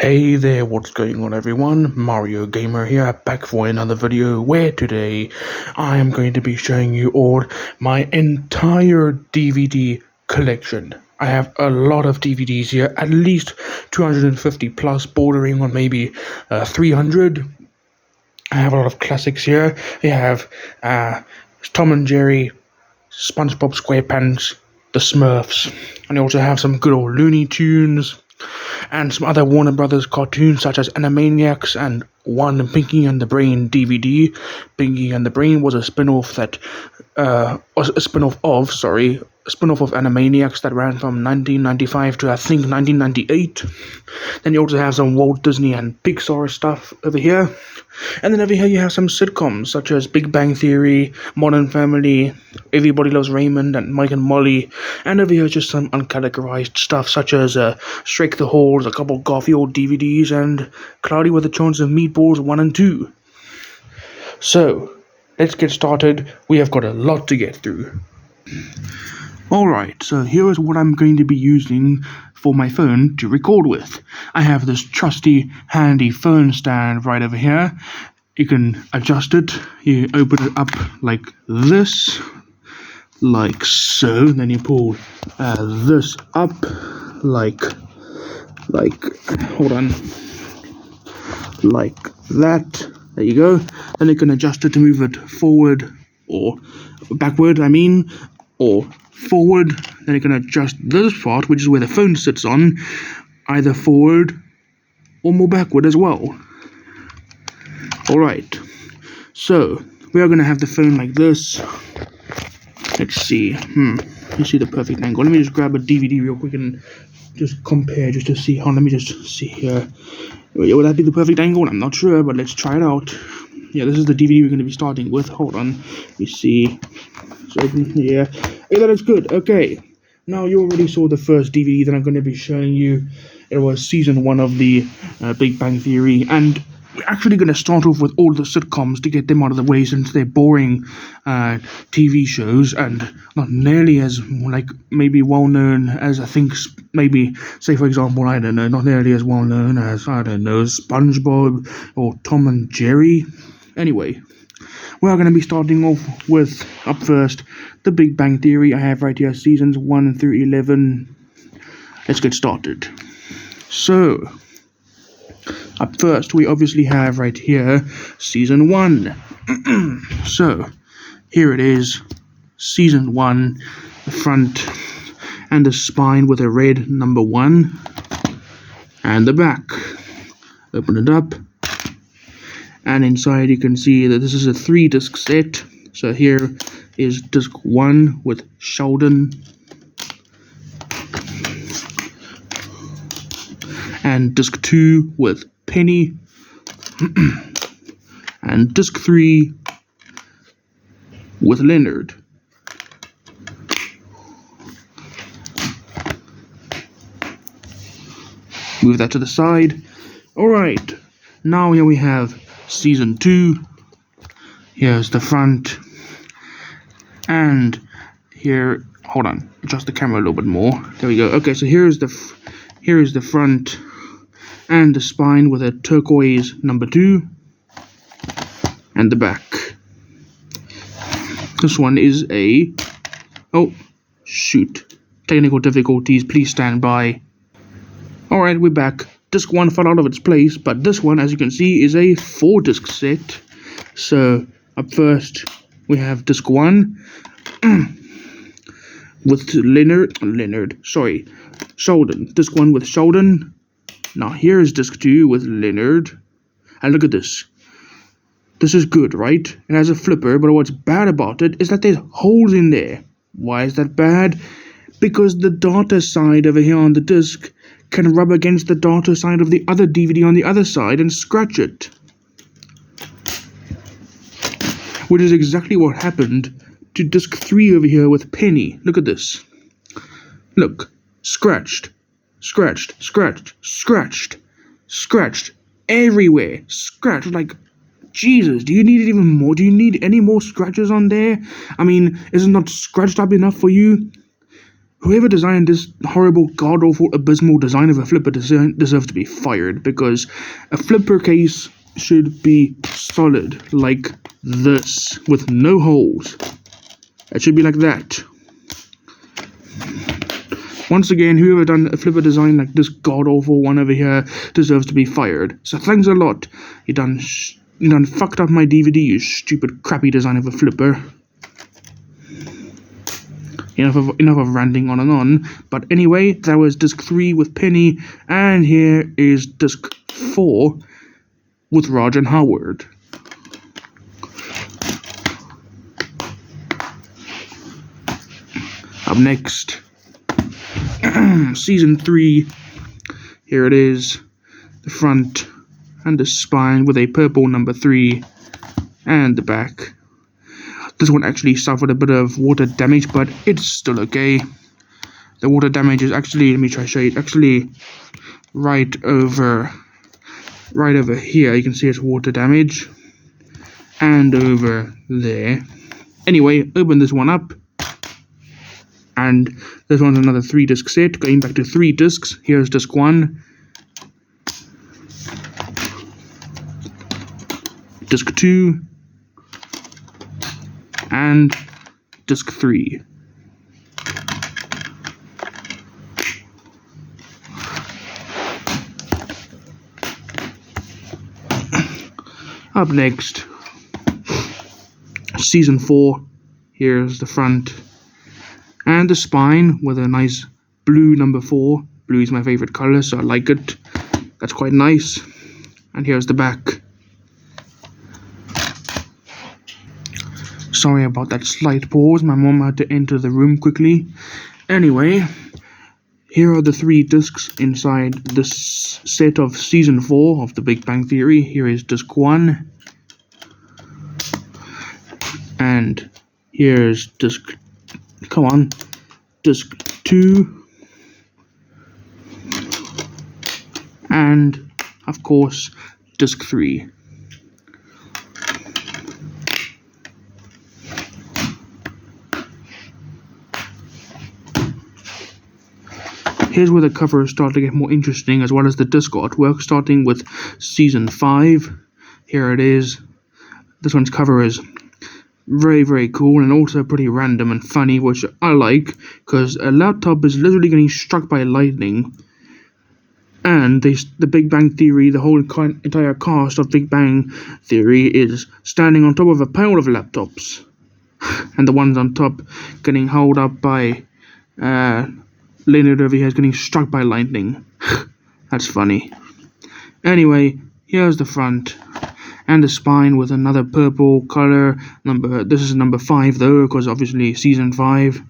Hey there, what's going on everyone? Mario Gamer here, back for another video where today I am going to be showing you all my entire DVD collection. I have a lot of DVDs here, at least 250 plus, bordering on maybe 300. I have a lot of classics here. I have Tom and Jerry, Spongebob SquarePants, the Smurfs, and I also have some good old Looney Tunes and some other Warner Brothers cartoons such as Animaniacs and one Pinky and the Brain DVD. Pinky and the Brain was a spin-off of Animaniacs that ran from 1995 to I think 1998. Then you also have some Walt Disney and Pixar stuff over here. And then over here you have some sitcoms such as Big Bang Theory, Modern Family, Everybody Loves Raymond, and Mike and Molly. And over here just some uncategorized stuff such as Shrek the Halls, a couple Garfield DVDs, and Cloudy with a Chance of Meatballs 1 and 2. So, let's get started. We have got a lot to get through. Alright, so here is what I'm going to be using for my phone to record with. I have this trusty, handy phone stand right over here. You can adjust it. You open it up like this, like so. Then you pull this up, like that. There you go. Then you can adjust it to move it forward or backward, or forward. Then you can adjust this part, which is where the phone sits on, either forward or more backward as well. Alright, so we are going to have the phone like this. Let's see. Let's see the perfect angle. Let me just grab a DVD real quick and just compare, just to see. Let me just see here. Will that be the perfect angle? I'm not sure, but let's try it out. Yeah, this is the DVD we're going to be starting with. Hold on. Let me see. So, yeah. Hey, that is good. Okay. Now, you already saw the first DVD that I'm going to be showing you. It was season 1 of the Big Bang Theory. And we're actually going to start off with all the sitcoms to get them out of the way, since they're boring TV shows and not nearly as maybe well known as I think maybe, say for example, I don't know, not nearly as well known as, I don't know, SpongeBob or Tom and Jerry. Anyway, we are going to be starting off with, up first, the Big Bang Theory. I have right here seasons 1 through 11. Let's get started. So, up first, we obviously have right here season 1. So, here it is, season 1, the front and the spine with a red number 1, and the back. Open it up, and inside you can see that this is a 3-disc set. So here is disc 1 with Sheldon, and disc 2 with Penny, and disc 3 with Leonard. Move that to the side. Alright, now here we have season 2. Here's the front, and here, hold on, adjust the camera a little bit more. There we go. Okay, so here is the front and the spine with a turquoise number 2, and the back. This one is a, oh shoot, technical difficulties, please stand by. Alright, we're back. Disc 1 fell out of its place, but this one, as you can see, is a 4-disc set. So, up first, we have disc 1 with Sheldon. Disc 1 with Sheldon. Now, here's disc 2 with Leonard. And look at this. This is good, right? It has a flipper, but what's bad about it is that there's holes in there. Why is that bad? Because the data side over here on the disc can rub against the data side of the other DVD on the other side and scratch it. Which is exactly what happened to disc 3 over here with Penny. Look at this. Look. Scratched. Scratched. Scratched. Scratched. Scratched. Everywhere. Scratched. Like, Jesus, do you need it even more? Do you need any more scratches on there? I mean, is it not scratched up enough for you? Whoever designed this horrible, god-awful, abysmal design of a flipper deserves to be fired, because a flipper case should be solid, like this, with no holes. It should be like that. Once again, whoever done a flipper design like this god-awful one over here deserves to be fired. So thanks a lot. You done fucked up my DVD, you stupid, crappy design of a flipper. Enough of ranting on and on. But anyway, that was disc 3 with Penny, and here is disc 4 with Raj and Howard. Up next, season 3. Here it is, the front and the spine with a purple number 3, and the back. This one actually suffered a bit of water damage, but it's still okay. The water damage is actually, let me try to show you, actually right over here. You can see it's water damage, and over there. Anyway, open this one up, and this one's another 3-disc set, going back to 3 discs. Here's disc 1, disc 2, and disc 3. Up next, season 4. Here's the front and the spine with a nice blue number 4. Blue is my favorite color, so I like it. That's quite nice. And here's the back. Sorry about that slight pause. My mom had to enter the room quickly. Anyway, here are the 3 discs inside this set of season 4 of The Big Bang Theory. Here is disc 1. And here's disc 2. And, of course, disc 3. Here's where the covers start to get more interesting, as well as the disc artwork, starting with season 5. Here it is. This one's cover is very, very cool, and also pretty random and funny, which I like, because a laptop is literally getting struck by lightning, and the Big Bang Theory, the whole entire cast of Big Bang Theory is standing on top of a pile of laptops, and the ones on top getting held up by Leonard over here is getting struck by lightning. That's funny. Anyway, here's the front and the spine with another purple color. This is number 5 though, because obviously season 5.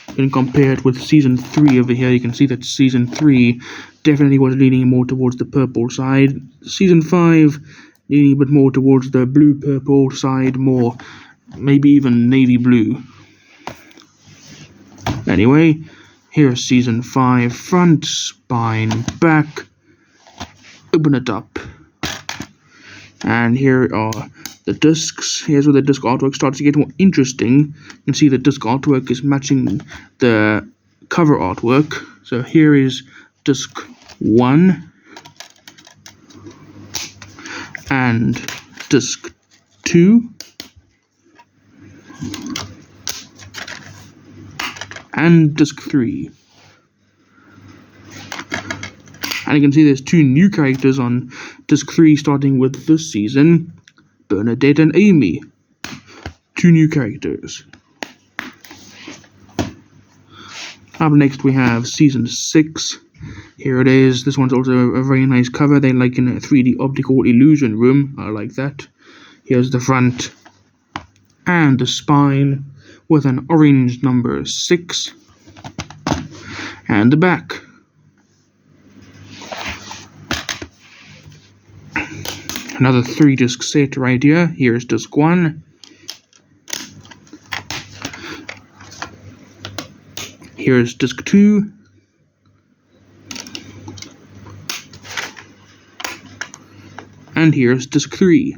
You can compare it with season 3 over here. You can see that season 3 definitely was leaning more towards the purple side. Season 5 leaning a bit more towards the blue-purple side, more maybe even navy blue. Anyway, here's season 5, front, spine, back. Open it up. And here are the discs. Here's where the disc artwork starts to get more interesting. You can see the disc artwork is matching the cover artwork. So here is disc 1 and disc 2 and disc 3. And you can see there's 2 new characters on disc 3, starting with this season, Bernadette and Amy. 2 new characters. Up next we have season 6. Here it is. This one's also a very nice cover. They like in a 3D optical illusion room. I like that. Here's the front and the spine with an orange number 6. And the back. Another 3-disc set right here. Here's disc 1. Here's disc 2. And here's disc 3.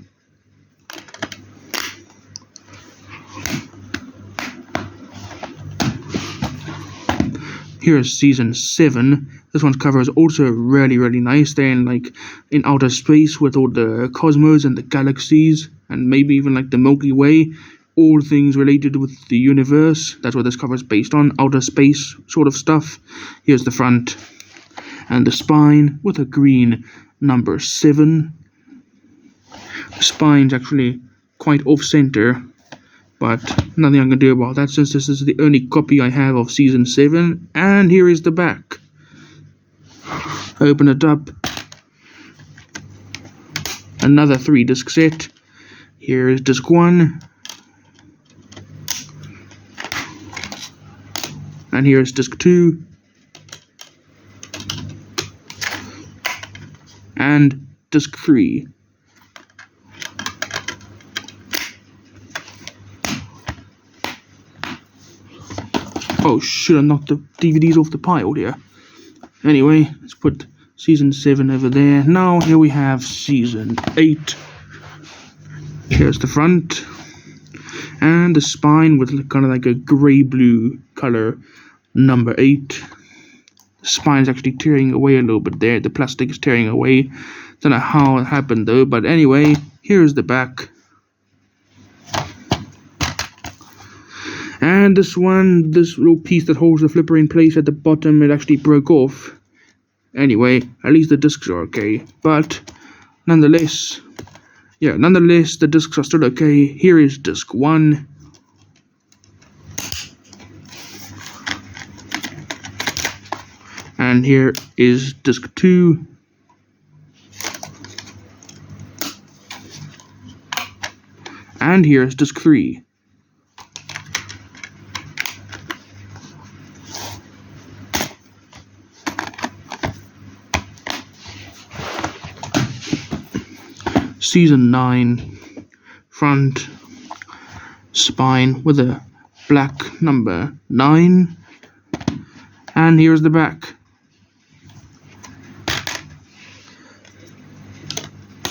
Here's season 7. This one's cover is also really, really nice. They're in outer space with all the cosmos and the galaxies, and maybe even like the Milky Way. All things related with the universe. That's what this cover is based on. Outer space sort of stuff. Here's the front and the spine with a green number 7. The spine's actually quite off-center, but nothing I can do about that since this is the only copy I have of season 7. And here is the back. Open it up. Another 3-disc set. Here is disc 1. And here is disc 2. And disc 3. Oh shit, I knocked the DVDs off the pile here. Anyway, let's put season 7 over there. Now here we have season 8. Here's the front. And the spine with kind of like a grey-blue color, number 8. The spine's actually tearing away a little bit there. The plastic is tearing away. Don't know how it happened though, but anyway, here's the back. And this one, this little piece that holds the flipper in place at the bottom, it actually broke off. Anyway, at least the discs are okay. But nonetheless, the discs are still okay. Here is disc 1. And here is disc 2. And here is disc 3. Season 9, front, spine with a black number 9, and here's the back.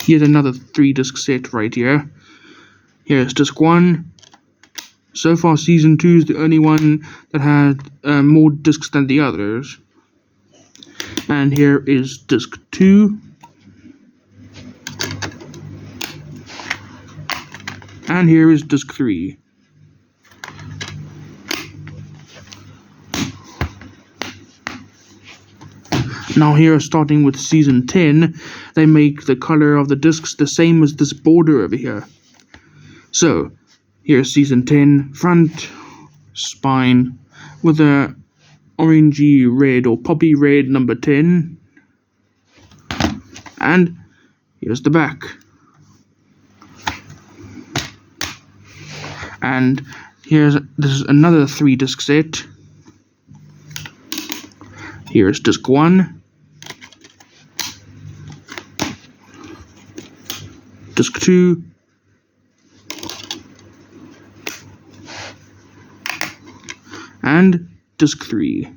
Here's another 3-disc set right here. Here's disc 1. So far season 2 is the only one that had more discs than the others. And here is disc 2. And here is disc 3. Now here, starting with season 10, they make the color of the discs the same as this border over here. So, here's season 10, front, spine, with a orangey red or poppy red number 10. And here's the back. And this is another 3-disc set. Here's disc 1, disc 2, and disc 3.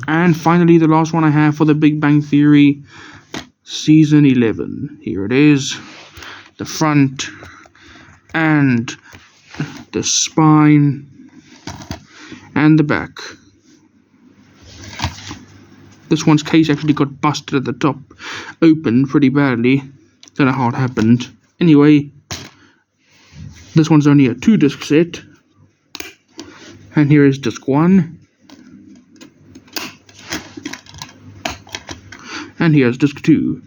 And finally, the last one I have for the Big Bang Theory, season 11. Here it is, the front and the spine and the back. This one's case actually got busted at the top, open pretty badly. Don't know how it happened. Anyway, this one's only a 2-disc set. And here is disc 1. And here's disc 2.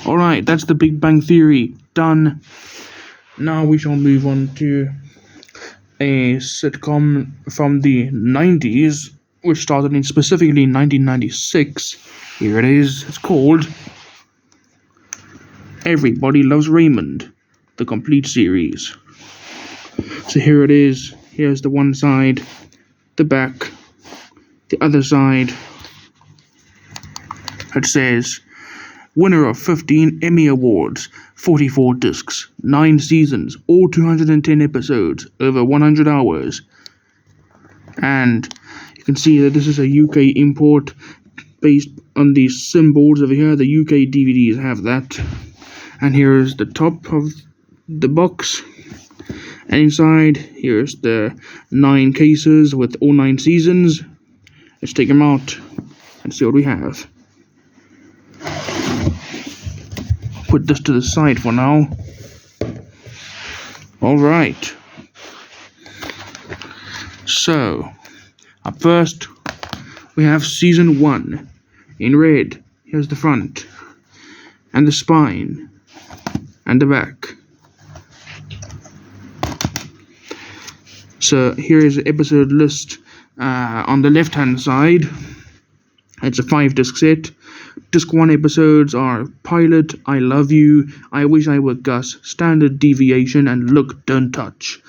Alright, that's the Big Bang Theory done. Now we shall move on to a sitcom from the 90s, which started in specifically 1996. Here it is. It's called Everybody Loves Raymond, the complete series. So here it is. Here's the one side, the back, the other side. It says, winner of 15 Emmy Awards, 44 discs, 9 seasons, all 210 episodes, over 100 hours. And you can see that this is a UK import. based on these symbols over here. The UK DVDs have that. And here's the top of the box. And inside, here's the 9 cases with all 9 seasons. Let's take them out and see what we have. Put this to the side for now. Alright. So, up first, we have season 1 in red. Here's the front, and the spine, and the back. So here is the episode list on the left hand side. It's a 5-disc set. Disc 1 episodes are Pilot, I Love You, I Wish I Were Gus, Standard Deviation, and Look, Don't Touch.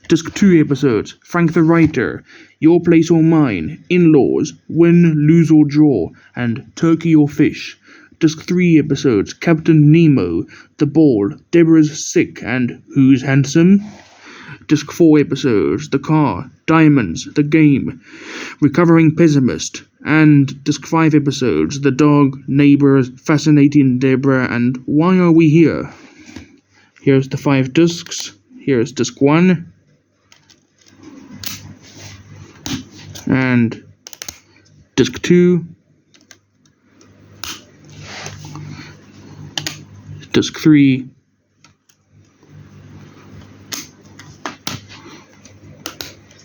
Disc 2 episodes, Frank the Writer, Your Place or Mine, In-Laws, Win, Lose or Draw, and Turkey or Fish. Disc 3 episodes, Captain Nemo, The Ball, Deborah's Sick, and Who's Handsome? Disc 4 episodes, The Car, Diamonds, The Game, Recovering Pessimist, and Disc 5 episodes, The Dog, Neighbors, Fascinating Deborah, and Why Are We Here? Here's the 5 discs. Here's Disc 1. And Disc 2. Disc 3.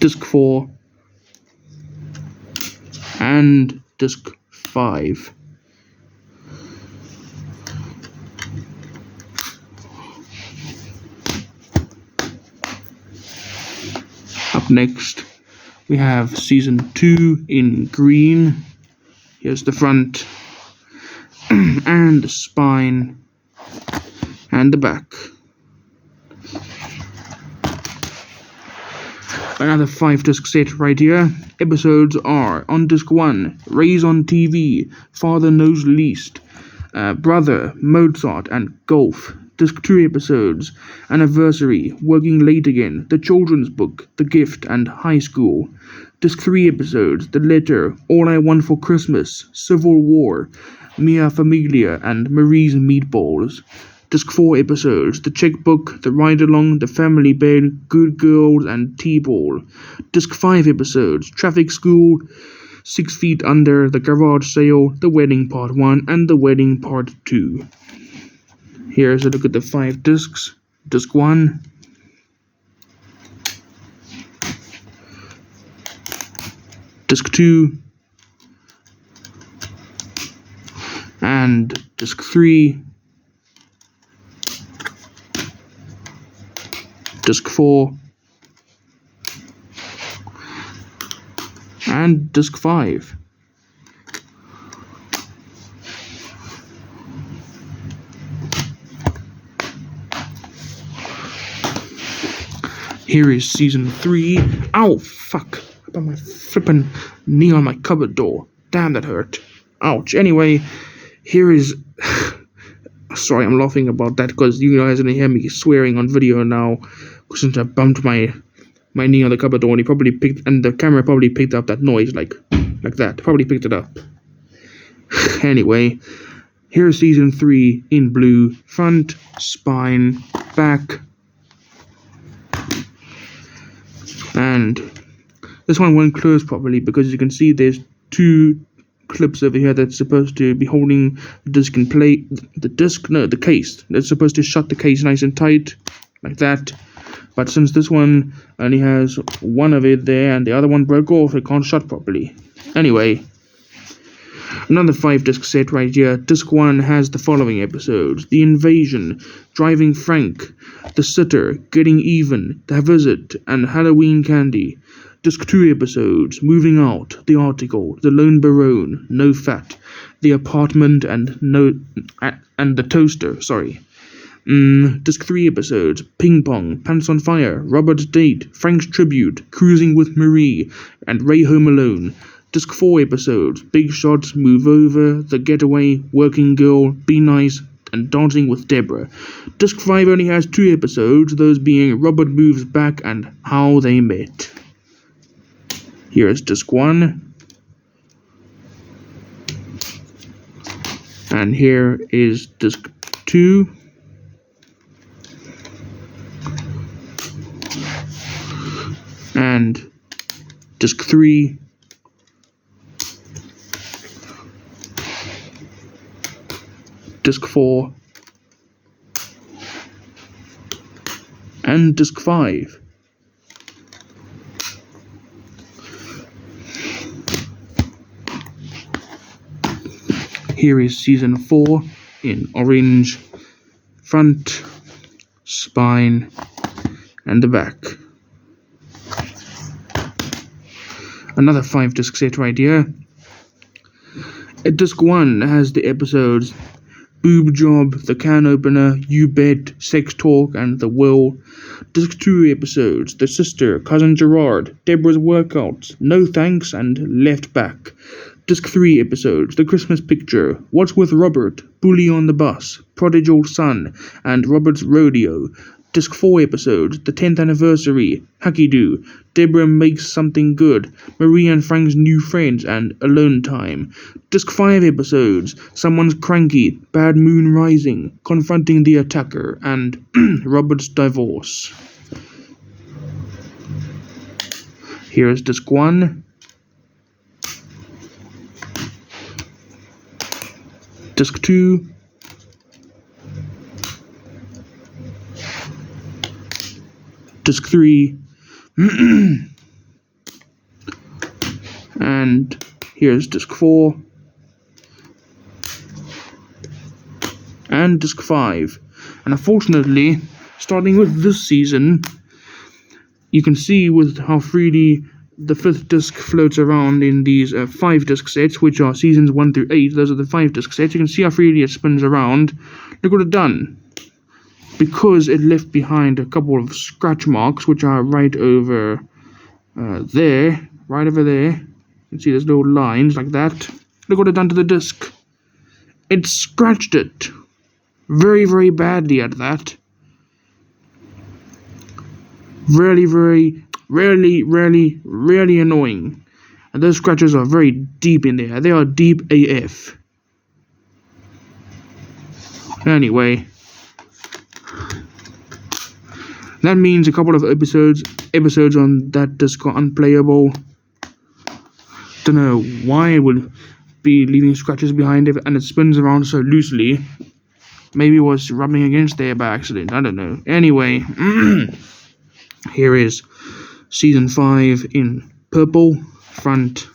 Disc 4 and Disc 5. Up next, we have season 2 in green. Here's the front and the spine and the back. Another 5-disc set right here. Episodes are on Disc 1, Rays on TV, Father Knows Least, Brother, Mozart, and Golf. Disc 2 episodes, Anniversary, Working Late Again, The Children's Book, The Gift, and High School. Disc 3 episodes, The Letter, All I Want for Christmas, Civil War, Mia Familia, and Marie's Meatballs. Disc 4 episodes, The Checkbook, The Ride-Along, The Family Bed, Good Girls, and T-Ball. Disc 5 episodes, Traffic School, 6 Feet Under, The Garage Sale, The Wedding Part 1, and The Wedding Part 2. Here's a look at the 5 discs. Disc 1. Disc 2. And Disc 3. Disc 4, and Disc 5. Here is season 3. Ow, fuck. I got my flippin' knee on my cupboard door. Damn, that hurt. Ouch. Anyway, here is... Sorry, I'm laughing about that because you guys are going to hear me swearing on video now. Since I bumped my knee on the cupboard door, and the camera probably picked up that noise like that. Probably picked it up. Anyway, here's season 3 in blue. Front, spine, back, and this one won't close properly because you can see there's 2 clips over here that's supposed to be holding the disc in place. The case. That's supposed to shut the case nice and tight, like that. But since this one only has one of it there and the other one broke off, it can't shut properly. Anyway, another 5-disc set right here. Disc 1 has the following episodes: The Invasion, Driving Frank, The Sitter, Getting Even, The Visit, and Halloween Candy. Disc 2 episodes: Moving Out, The Article, The Lone Baron, No Fat, The Apartment, and The Toaster. Disc 3 episodes: Ping Pong, Pants on Fire, Robert's Date, Frank's Tribute, Cruising with Marie, and Ray Home Alone. Disc 4 episodes: Big Shots, Move Over, The Getaway, Working Girl, Be Nice, and Dancing with Deborah. Disc 5 only has 2 episodes, those being Robert Moves Back and How They Met. Here is Disc 1. And here is disc 2. And disc 3. Disc 4. And disc 5. Here is season 4 in orange, front, spine, and the back. Another 5-disc set right here. Disc 1 has the episodes Boob Job, The Can Opener, You Bet, Sex Talk, and The Will. Disc 2 episodes The Sister, Cousin Gerard, Deborah's Workouts, No Thanks, and Left Back. Disc 3 episodes The Christmas Picture, What's With Robert, Bully on the Bus, Prodigal Son, and Robert's Rodeo. Disc 4 episodes The 10th Anniversary, Hacky Doo, Deborah Makes Something Good, Marie and Frank's New Friends, and Alone Time. Disc 5 episodes Someone's Cranky, Bad Moon Rising, Confronting the Attacker, and Robert's Divorce. Here is Disc 1. Disc 2. Disc 3. And here's Disc 4. And Disc 5. And unfortunately, starting with this season, you can see with how freely the 5th disc floats around in these 5-disc sets, which are seasons 1 through 8. Those are the 5-disc sets. You can see how freely it spins around. Look what it done. Because it left behind a couple of scratch marks, which are right over there. Right over there. You can see there's little lines like that. Look what it done to the disc. It scratched it. Very, very badly at that. Really annoying. And those scratches are very deep in there. They are deep AF. Anyway, that means a couple of episodes on that disc are unplayable. Don't know why it would be leaving scratches behind it, and it spins around so loosely. Maybe it was rubbing against there by accident. I don't know. Anyway, here is season 5 in purple. Front,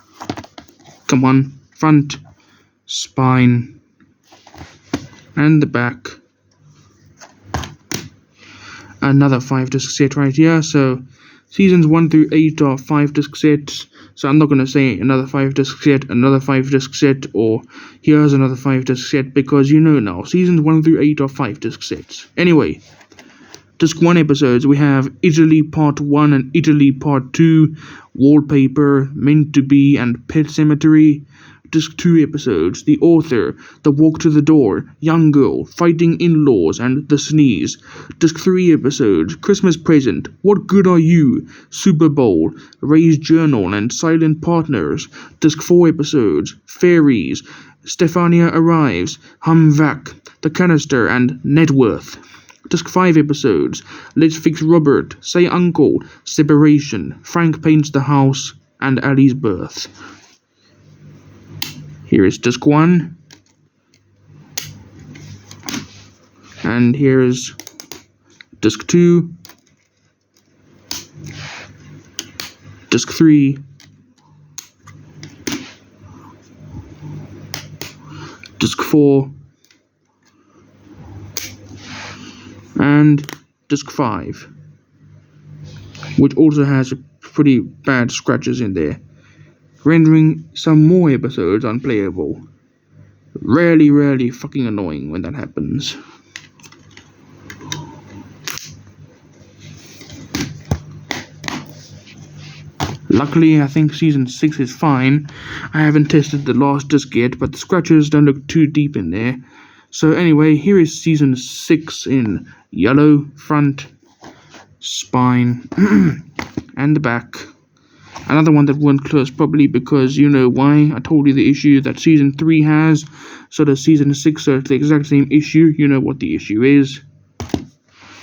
spine, and the back. Another 5-disc set right here. So seasons 1 through 8 are 5-disc sets. So I'm not going to say another 5-disc set, another 5-disc set, or here's another 5-disc set, because you know now, seasons 1 through 8 are 5-disc sets. Anyway, disc 1 episodes, we have Italy Part 1 and Italy Part 2, Wallpaper, Meant to Be, and Pet Cemetery. Disc 2 episodes, The Author, The Walk to the Door, Young Girl, Fighting In-Laws, and The Sneeze. Disc 3 episodes, Christmas Present, What Good Are You, Super Bowl, Ray's Journal, and Silent Partners. Disc 4 episodes, Fairies, Stefania Arrives, Humvac, The Canister, and Net Worth. Disc 5 episodes, Let's Fix Robert, Say Uncle, Separation, Frank Paints the House, and Ali's Birth. Here is disc 1. And here is disc 2. Disc 3. Disc 4. And disc 5. Which also has pretty bad scratches in there, rendering some more episodes unplayable. Really fucking annoying when that happens. Luckily, I think season 6 is fine. I haven't tested the last disc yet, but the scratches don't look too deep in there. So anyway, here is season 6 in yellow, front, spine, and the back. Another one that went close, probably because you know why. I told you the issue that season 3 has, so does season 6, so it's the exact same issue. You know what the issue is.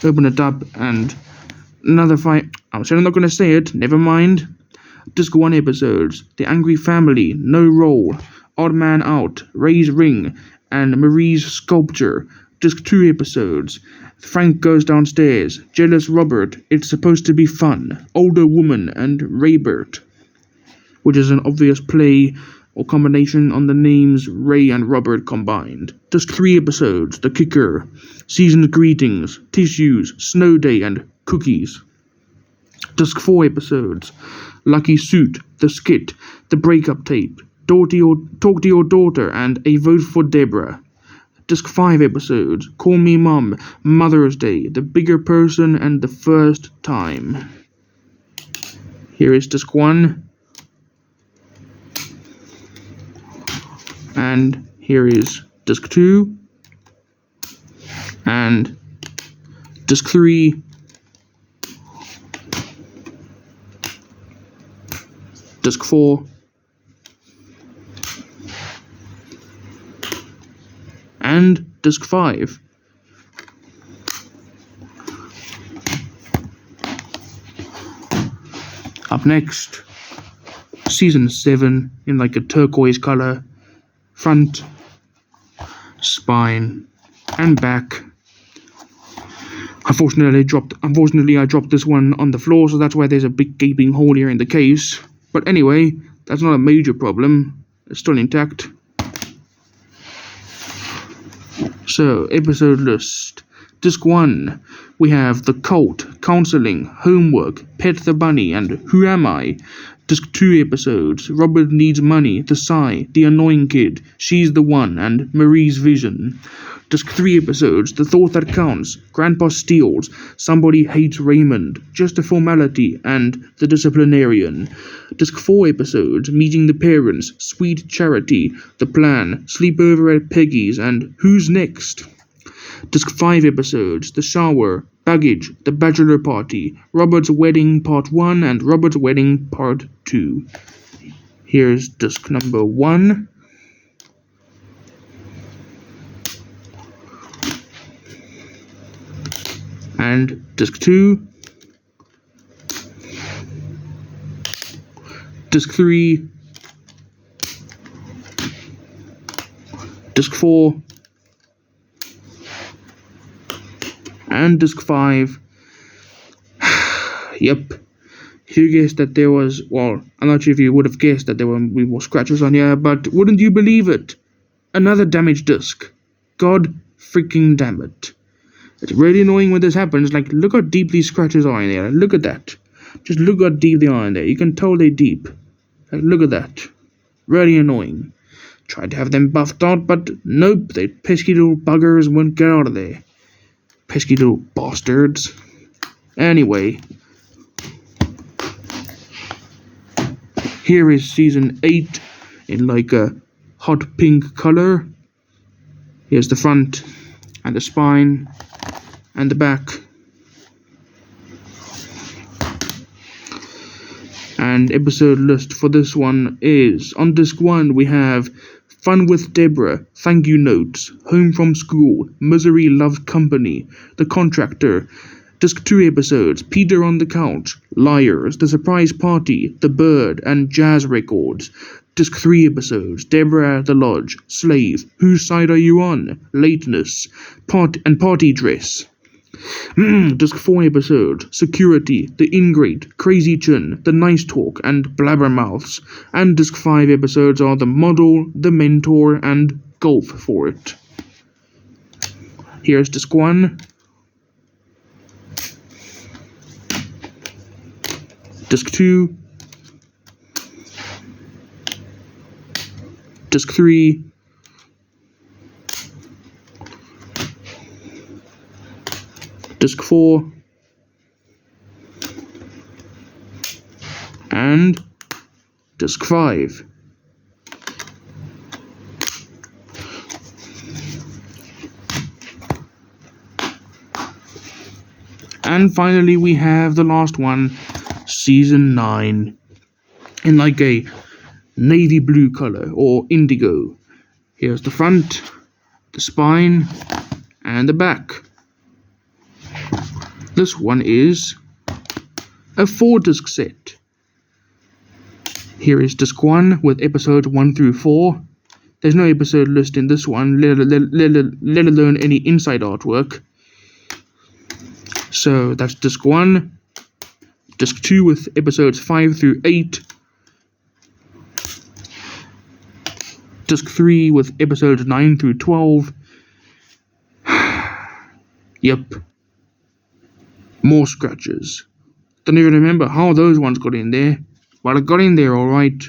Open it up, and another fight. I'm still not going to say it, never mind. Disc 1 episodes: The Angry Family, No Role, Odd Man Out, Ray's Ring, and Marie's Sculpture. Disc 2 episodes: Frank Goes Downstairs, Jealous Robert, It's Supposed to Be Fun, Older Woman, and Raybert, which is an obvious play or combination on the names Ray and Robert combined. Disc 3 episodes: The Kicker, Season's Greetings, Tissues, Snow Day, and Cookies. Disc 4 episodes: Lucky Suit, The Skit, The Breakup Tape, Talk to Your Daughter, and A Vote for Deborah. Disc 5 episodes: Call Me Mom, Mother's Day, The Bigger Person, and The First Time. Here is Disc 1. And here is Disc 2. And Disc 3. Disc 4. And Disc 5. Up next, Season 7 in like a turquoise color, front, spine, and back. Unfortunately, I dropped this one on the floor, so that's why there's a big gaping hole here in the case. But anyway, that's not a major problem. It's still intact. So, episode list. Disc 1, we have The Cult, Counseling, Homework, Pet the Bunny, and Who Am I? Disc 2 episodes: Robert Needs Money, The Sigh, The Annoying Kid, She's the One, and Marie's Vision. Disc 3 episodes: The Thought That Counts, Grandpa Steals, Somebody Hates Raymond, Just a Formality, and The Disciplinarian. Disc 4 episodes: Meeting the Parents, Sweet Charity, The Plan, Sleepover at Peggy's, and Who's Next? Disc 5 episodes: The Shower, Baggage, The Bachelor Party, Robert's Wedding Part 1, and Robert's Wedding Part 2. Here's disc number 1. And disc 2. Disc 3. Disc 4. And disc 5. Yep. If you guessed that there was, well, I'm not sure if you would have guessed that there were more scratches on here, but wouldn't you believe it? Another damaged disc. God freaking damn it. It's really annoying when this happens. Like, look how deep these scratches are in there. Look at that. Just look how deep they are in there. You can tell they're deep. Like, look at that. Really annoying. Tried to have them buffed out, but nope. They pesky little buggers won't get out of there. Pesky little bastards. Anyway. Here is season 8 in like a hot pink color. Here's the front and the spine and the back. And episode list for this one is, on disc 1 we have Fun with Deborah, Thank You Notes, Home from School, Misery Loves Company, The Contractor. Disc 2 episodes: Peter on the Couch, Liars, The Surprise Party, The Bird, and Jazz Records. Disc 3 episodes: Deborah at the Lodge, Slave, Whose Side Are You On, Lateness, Party Dress. Disc 4 episodes: Security, The Ingrate, Crazy Chin, The Nice Talk, and Blabbermouths. And disc 5 episodes are The Model, The Mentor, and Golf for It. Here's disc 1. Disc 2. Disc 3. Disc 4. And disc 5. And finally we have the last one, season 9. in like a navy blue color or indigo. Here's the front, the spine, and the back. This one is a 4-disc set. Here is disc 1 with episodes 1 through 4. There's no episode list in this one, let alone any inside artwork. So that's disc 1, disc 2 with episodes 5 through 8, disc 3 with episodes 9 through 12. Yep. More scratches. Don't even remember how those ones got in there. Well, it got in there alright.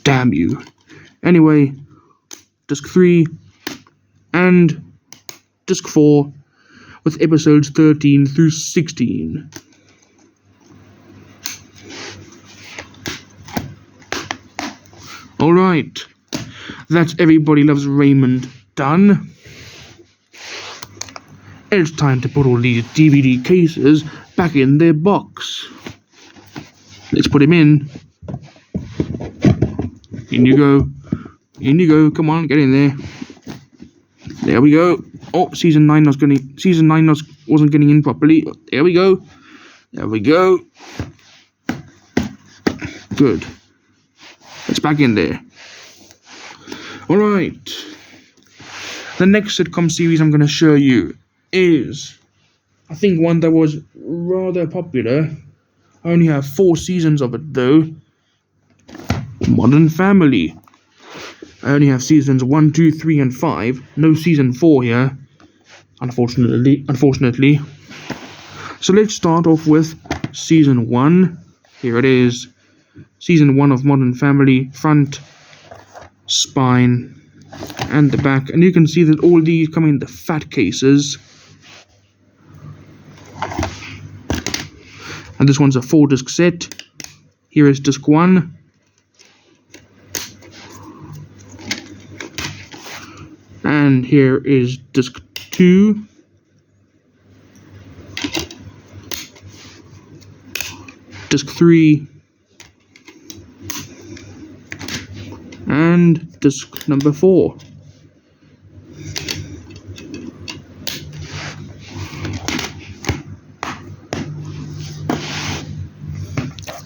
Damn you. Anyway, disc 3 and disc 4 with episodes 13 through 16. Alright, that's Everybody Loves Raymond done. It's time to put all these DVD cases back in their box. Let's put him in. In you go. In you go. Come on, get in there. There we go. Oh, season 9 wasn't getting in properly. There we go. There we go. Good. It's back in there. Alright. The next sitcom series I'm going to show you is, I think, one that was rather popular. I only have 4 seasons of it though. Modern Family. I only have seasons 1, 2, 3, and 5. No season 4 here, unfortunately. So let's start off with season 1. Here it is. Season 1 of Modern Family. Front, spine, and the back. And you can see that all these come in the fat cases. And this one's a 4-disc set. Here is disc 1. And here is disc 2. Disc 3. And disc number 4.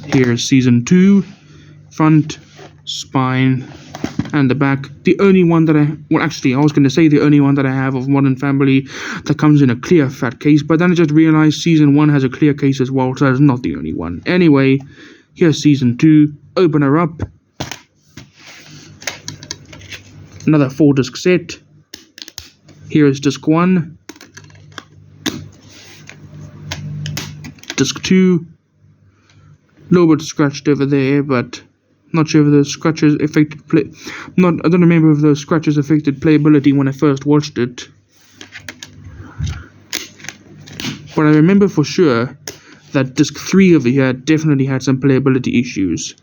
Here's season 2, front, spine, and the back. The only one that I was going to say the only one that I have of Modern Family that comes in a clear fat case, but then I just realized season 1 has a clear case as well, so it's not the only one. Anyway, here's season 2. Open her up. Another 4-disc set. Here is disc 1. Disc 2. A little bit scratched over there, but not sure if the scratches affected I don't remember if those scratches affected playability when I first watched it. But I remember for sure that disc 3 over here definitely had some playability issues.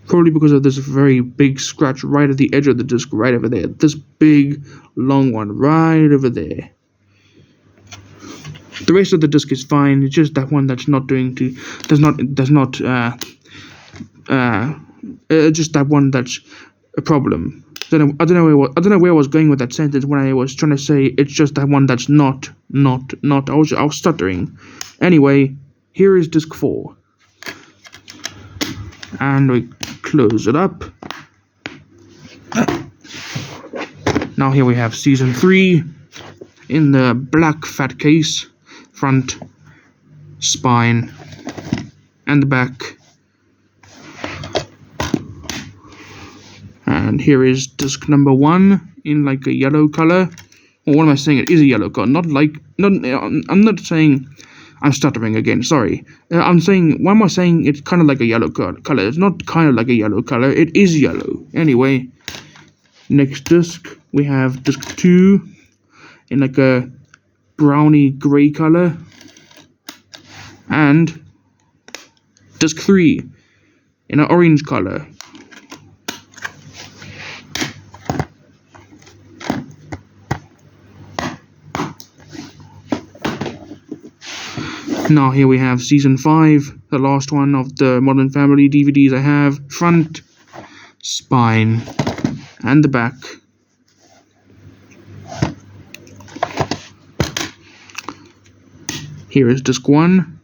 Probably because of this very big scratch right at the edge of the disc, right over there. This big, long one right over there. The rest of the disc is fine. It's just that one that's not doing to just that one that's a problem. I don't know where I was going with that sentence when I was trying to say it's just that one that's not. I was stuttering. Anyway, here is disc 4, and we close it up. Now here we have season 3 in the black fat case. Front, spine, and the back. And here is disc number 1 in like a yellow color. Or what am I saying? It is a yellow color. I'm not saying. I'm stuttering again. Sorry. I'm saying. Why am I saying it's kind of like a yellow color? It's not kind of like a yellow color. It is yellow. Anyway, next disc we have disc 2 in like a browny gray color, and disc 3 in an orange color. Now here we have season 5, the last one of the Modern Family DVDs I have. Front, spine, and the back. Here is disc 1.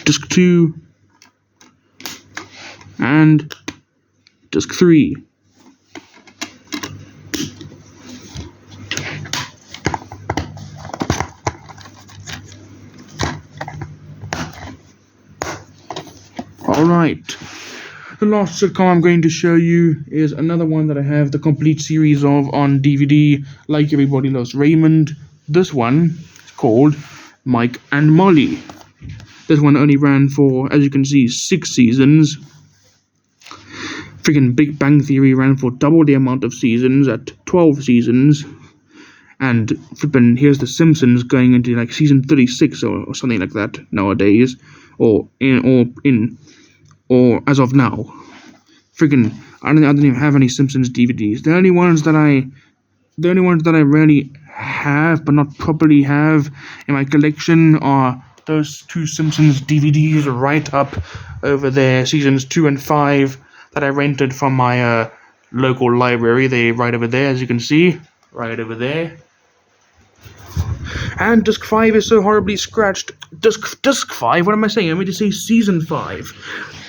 Disc 2. And disc 3. Alright, the last sitcom I'm going to show you is another one that I have the complete series of on DVD, like Everybody Loves Raymond. This one is called Mike and Molly. This one only ran for, as you can see, 6 seasons. Freaking Big Bang Theory ran for double the amount of seasons at 12 seasons. And flippin', here's The Simpsons going into like season 36 or something like that nowadays. Or as of now. Freaking, I don't even have any Simpsons DVDs. The only ones that I really have, but not properly have in my collection are those 2 Simpsons DVDs right up over there, seasons 2 and 5, that I rented from my local library. They're right over there, as you can see, right over there. And disc 5 is so horribly scratched. Disc 5? What am I saying? I mean to say season 5.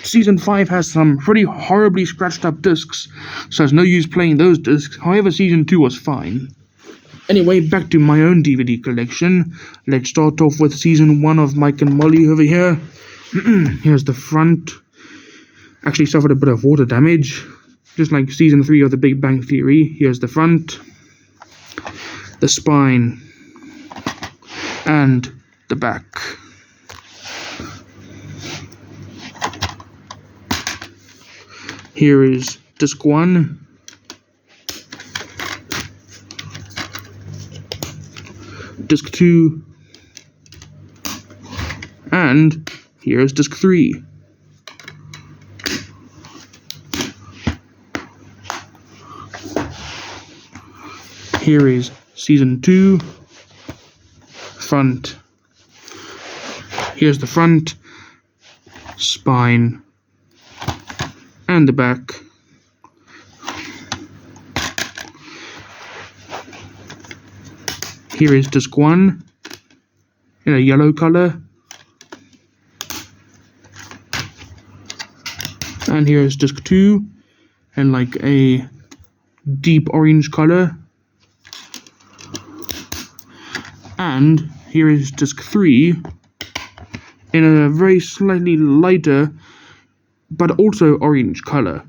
Season 5 has some pretty horribly scratched up discs, so there's no use playing those discs. However, season 2 was fine. Anyway, back to my own DVD collection. Let's start off with season 1 of Mike and Molly over here. Here's the front. Actually suffered a bit of water damage, just like season 3 of The Big Bang Theory. Here's the front, the spine, and the back. Here is disc 1. Disc 2. And here is disc 3. Here is season 2. Front. Here's the front, spine, and the back. Here is disc 1 in a yellow color. And here is disc 2 in like a deep orange color. And here is disc 3 in a very slightly lighter but also orange color.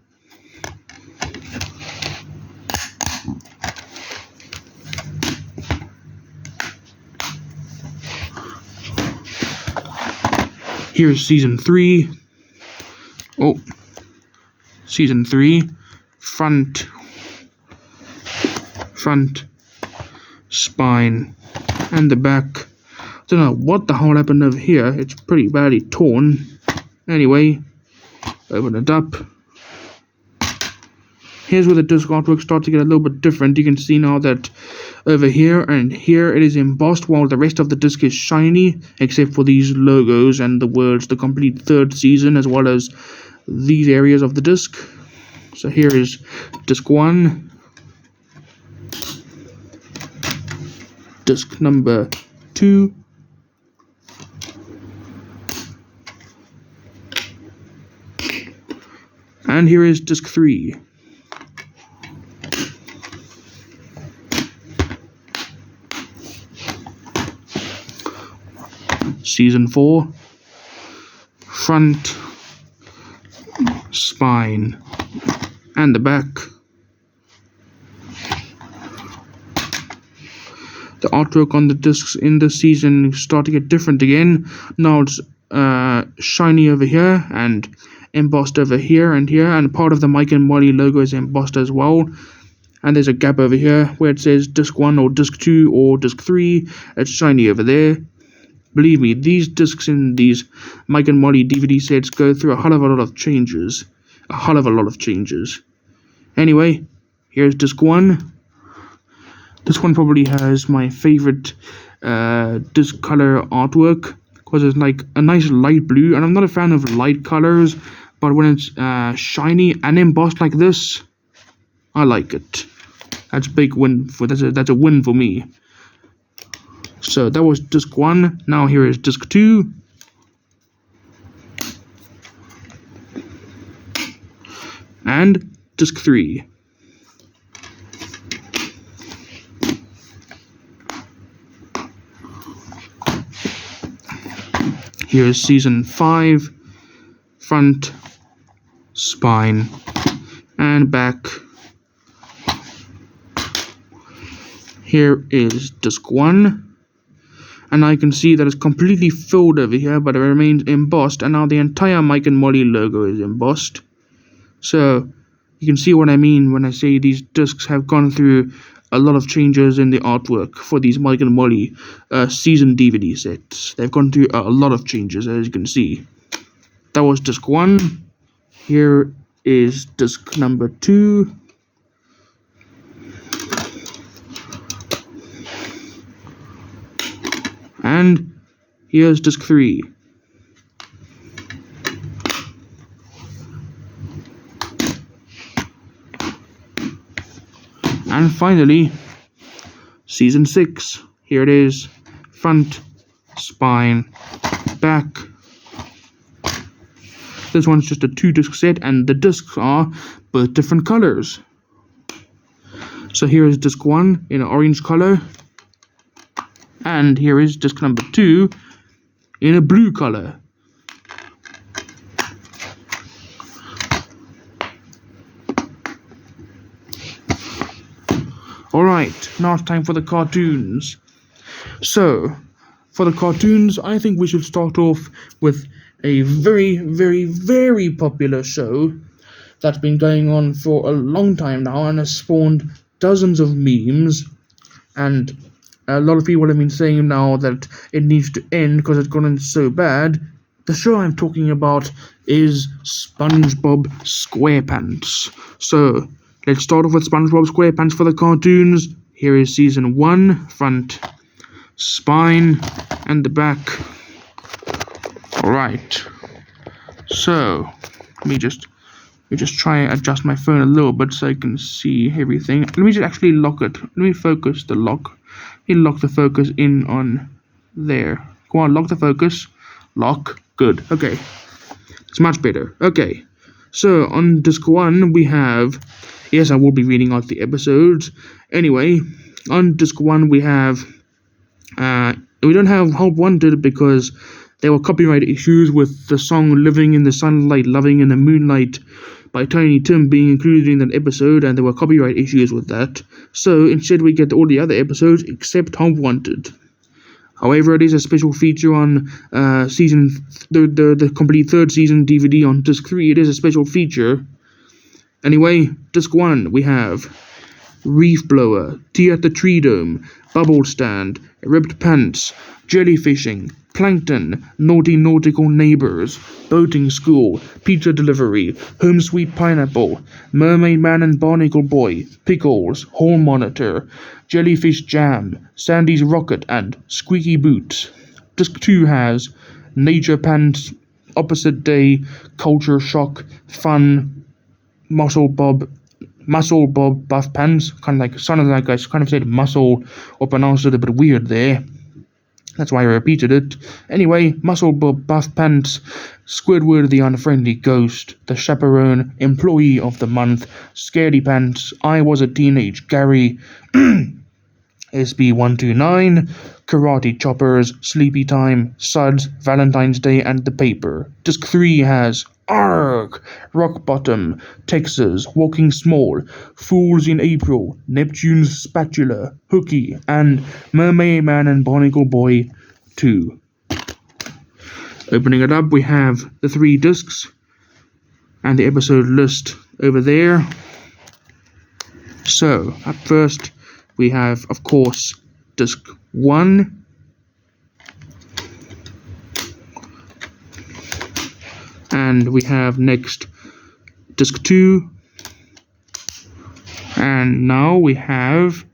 Here's season 3. Oh, season 3. Front, spine, and the back. Don't know what the hell happened over here. It's pretty badly torn. Anyway, open it up. Here's where the disc artwork starts to get a little bit different. You can see now that over here and here it is embossed, while the rest of the disc is shiny, except for these logos and the words "the complete 3rd season," as well as these areas of the disc. So here is disc 1, disc number 2, and here is disc 3. Season 4, front, spine, and the back. The artwork on the discs in this season start to get different again. Now it's shiny over here and embossed over here, and part of the Mike and Molly logo is embossed as well. And there's a gap over here where it says disc 1 or disc 2 or disc 3. It's shiny over there. Believe me, these discs in these Mike and Molly DVD sets go through a hell of a lot of changes. Anyway, here's disc 1. This one probably has my favorite disc color artwork because it's like a nice light blue, and I'm not a fan of light colors, but when it's shiny and embossed like this, I like it. That's a big win for that's a win for me. So that was disc 1. Now here is disc 2. And disc 3. Here is season 5, front, spine, and back. Here is disc 1, and I can see that it's completely filled over here, but it remains embossed, and now the entire Mike and Molly logo is embossed. So you can see what I mean when I say these discs have gone through a lot of changes in the artwork for these Mike and Molly season DVD sets. They've gone through a lot of changes, as you can see. That was disc 1. Here is disc number 2. And here's disc 3. And finally, season 6. Here it is. Front, spine, back. This one's just a 2-disc set, and the discs are both different colors. So here is disc 1 in an orange color. And here is disc number 2 in a blue color. Alright, now it's time for the cartoons. So, for the cartoons, I think we should start off with a very, very, very popular show that's been going on for a long time now and has spawned dozens of memes, and a lot of people have been saying now that it needs to end because it's gotten so bad. The show I'm talking about is Spongebob SquarePants. So, let's start off with Spongebob SquarePants for the cartoons. Here is season 1, front, spine, and the back. Alright. So, let me just try and adjust my phone a little bit so I can see everything. Let me just actually lock it. Let me focus the lock. Let me lock the focus in on there. Come on, lock the focus. Lock. Good. Okay. It's much better. Okay. So, on disc 1, we have... Yes, I will be reading out the episodes. Anyway, on disc 1, we have... we don't have Help Wanted because there were copyright issues with the song Living in the Sunlight, Loving in the Moonlight by Tiny Tim being included in that episode, and there were copyright issues with that. So, instead we get all the other episodes except Help Wanted. However, it is a special feature on the complete 3rd season DVD on disc 3. It is a special feature. Anyway, disc 1, we have Reef Blower, Tea at the Tree Dome, Bubble Stand, Ripped Pants, Jellyfishing, Plankton, Naughty Nautical Neighbors, Boating School, Pizza Delivery, Home Sweet Pineapple, Mermaid Man and Barnacle Boy, Pickles, Hall Monitor, Jellyfish Jam, Sandy's Rocket, and Squeaky Boots. Disc 2 has Nature Pants, Opposite Day, Culture Shock, Fun, Muscle Bob Buff Pants. Sounded like I kind of said muscle or pronounced it a bit weird there. That's why I repeated it. Anyway, Muscle Bob Buff Pants, Squidward the Unfriendly Ghost, The Chaperone, Employee of the Month, Scaredy Pants, I Was a Teenage Gary, SB129, Karate Choppers, Sleepy Time, Suds, Valentine's Day, and The Paper. Disc 3 has Arg, Rock Bottom, Texas, Walking Small, Fools in April, Neptune's Spatula, Hooky, and Mermaid Man and Barnacle Boy 2. Opening it up, we have the 3 discs and the episode list over there. So, up first, we have, of course, disc 1. And we have next disc 2. And now we have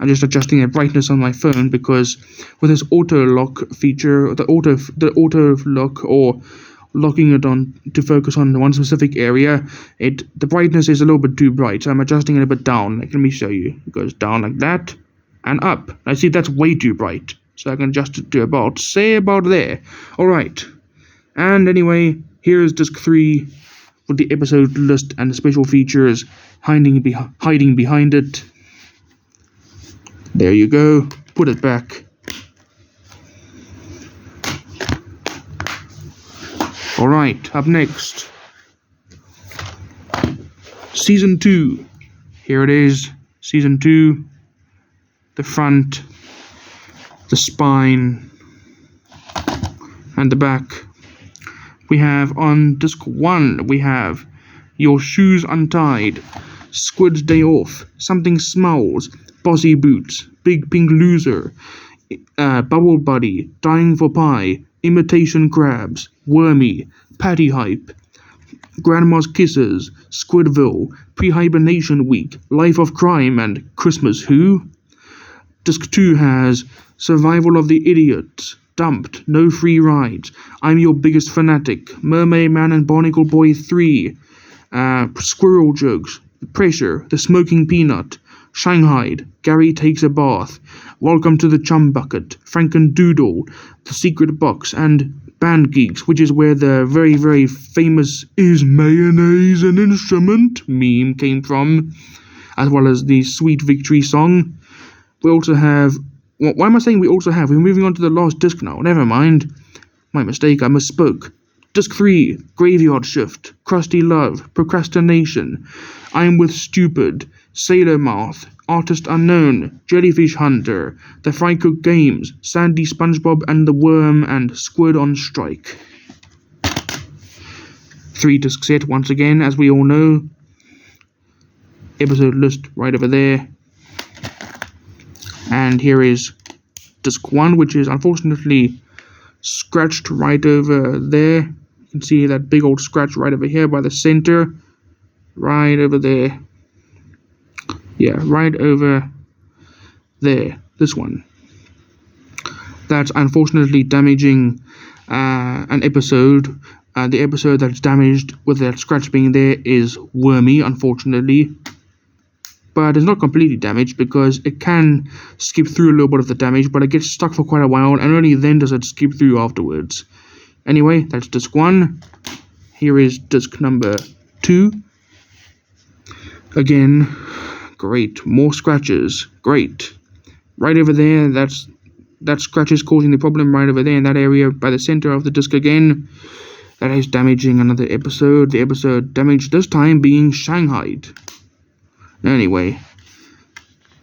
I'm just adjusting the brightness on my phone because with this auto lock feature, the auto lock or locking it on to focus on one specific area, the brightness is a little bit too bright. So I'm adjusting it a bit down. Like, let me show you. It goes down like that and up. I see that's way too bright. So I can adjust it to about there. Alright. And anyway, here's disc 3 with the episode list and the special features hiding behind it. There you go. Put it back. Alright, up next. Season 2. Here it is. Season 2. The front, the spine, and the back. We have on disc 1, we have Your Shoes Untied, Squid's Day Off, Something Smells, Bossy Boots, Big Pink Loser, Bubble Buddy, Dying for Pie, Imitation Crabs, Wormy, Patty Hype, Grandma's Kisses, Squidville, Pre-Hibernation Week, Life of Crime, and Christmas Who. Disc 2 has Survival of the Idiots, Dumped, No Free Rides, I'm Your Biggest Fanatic, Mermaid Man and Barnacle Boy 3, Squirrel Jokes, Pressure, The Smoking Peanut, Shanghai, Gary Takes a Bath, Welcome to the Chum Bucket, Frankendoodle, The Secret Box, and Band Geeks, which is where the very, very famous "Is mayonnaise an instrument?" meme came from, as well as the Sweet Victory song. We also have... Why am I saying we also have? We're moving on to the last disc now. Never mind. My mistake, I misspoke. Disc 3, Graveyard Shift, Krusty Love, Procrastination, I'm with Stupid, Sailor Mouth, Artist Unknown, Jellyfish Hunter, The Fry Cook Games, Sandy Spongebob and the Worm, and Squid on Strike. 3-disc set once again, as we all know. Episode list right over there. And here is disc 1, which is unfortunately scratched right over there. You can see that big old scratch right over here by the center. Right over there. Yeah, right over there. This one. That's unfortunately damaging an episode. The episode that's damaged with that scratch being there is Wormy, unfortunately. But it's not completely damaged because it can skip through a little bit of the damage, but it gets stuck for quite a while, and only then does it skip through afterwards. Anyway, that's disc 1. Here is disc number 2. Again, great. More scratches. Great. Right over there, that scratch is causing the problem right over there in that area by the center of the disc again. That is damaging another episode. The episode damaged this time being Shanghai. Anyway,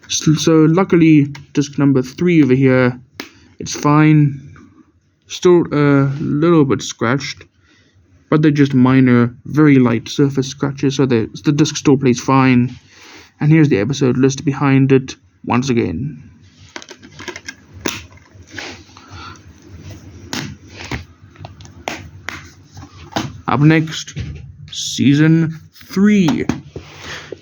so luckily disc number 3 over here, it's fine. Still a little bit scratched, but they're just minor, very light surface scratches, so the disc still plays fine. And here's the episode list behind it once again. Up next, Season 3.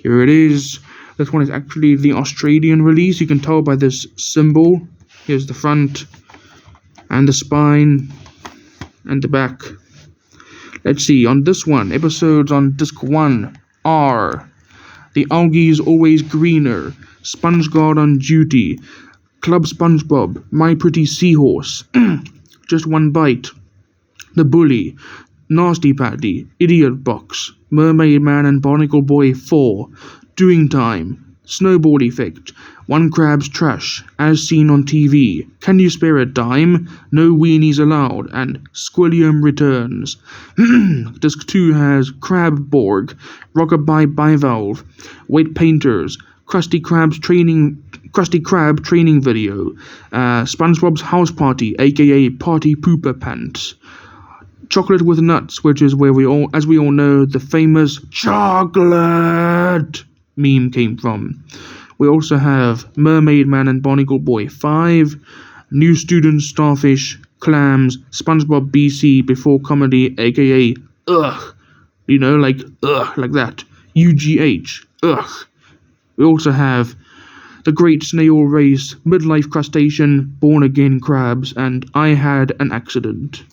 Here it is. This one is actually the Australian release. You can tell by this symbol. Here's the front and the spine and the back. Let's see. On this one, episodes on disc 1 are The Algae's Always Greener, SpongeGuard on Duty, Club SpongeBob, My Pretty Seahorse, Just One Bite, The Bully, Nasty Patty, Idiot Box, Mermaid Man and Barnacle Boy 4, Doing Time, Snowball Effect, One Crab's Trash, As Seen on TV, Can You Spare a Dime, No Weenies Allowed, and Squilliam Returns. Disc 2 has Crabborg, Rockabye Bivalve, Wet Painters, Krusty Krab training video, SpongeBob's House Party, aka Party Pooper Pants, Chocolate with Nuts, which is where as we all know, the famous chocolate meme came from. We also have Mermaid Man and Barnacle Boy 5, New Students, Starfish, Clams, SpongeBob BC Before Comedy, aka Ugh. You know, like Ugh, like that. UGH. Ugh. We also have The Great Snail Race, Midlife Crustacean, Born Again Crabs, and I Had an Accident.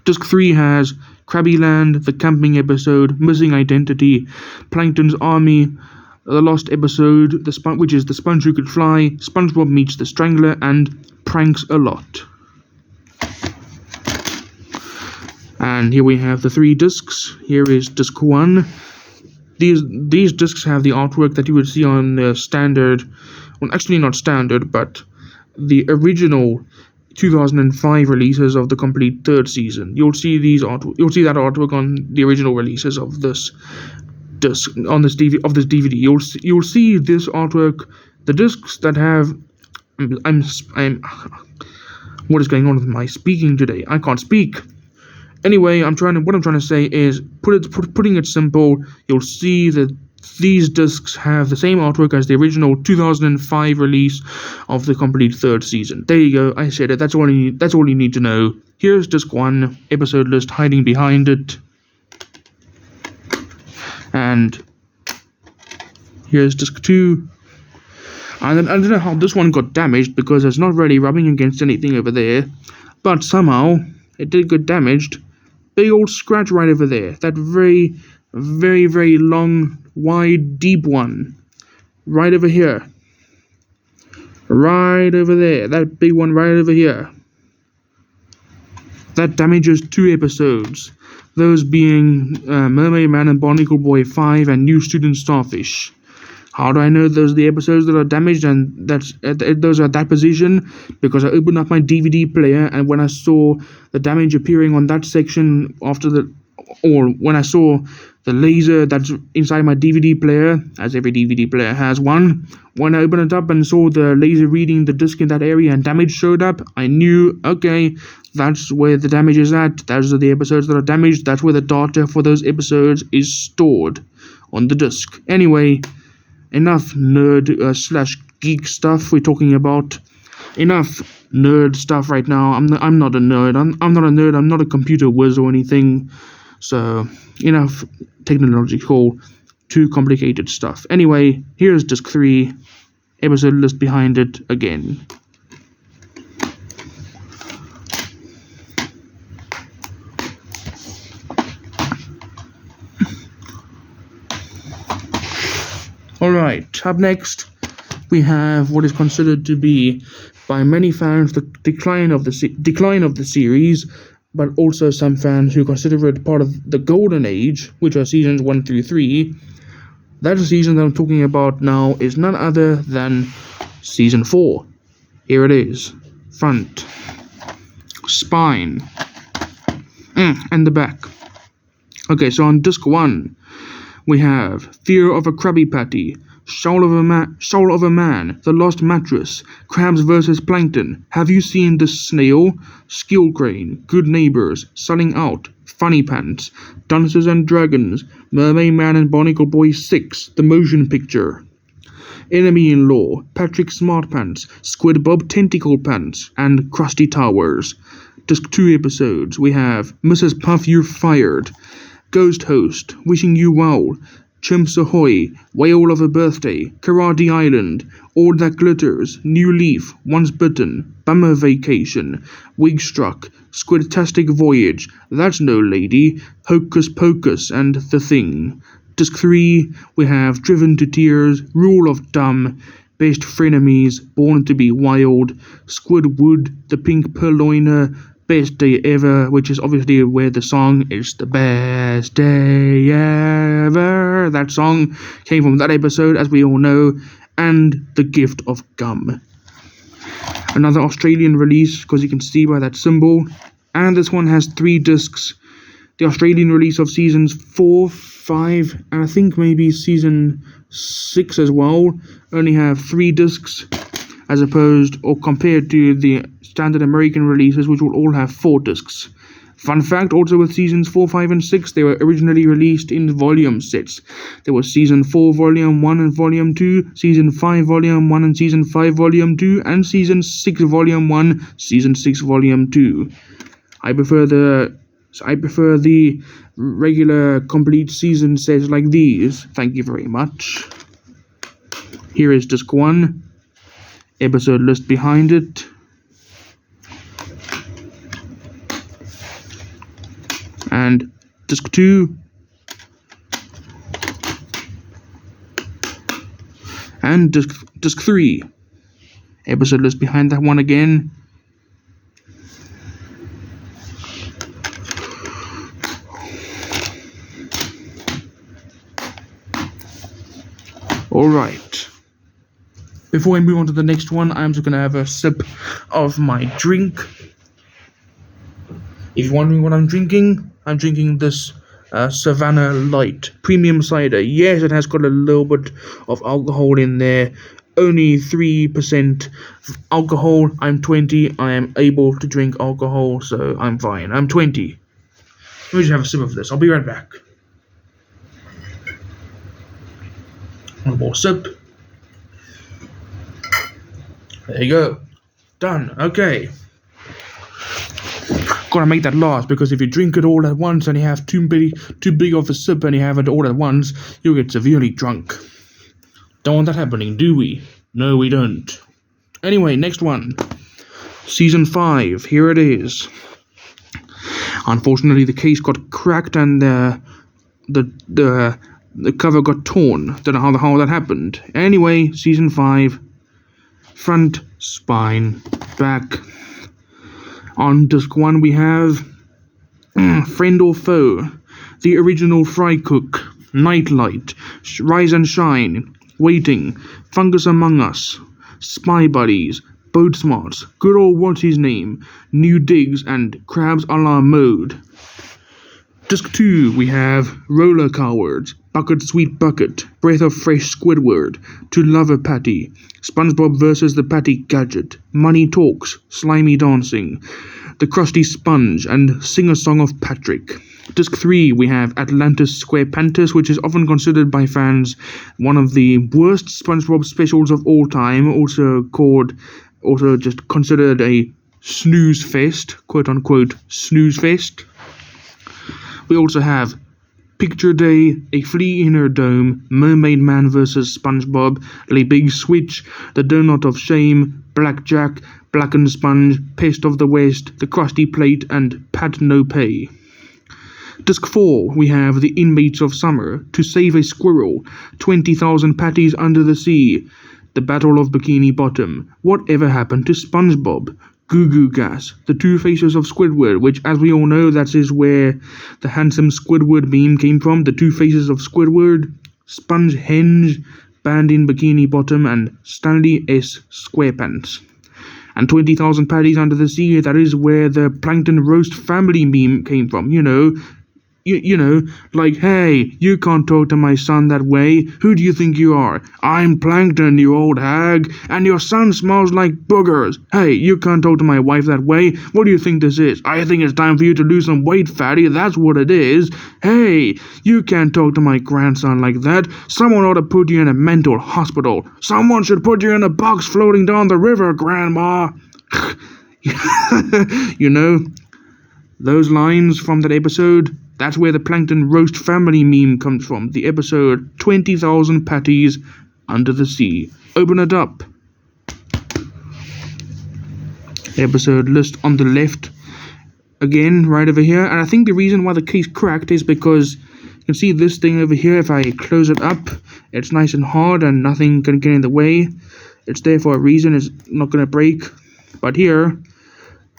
Disc 3 has Krabbyland, The Camping Episode, Missing Identity, Plankton's Army, The Lost Episode, which is The Sponge Who Could Fly, SpongeBob Meets the Strangler, and Pranks a Lot. And here we have the 3 discs. Here is disc 1. These discs have the artwork that you would see on the standard, well, actually not standard, but the original 2005 releases of the complete 3rd season. You'll see that artwork on the original releases of this disc on this DVD. You'll see this artwork. The discs that have what is going on with my speaking today? I can't speak. Anyway, what I'm trying to say is, putting it simple, you'll see that these discs have the same artwork as the original 2005 release of the complete 3rd season. There you go, I said it. That's all you need to know. Here's disc 1, episode list hiding behind it. And here's disc 2. I don't know how this one got damaged, because it's not really rubbing against anything over there, but somehow it did get damaged. Big old scratch right over there. That very, very, very long, wide, deep one. Right over here. Right over there. That big one right over here. That damages 2 episodes. Those being Mermaid Man and Barnacle Boy 5 and New Student Starfish. How do I know those are the episodes that are damaged and those are at that position? Because I opened up my DVD player, and when I saw the damage appearing on that section when I saw the laser that's inside my DVD player, as every DVD player has one, when I opened it up and saw the laser reading the disc in that area and damage showed up, I knew, okay, that's where the damage is at. Those are the episodes that are damaged. That's where the data for those episodes is stored on the disc. Anyway, enough nerd / geek stuff we're talking about. Enough nerd stuff right now. I'm not a nerd. I'm not a nerd. I'm not a computer whiz or anything. So enough technological, too complicated stuff. Anyway, here's disc 3, episode list behind it again. Alright, up next we have what is considered to be, by many fans, the decline of the series, but also some fans who consider it part of the golden age, which are seasons 1 through 3. That season that I'm talking about now is none other than season 4. Here it is. Front, spine, and the back. Okay, so on disc 1, we have Fear of a Krabby Patty, Soul of a Man, The Lost Mattress, Crabs vs. Plankton, Have You Seen the Snail, Skill Crane, Good Neighbors, Selling Out, Funny Pants, Dunces and Dragons, Mermaid Man and Barnacle Boy 6, The Motion Picture, Enemy-in-Law, Patrick Smartpants, SquidBob Tentacle Pants, and Krusty Towers. Disc 2 episodes, we have Mrs. Puff You're Fired, Ghost Host, Wishing You Well, Chimps Ahoy, Whale of a Birthday, Karate Island, All That Glitters, New Leaf, Once Bitten, Bummer Vacation, Wig Struck, Squidtastic Voyage, That's No Lady, Hocus Pocus, and The Thing. Disc 3, we have Driven to Tears, Rule of Thumb, Best Frenemies, Born to be Wild, Squidwood, The Pink Purloiner, Best Day Ever, which is obviously where the song is the best day ever. That song came from that episode, as we all know, and The Gift of Gum. Another Australian release, because you can see by that symbol, and this one has 3 discs. The Australian release of seasons 4, 5, and I think maybe season 6 as well, only have 3 discs, as opposed or compared to the standard American releases, which will all have 4 discs. Fun fact, also with seasons 4, 5, and 6, they were originally released in volume sets. There was season 4 volume 1 and volume 2, season 5 volume 1 and season 5 volume 2, and season 6 volume 1, season 6 volume 2. I prefer the regular complete season sets like these. Thank you very much. Here is disc 1, episode list behind it. And disc 2. And disc 3. Episode list behind that one again. Alright. Before I move on to the next one, I'm just going to have a sip of my drink. If you're wondering what I'm drinking this Savannah Light Premium Cider. Yes, it has got a little bit of alcohol in there. Only 3% alcohol. I'm 20. I am able to drink alcohol, so I'm fine. I'm 20. Let me just have a sip of this. I'll be right back. One more sip. There you go. Done. Okay. Gotta make that last, because if you drink it all at once and you have too big of a sip and you have it all at once, you'll get severely drunk. Don't want that happening, do we? No, we don't. Anyway, next one. Season 5. Here it is. Unfortunately, the case got cracked and the cover got torn. Don't know how that happened. Anyway, Season 5. Front, spine, back. On disc 1 we have Friend or Foe, The Original Fry Cook, Nightlight, Rise and Shine, Waiting, Fungus Among Us, Spy Buddies, Boat Smarts, Good Old What's His Name, New Digs, and Crabs a la Mode. Disc 2 we have Roller Cowards, Bucket Sweet Bucket, Breath of Fresh Squidward, To Love a Patty, SpongeBob vs. the Patty Gadget, Money Talks, Slimy Dancing, The Krusty Sponge, and Sing a Song of Patrick. Disc 3 we have Atlantis SquarePants, which is often considered by fans one of the worst SpongeBob specials of all time, also just considered a snooze fest, quote unquote snooze fest. We also have Picture Day, A Flea in Her Dome, Mermaid Man vs. SpongeBob, Le Big Switch, The Donut of Shame, Blackjack, Blackened Sponge, Pest of the West, The Krusty Plate, and Pat No Pay. Disc 4, we have The Inmates of Summer, To Save a Squirrel, 20,000 Patties Under the Sea, The Battle of Bikini Bottom, Whatever Happened to SpongeBob, Goo Goo Gas, The Two Faces of Squidward, which, as we all know, that is where the handsome Squidward meme came from, The Two Faces of Squidward, Spongehenge, Band in Bikini Bottom, and Stanley S. SquarePants. And 20,000 Patties Under the Sea, that is where the Plankton Roast family meme came from, you know, like, hey, you can't talk to my son that way. Who do you think you are? I'm Plankton, you old hag, and your son smells like boogers. Hey, you can't talk to my wife that way. What do you think this is? I think it's time for you to lose some weight, fatty. That's what it is. Hey, you can't talk to my grandson like that. Someone ought to put you in a mental hospital. Someone should put you in a box floating down the river, Grandma. You know, those lines from that episode, that's where the Plankton Roast family meme comes from. The episode 20,000 Patties Under the Sea. Open it up. Episode list on the left. Again, right over here. And I think the reason why the case cracked is because you can see this thing over here. If I close it up, it's nice and hard and nothing can get in the way. It's there for a reason. It's not going to break. But here,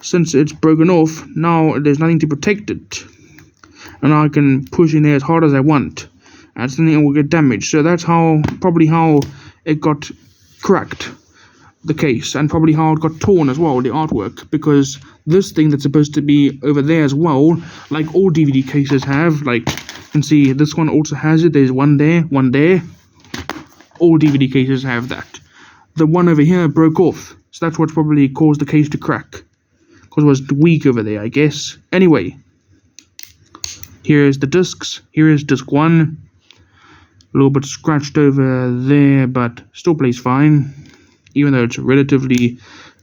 since it's broken off, now there's nothing to protect it. And I can push in there as hard as I want, and then it will get damaged. So that's probably how it got cracked, the case, and probably how it got torn as well, the artwork, because this thing that's supposed to be over there as well, like all DVD cases have, like you can see this one also has it. There's one there, one there. All DVD cases have that. The one over here broke off, so that's what probably caused the case to crack, because it was weak over there, I guess. Anyway. Here's the discs. Here is disc 1. A little bit scratched over there, but still plays fine. Even though it's relatively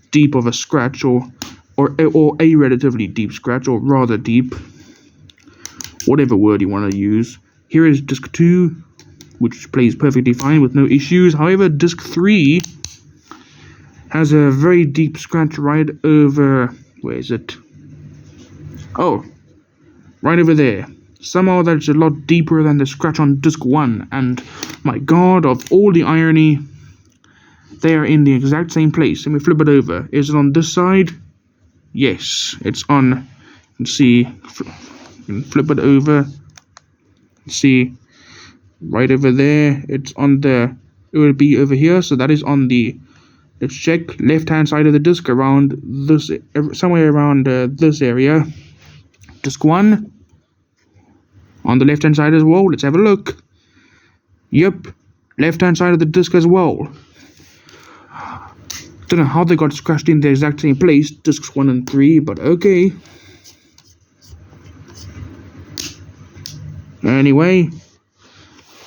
deep of a scratch, or a relatively deep scratch, or rather deep. Whatever word you want to use. Here is disc 2, which plays perfectly fine with no issues. However, disc 3 has a very deep scratch right over, where is it? Oh, right over there. Somehow that's a lot deeper than the scratch on disc 1, and my god, of all the irony, they are in the exact same place. Let me flip it over. Is it on this side? Yes, it's on. You can see, flip it over. See, right over there, it's on the, it will be over here, so that is on the, let's check, left hand side of the disc, around this, somewhere around this area. Disc 1 on the left hand side as well. Let's have a look. Yep, left hand side of the disc as well. Don't know how they got scratched in the exact same place, discs 1 and 3, but okay. Anyway,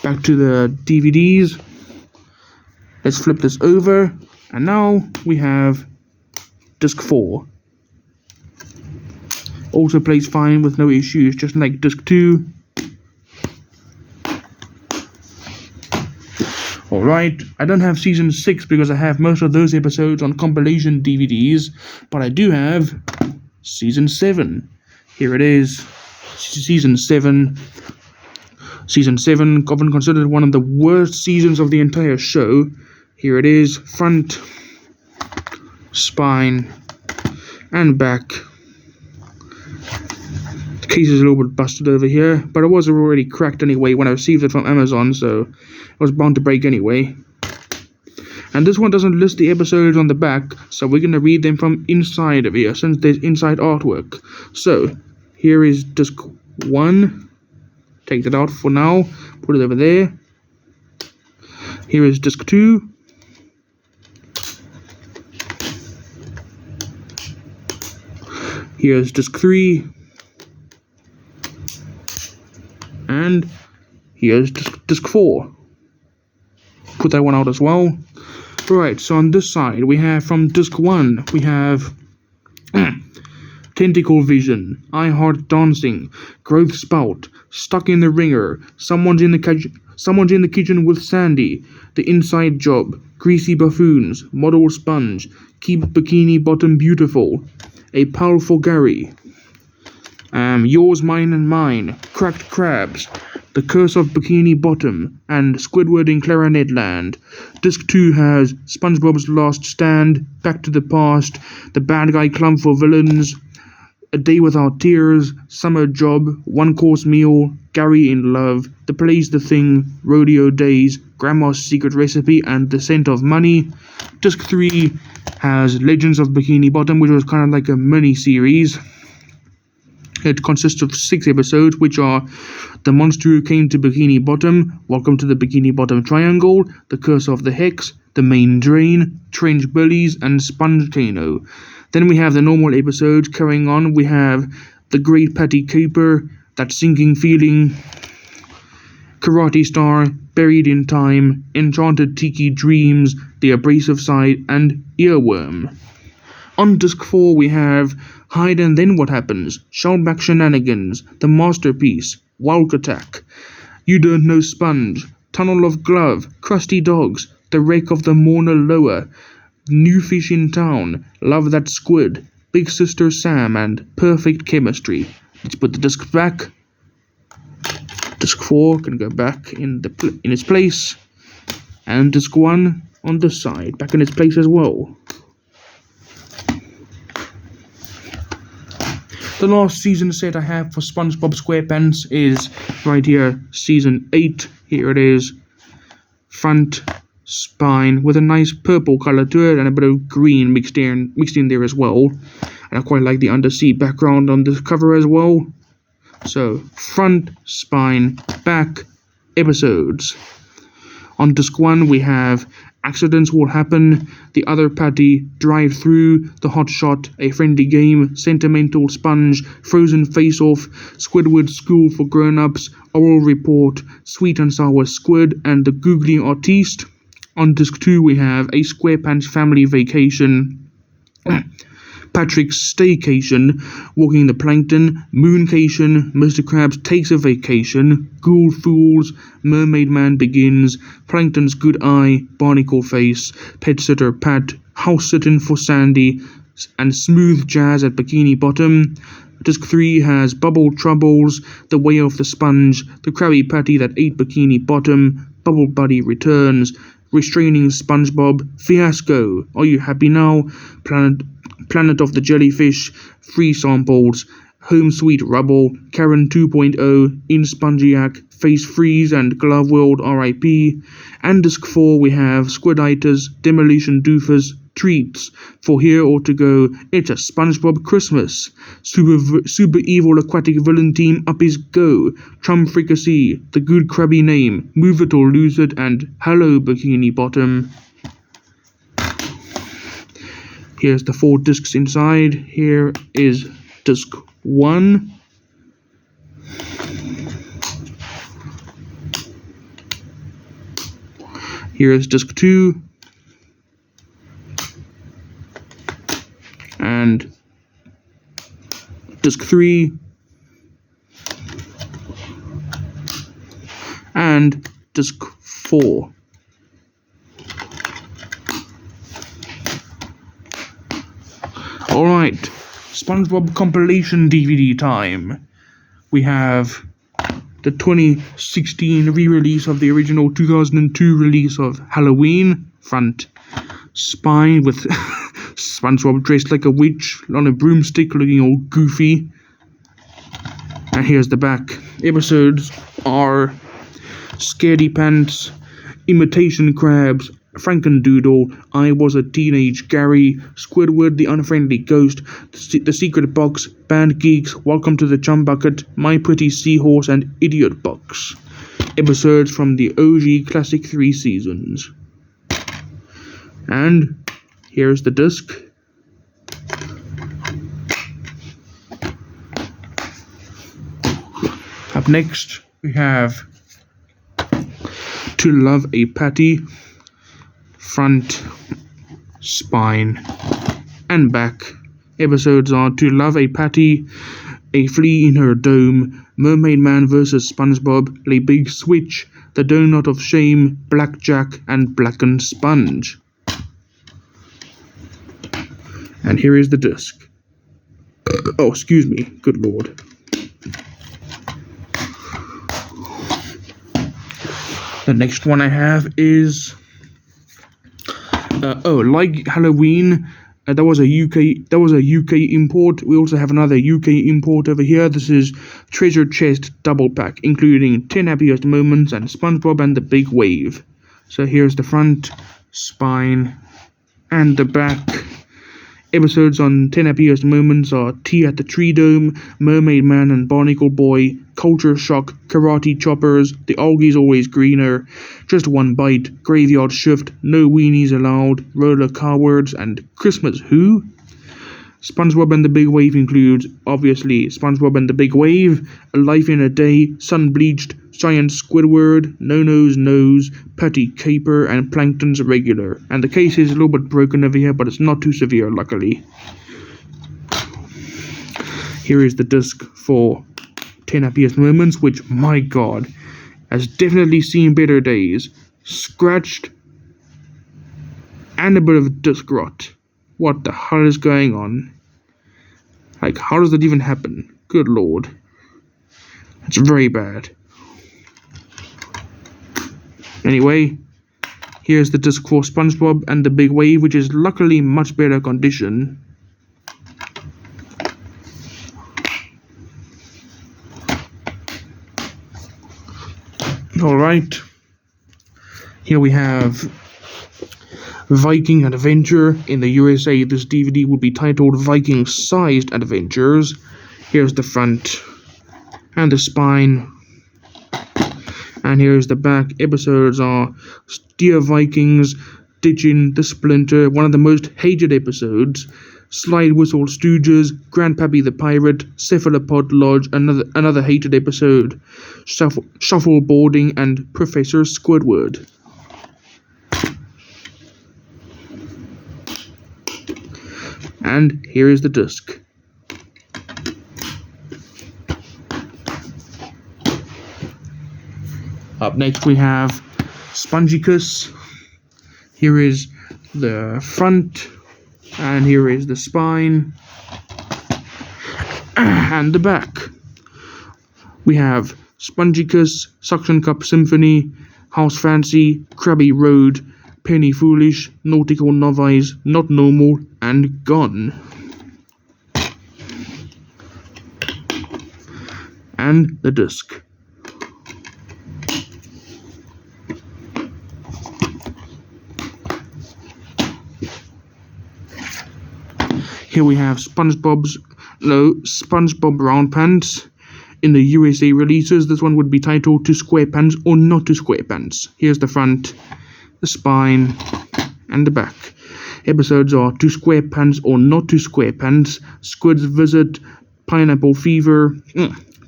back to the DVDs. Let's flip this over, and now we have disc 4. Also plays fine with no issues, just like disc 2. Alright, I don't have season 6 because I have most of those episodes on compilation DVDs, but I do have season 7. Here it is, season 7. Season 7, often considered one of the worst seasons of the entire show. Here it is, front, spine, and back. The case is a little bit busted over here, but it was already cracked anyway when I received it from Amazon, so it was bound to break anyway. And this one doesn't list the episodes on the back, so we're going to read them from inside of here, since there's inside artwork. So, here is disc 1. Take that out for now, put it over there. Here is disc 2. Here's disc 3. And here's disc 4. Put that one out as well. Right, so on this side, we have from disc 1, we have Tentacle Vision, I Heart Dancing, Growth Spout, Stuck in the Ringer, Someone's in the Kitchen with Sandy, The Inside Job, Greasy Buffoons, Model Sponge, Keep Bikini Bottom Beautiful, A Powerful Gary, Yours, Mine and Mine, Cracked Crabs, The Curse of Bikini Bottom, and Squidward in Clarinet Land. Disc 2 has Spongebob's Last Stand, Back to the Past, The Bad Guy Club for Villains, A Day Without Tears, Summer Job, One Course Meal, Gary in Love, The Play's the Thing, Rodeo Days, Grandma's Secret Recipe, and The Scent of Money. Disc 3 has Legends of Bikini Bottom, which was kind of like a mini-series. It consists of 6 episodes, which are The Monster Who Came to Bikini Bottom, Welcome to the Bikini Bottom Triangle, The Curse of the Hex, The Main Drain, Trench Bullies, and Spongecano. Then we have the normal episodes. Carrying on, we have The Great Patty Caper, That Sinking Feeling, Karate Star, Buried in Time, Enchanted Tiki Dreams, The Abrasive Side, and Earworm. On disc 4 we have Hide and Then What Happens, Shoutback Shenanigans, The Masterpiece, Walk Attack, You Don't Know Sponge, Tunnel of Glove, Crusty Dogs, The Wreck of the Mauna Loa, New Fish in Town, Love That Squid, Big Sister Sam, and Perfect Chemistry. Let's put the disc back. Disc 4 can go back in its place, and disc 1 on this side, back in its place as well. The last season set I have for SpongeBob SquarePants is right here, season 8. Here it is, front, spine, with a nice purple color to it and a bit of green mixed in there as well. And I quite like the undersea background on this cover as well. So, front, spine, back, episodes. On disc 1 we have Accidents Will Happen, The Other Patty, Drive Through, The Hot Shot, A Friendly Game, Sentimental Sponge, Frozen Face Off, Squidward School for Grown-Ups, Oral Report, Sweet and Sour Squid, and The Googly Artiste. On disc 2 we have A SquarePants Family Vacation, Patrick's Staycation, Walking the Plankton, Mooncation, Mr. Krabs Takes a Vacation, Ghoul Fools, Mermaid Man Begins, Plankton's Good Eye, Barnacle Face, Pet Sitter Pat, House Sitting for Sandy, and Smooth Jazz at Bikini Bottom. Disc 3 has Bubble Troubles, The Way of the Sponge, The Krabby Patty That Ate Bikini Bottom, Bubble Buddy Returns, Restraining Spongebob, Fiasco, Are You Happy Now, Planet of the Jellyfish, Free Samples, Home Sweet Rubble, Karen 2.0, In Spongiac, Face Freeze and Glove World RIP. And Disc 4 we have Squiditis, Demolition Doofus, Treats, For Here or To Go, It's a SpongeBob Christmas, Super Evil Aquatic Villain Team Up Is Go, Trump Fricassee, The Good Krabby Name, Move It or Lose It, and Hello Bikini Bottom. Here's the 4 discs inside. Here is disc 1. Here is disc 2. And disc 3. And disc 4. Alright, SpongeBob compilation DVD time. We have the 2016 re-release of the original 2002 release of Halloween, front spine with SpongeBob dressed like a witch on a broomstick looking all goofy. And here's the back. Episodes are Scaredy Pants, Imitation Crabs, Frankendoodle, I Was a Teenage Gary, Squidward the Unfriendly Ghost, The Secret Box, Band Geeks, Welcome to the Chum Bucket, My Pretty Seahorse, and Idiot Box. Episodes from the OG Classic 3 seasons. And here's the disc. Up next, we have To Love a Patty, front, spine, and back. Episodes are To Love a Patty, A Flea in Her Dome, Mermaid Man vs. SpongeBob, Le Big Switch, The Donut of Shame, Blackjack, and Blackened Sponge. And here is the disc. Oh, excuse me. Good lord. The next one I have is like Halloween. That was a UK import. We also have another UK import over here. This is Treasure Chest Double Pack, including 10 Happiest Moments and SpongeBob and the Big Wave. So here's the front, spine, and the back. Episodes on 10 Happiest Moments are Tea at the Tree Dome, Mermaid Man and Barnacle Boy, Culture Shock, Karate Choppers, The Algae's Always Greener, Just One Bite, Graveyard Shift, No Weenies Allowed, Roller Car Words, and Christmas Who? SpongeBob and the Big Wave includes, obviously, SpongeBob and the Big Wave, A Life in a Day, Sun Bleached, Giant Squidward, No-No's Nose, Patty Caper, and Plankton's Regular. And the case is a little bit broken over here, but it's not too severe, luckily. Here is the disc for 10 Happiest Moments, which, my god, has definitely seen better days. Scratched, and a bit of disc rot. What the hell is going on? Like, how does that even happen? Good lord. It's very bad. Anyway, here's the disc for SpongeBob and the Big Wave, which is luckily much better condition. Alright, here we have Viking Adventure. In the USA, this DVD will be titled Viking Sized Adventures. Here's the front and the spine. And here's the back. Episodes are Dear Vikings, Ditching the Splinter, one of the most hated episodes, Slide Whistle Stooges, Grandpappy the Pirate, Cephalopod Lodge, another hated episode, Shuffleboarding, and Professor Squidward. And here is the disc. Up next we have Spongicus. Here is the front And here is the spine and the back. We have Spongicus, Suction Cup Symphony, House Fancy, Krabby Road, Penny Foolish, Nautical Novice, Not Normal, and Gone. And the disc. Here we have SpongeBob Round Pants. In the USA releases, this one would be titled To Squarepants or Not to Squarepants. Here's the front, the spine, and the back. Episodes are To Squarepants or Not to Squarepants, Squid's Visit, Pineapple Fever,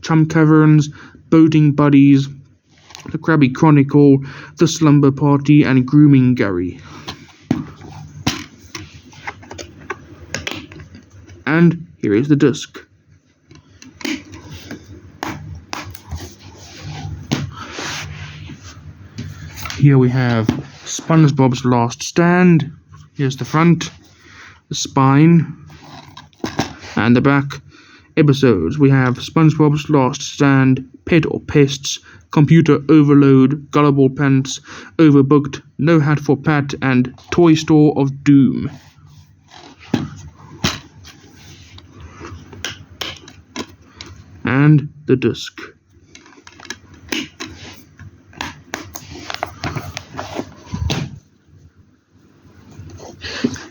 Chum Caverns, Boating Buddies, The Krabby Chronicle, The Slumber Party, and Grooming Gary. And here is the disc. Here we have SpongeBob's Last Stand. Here's the front, the spine, and the back. Episodes, we have SpongeBob's Last Stand, Pet or Pests, Computer Overload, Gullible Pants, Overbooked, No Hat for Pat, and Toy Store of Doom. And the disc.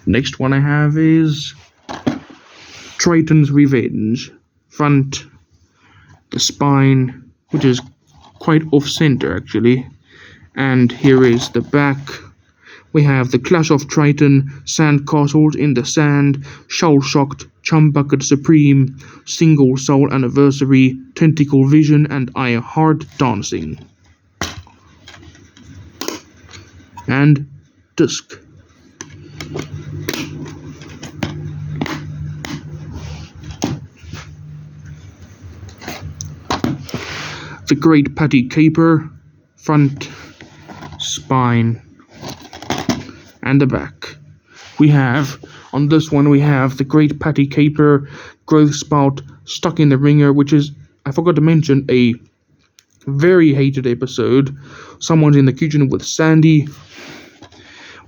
Next one I have is Triton's Revenge. Front, the spine, which is quite off-center actually, and here is the back. We have the Clash of Triton, Sand Castles in the Sand, Shoal Shocked, Chum Bucket Supreme, Single Soul Anniversary, Tentacle Vision, and I Heart Dancing. And disc. The Great Patty Caper, front, spine, and the back. We have, on this one, we have the Great Patty Caper, Growth Spout, Stuck in the Ringer, which is, I forgot to mention, a very hated episode. Someone's in the kitchen with Sandy.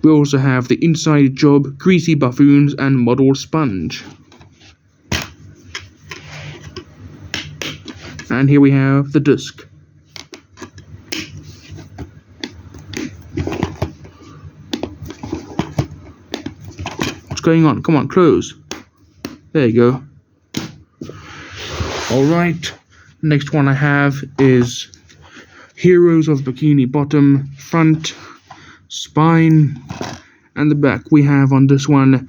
We also have the Inside Job, Greasy Buffoons, and Model Sponge. And here we have the disc. What's going on? Come on, close. There you go. Alright, next one I have is Heroes of Bikini Bottom, front, spine, and the back. We have on this one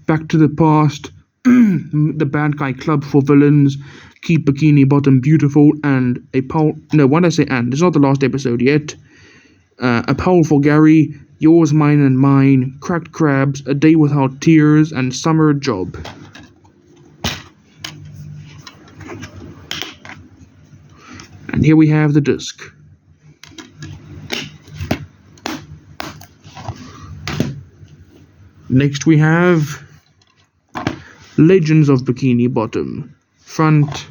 Back to the Past, The Bad Guy Club for Villains, Keep Bikini Bottom Beautiful, and a poll. No, why did I say and? It's not the last episode yet. A Poll for Gary, Yours, Mine, and Mine, Cracked Crabs, A Day Without Tears, and Summer Job. And here we have the disc. Next we have Legends of Bikini Bottom, front,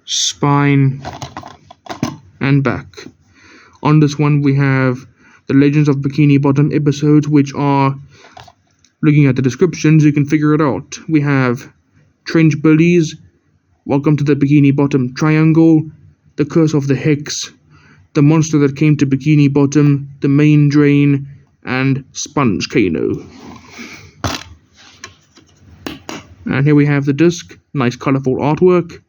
spine, and back. On this one we have the Legends of Bikini Bottom episodes, which are, looking at the descriptions you can figure it out. We have Trench Bullies, Welcome to the Bikini Bottom Triangle, The Curse of the Hex, The Monster That Came to Bikini Bottom, The Main Drain, and Sponge Kano. And here we have the disc, nice colourful artwork.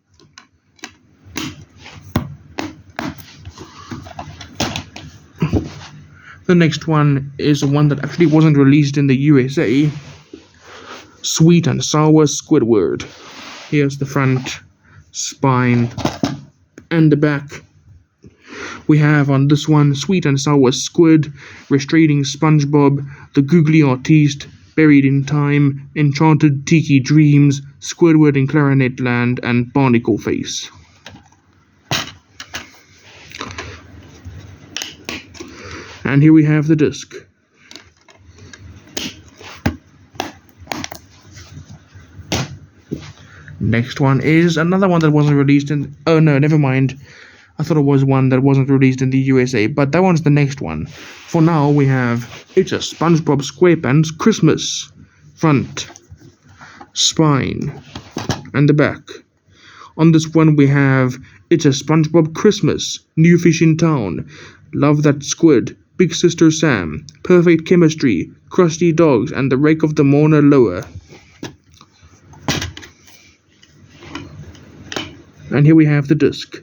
The next one is one that actually wasn't released in the USA. Sweet and Sour Squidward. Here's the front, spine, and the back. We have on this one Sweet and Sour Squid, Restraining Spongebob, The Googly Artiste, Buried in Time, Enchanted Tiki Dreams, Squidward in Clarinet Land, and Barnacle Face. And here we have the disc. Next one is another one that wasn't released in... Oh no, never mind. I thought it was one that wasn't released in the USA, but that one's the next one. For now, we have It's a SpongeBob SquarePants Christmas. Front, spine, and the back. On this one, we have It's a SpongeBob Christmas. New fish in town. Love that squid. Big Sister Sam. Perfect chemistry. Crusty dogs and the wreck of the Mauna Loa. And here we have the disc.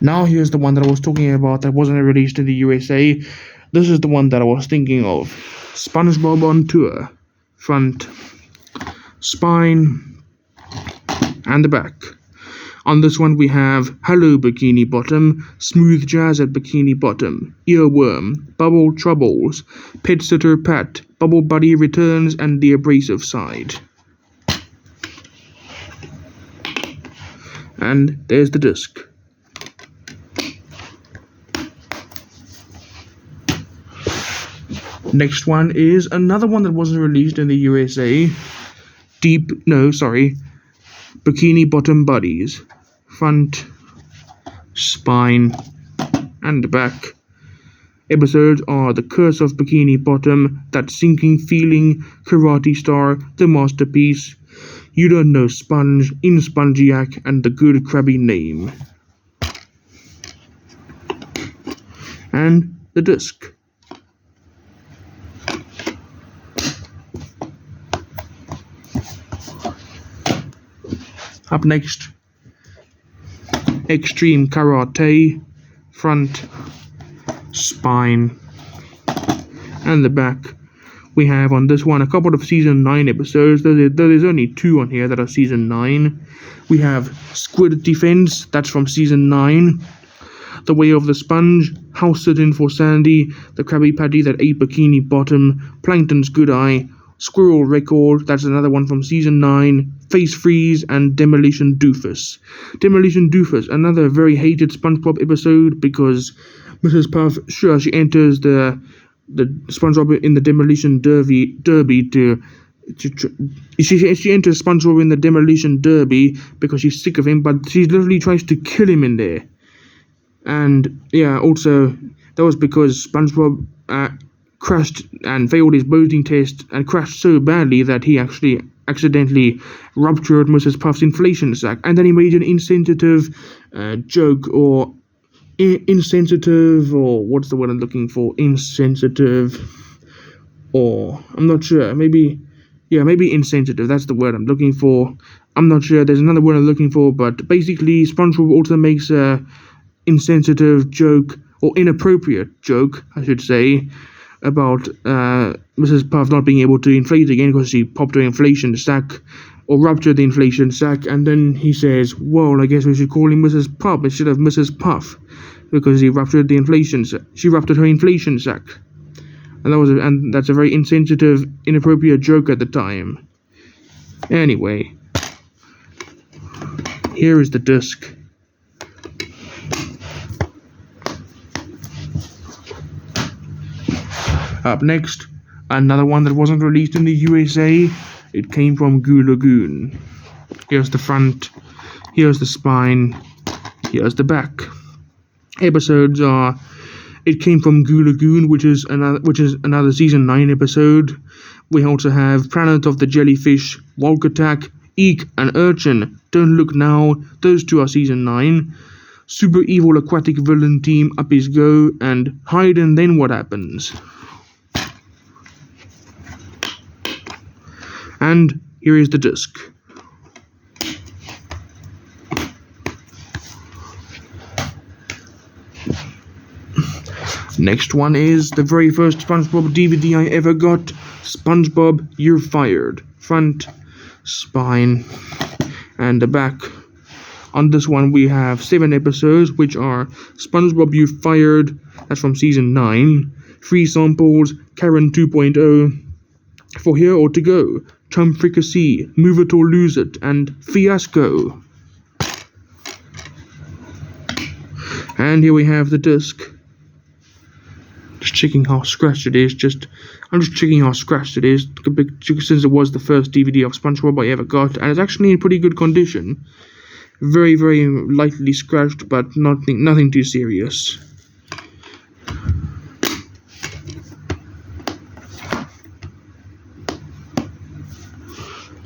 Now here's the one that I was talking about that wasn't released in the USA. This is the one that I was thinking of. SpongeBob on tour. Front, spine, and the back. On this one we have Hello Bikini Bottom, Smooth Jazz at Bikini Bottom, Earworm, Bubble Troubles, Pet Sitter Pat, Bubble Buddy Returns, and The Abrasive Side. And there's the disc. Next one is another one that wasn't released in the USA. Bikini Bottom Buddies. Front, spine, and the back. Episodes are The Curse of Bikini Bottom, That Sinking Feeling, Karate Star, The Masterpiece, You Don't Know Sponge, In Spongiac, and The Good Krabby Name. And the disc. Up next, Extreme Karate, front, spine, and the back. We have on this one a couple of season 9 episodes, though there's only 2 on here that are season 9. We have Squid Defense, that's from season 9. The Way of the Sponge, House Sitting for Sandy, The Krabby Patty That Ate Bikini Bottom, Plankton's Good Eye, Squirrel Record, that's another one from season 9, Face Freeze, and Demolition Doofus. Demolition Doofus, another very hated SpongeBob episode because Mrs. Puff, sure, she enters the SpongeBob in the Demolition Derby she enters SpongeBob in the Demolition Derby because she's sick of him, but she literally tries to kill him in there. And yeah, also that was because SpongeBob crashed and failed his boating test and crashed so badly that he actually accidentally ruptured Mrs. Puff's inflation sack, and then he made an insensitive joke or insensitive, or what's the word I'm looking for? Insensitive, or I'm not sure. Maybe insensitive. That's the word I'm looking for. I'm not sure. There's another word I'm looking for, but basically, SpongeBob also makes a insensitive joke or inappropriate joke, I should say, about Mrs. Puff not being able to inflate again because she popped her inflation sack or ruptured the inflation sack, and then he says, well, I guess we should call him Mrs. Puff instead of Mrs. Puff because he ruptured the inflation sack. She ruptured her inflation sack. And that's a very insensitive, inappropriate joke at the time. Anyway, here is the disc. Up next, another one that wasn't released in the USA. It came from Goo Lagoon. Here's the front, here's the spine, here's the back. Episodes are It Came from Goo Lagoon, which is another season 9 episode. We also have Planet of the Jellyfish, Walk Attack, Eek, and Urchin, Don't Look Now. Those 2 are season 9. Super Evil Aquatic Villain Team, Uppies Go, and Hide and Then What Happens. And here is the disc. Next one is the very first SpongeBob DVD I ever got. SpongeBob, You're Fired. Front, spine, and the back. On this one we have 7 episodes, which are SpongeBob, You're Fired, that's from season 9. Free samples, Karen 2.0, For Here or To Go, Chum Fricassee, Move It or Lose It, and Fiasco. And here we have the disc. Just checking how scratched it is. I'm just checking how scratched it is, since it was the first DVD of SpongeBob I ever got, and it's actually in pretty good condition. Very, very lightly scratched, but nothing too serious.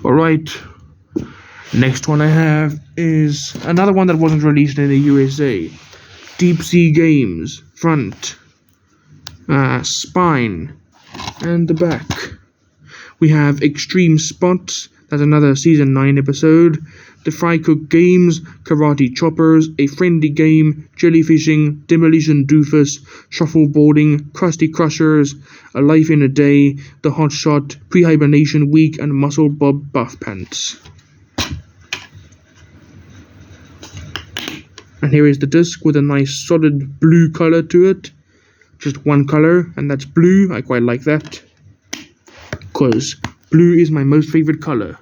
Alright, next one I have is another one that wasn't released in the USA. Deep Sea Games, front, spine, and the back. We have Extreme Spots, that's another season 9 episode. The Fry Cook Games, Karate Choppers, A Friendly Game, Jellyfishing, Demolition Doofus, Shuffleboarding, Krusty Crushers, A Life in a Day, The Hot Shot, Pre-Hibernation Week, and Muscle Bob Buff Pants. And here is the disc with a nice solid blue color to it. Just one color, and that's blue. I quite like that, because blue is my most favorite color,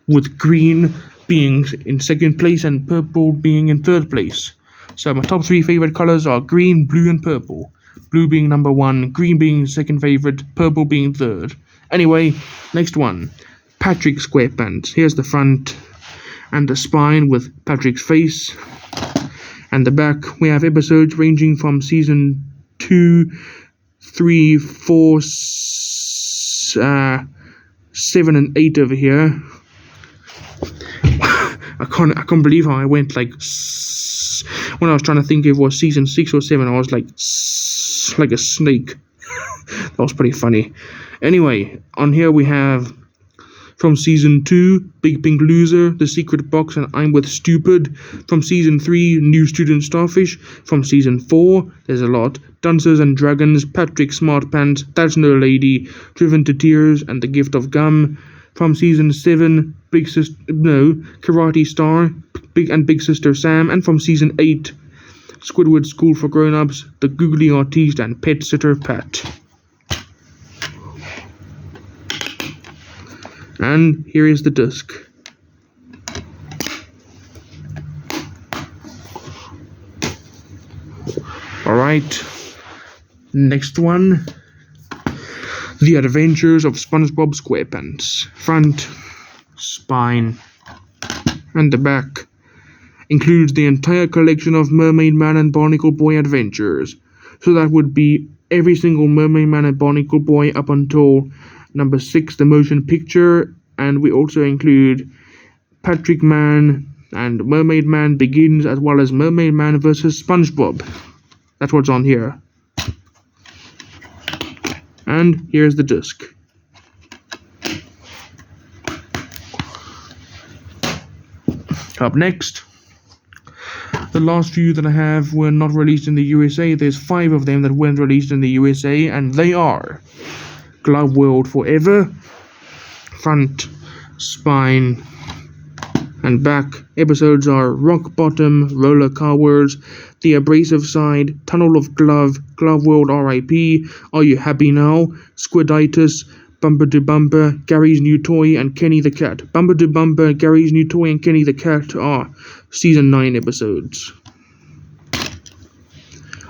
with green being in second place and purple being in third place. So my top 3 favorite colors are green, blue, and purple. Blue being number 1, green being second favorite, purple being third. Anyway, next one, Patrick Squarepants. Here's the front and the spine with Patrick's face, and the back. We have episodes ranging from season 2, 3, 4, 7, and 8 over here. I can't believe how I went like when I was trying to think if it was season 6 or 7. I was like a snake. That was pretty funny. Anyway, on here we have from season 2, Big Pink Loser, The Secret Box, and I'm With Stupid. From season 3, New Student Starfish. From season 4, there's a lot, Dunces and Dragons, Patrick Smartpants, That's No Lady, Driven to Tears, and The Gift of Gum. From season 7, Karate Star, Big Sister Sam. And from season 8, Squidward School for Grown-Ups, The Googly Artiste, and Pet Sitter Pat. And here is the disc. Alright, next one, The Adventures of SpongeBob SquarePants. Front, spine, and the back. Includes the entire collection of Mermaid Man and Barnacle Boy adventures. So that would be every single Mermaid Man and Barnacle Boy up until number 6, the motion picture, and we also include Patrick Man and Mermaid Man Begins, as well as Mermaid Man vs. SpongeBob. That's what's on here. And here's the disc. Up next, the last few that I have were not released in the USA. There's 5 of them that weren't released in the USA, and they are Glove World Forever, front, spine, and back. Episodes are Rock Bottom, Roller Car Wars, The Abrasive Side, Tunnel of Glove, Glove World R.I.P., Are You Happy Now, Squiditis, Bumper to Bumper, Gary's New Toy, and Kenny the Cat. Bumper to Bumper, Gary's New Toy, and Kenny the Cat are season 9 episodes.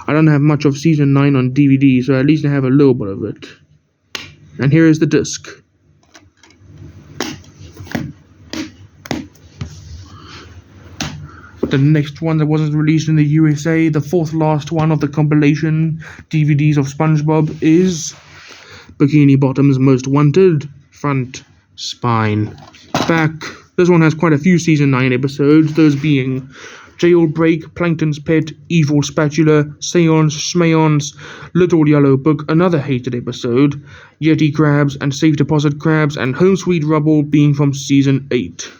I don't have much of season 9 on DVD, so at least I have a little bit of it. And here is the disc. The next one that wasn't released in the USA, the 4th last one of the compilation DVDs of SpongeBob, is Bikini Bottom's Most Wanted. Front, spine, back. This one has quite a few season 9 episodes, those being Jailbreak, Plankton's Pet, Evil Spatula, Seance, Schmeance, Little Yellow Book, Another Hated Episode, Yeti Crabs, and Safe Deposit Crabs, and Home Sweet Rubble being from season 8.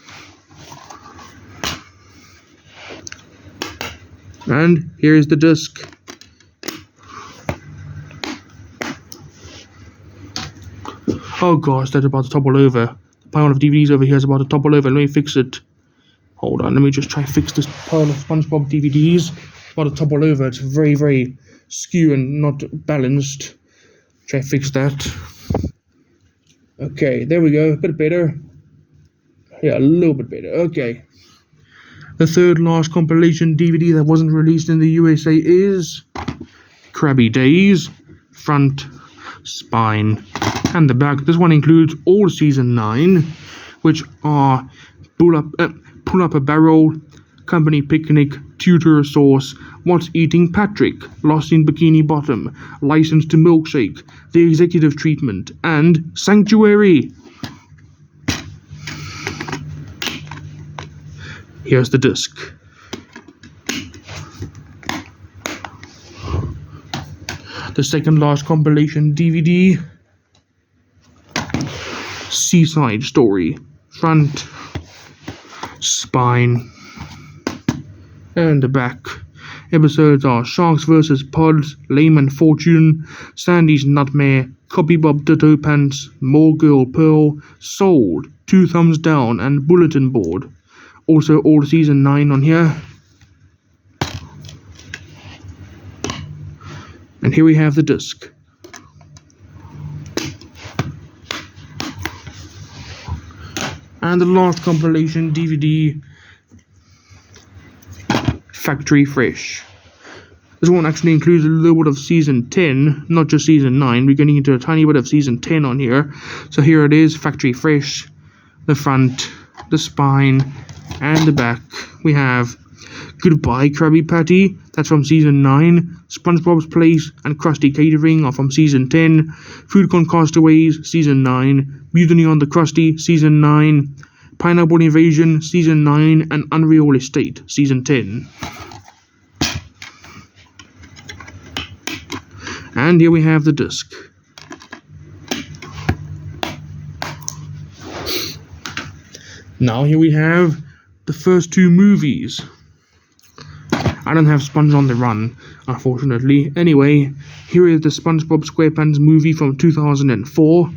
And here is the disc. Oh gosh, that's about to topple over. The pile of DVDs over here is about to topple over. Let me fix it. Hold on, let me just try to fix this pile of SpongeBob DVDs. It's about to topple over. It's very, very skew and not balanced. Try to fix that. Okay, there we go. A bit better. Yeah, a little bit better. Okay. The 3rd last compilation DVD that wasn't released in the USA is Krabby Days, front, spine, and the back. This one includes all season 9, which are Pull Up a Barrel, Company Picnic, Tutor Sauce, What's Eating Patrick, Lost in Bikini Bottom, License to Milkshake, The Executive Treatment, and Sanctuary. Here's the disc. The second last compilation DVD, Seaside Story, front, spine, and the back. Episodes are Sharks vs. Pods, Layman Fortune, Sandy's Nightmare, Copybob Ditto Pants, More Girl Pearl, Sold, Two Thumbs Down, and Bulletin Board. Also all season 9 on here. And here we have the disc. And the last compilation DVD, Factory Fresh. This one actually includes a little bit of season 10, not just season 9. We're getting into a tiny bit of season 10 on here. So here it is, Factory Fresh, the front, the spine, and the back. We have Goodbye Krabby Patty, that's from season 9. SpongeBob's Place and Krusty Catering are from season 10. Food Con Castaways, season 9. Mutiny on the Krusty, season 9. Pineapple Invasion, season 9. And Unreal Estate, season 10. And here we have the disc. Now here we have the first 2 movies. I don't have Sponge on the Run, unfortunately. Anyway, here is the SpongeBob SquarePants movie from 2004.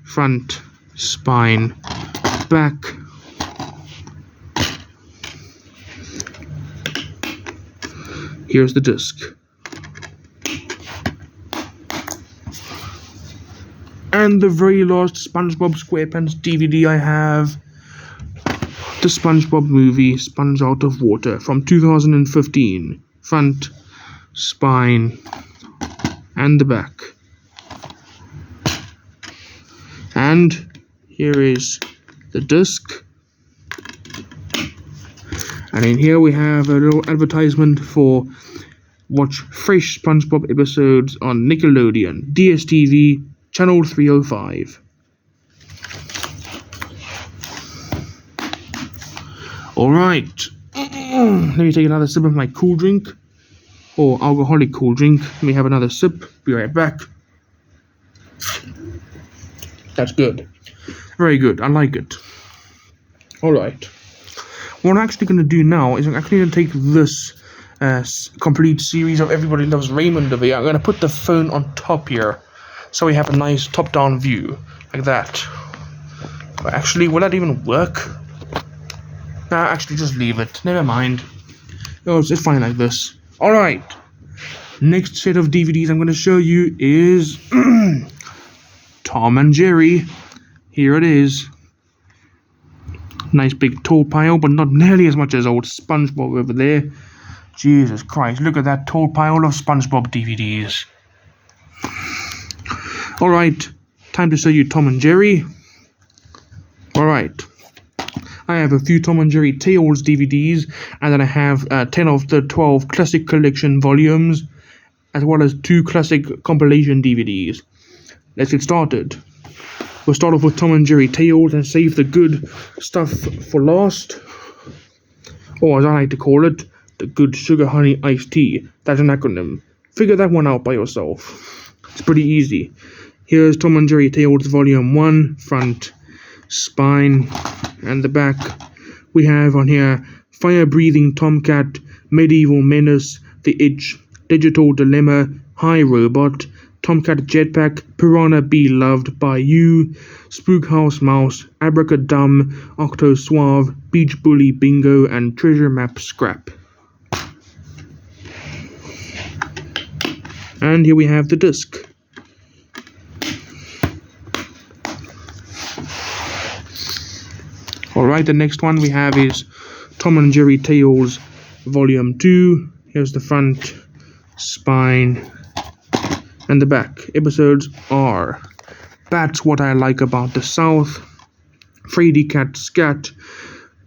Front, spine, back. Here's the disc. And the very last SpongeBob SquarePants DVD I have, the SpongeBob movie, Sponge Out of Water, from 2015. Front, spine, and the back. And here is the disc. And in here we have a little advertisement for watch fresh SpongeBob episodes on Nickelodeon, DSTV, Channel 305. Alright, let me take another sip of my cool drink, or alcoholic cool drink. Let me have another sip, be right back. That's good. Very good, I like it. Alright, what I'm actually going to do now is I'm actually going to take this complete series of Everybody Loves Raymond over here. I'm going to put the phone on top here, so we have a nice top-down view, like that. But actually, will that even work? Nah, actually, just leave it. Never mind. Oh, it's fine like this. Alright. Next set of DVDs I'm going to show you is Tom and Jerry. Here it is. Nice big tall pile, but not nearly as much as old SpongeBob over there. Jesus Christ, look at that tall pile of SpongeBob DVDs. Alright, time to show you Tom and Jerry. Alright. I have a few Tom and Jerry Tales DVDs, and then I have 10 of the 12 Classic Collection volumes, as well as 2 Classic Compilation DVDs. Let's get started. We'll start off with Tom and Jerry Tales and save the good stuff for last. Or as I like to call it, the Good Sugar Honey Iced Tea. That's an acronym. Figure that one out by yourself. It's pretty easy. Here's Tom and Jerry Tales Volume 1, front, spine, and the back. We have on here Fire-Breathing Tomcat, Medieval Menace, The Itch, Digital Dilemma, High Robot, Tomcat Jetpack, Piranha Be Loved by You, Spook House Mouse, Abracadum, Octo Suave, Beach Bully Bingo, and Treasure Map Scrap. And here we have the disc. Alright, the next one we have is Tom and Jerry Tales Volume 2. Here's the front, spine, And the back. Episodes are That's What I Like About the South, Frady Cat Scat,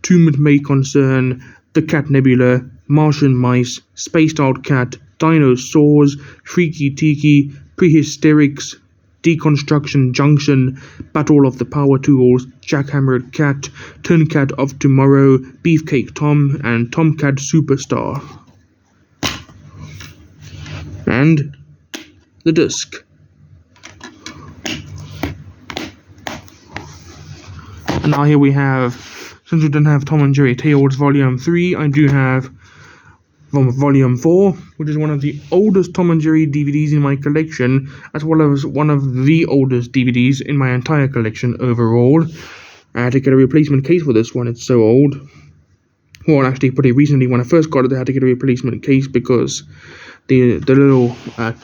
Tomb May Concern, The Cat Nebula, Martian Mice, Spaced Out Cat, Dinosaurs, Freaky Tiki, Prehysterics, Deconstruction Junction, Battle of the Power Tools, Jackhammered Cat, Turn Cat of Tomorrow, Beefcake Tom, and Tomcat Superstar. And the disc. And now here we have, since we don't have Tom and Jerry Tales Volume 3, I do have Volume 4, which is one of the oldest Tom and Jerry DVDs in my collection, as well as one of the oldest DVDs in my entire collection overall. I had to get a replacement case for this one, it's so old. Well, actually, pretty recently, when I first got it, I had to get a replacement case because the little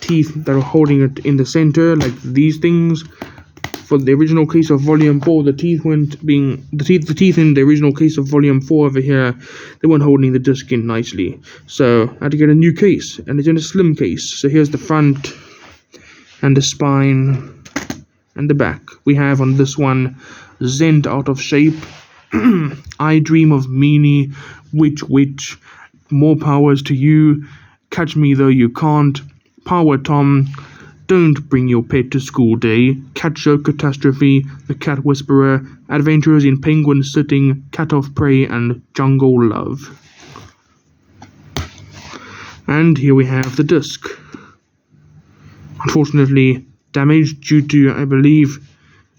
teeth that are holding it in the center, like these things, for the original case of Volume 4, the teeth in the original case of Volume 4 over here, they weren't holding the disc in nicely. So I had to get a new case, and it's in a slim case. So here's the front, and the spine, and the back. We have on this one, Zend Out of Shape, I Dream of Meanie, Witch, More Powers to You, Catch Me Though You Can't, Power Tom, Don't Bring Your Pet to School Day, Cat Show Catastrophe, The Cat Whisperer, Adventures in Penguin Sitting, Cat of Prey, and Jungle Love. And here we have the disc. Unfortunately damaged due to, I believe,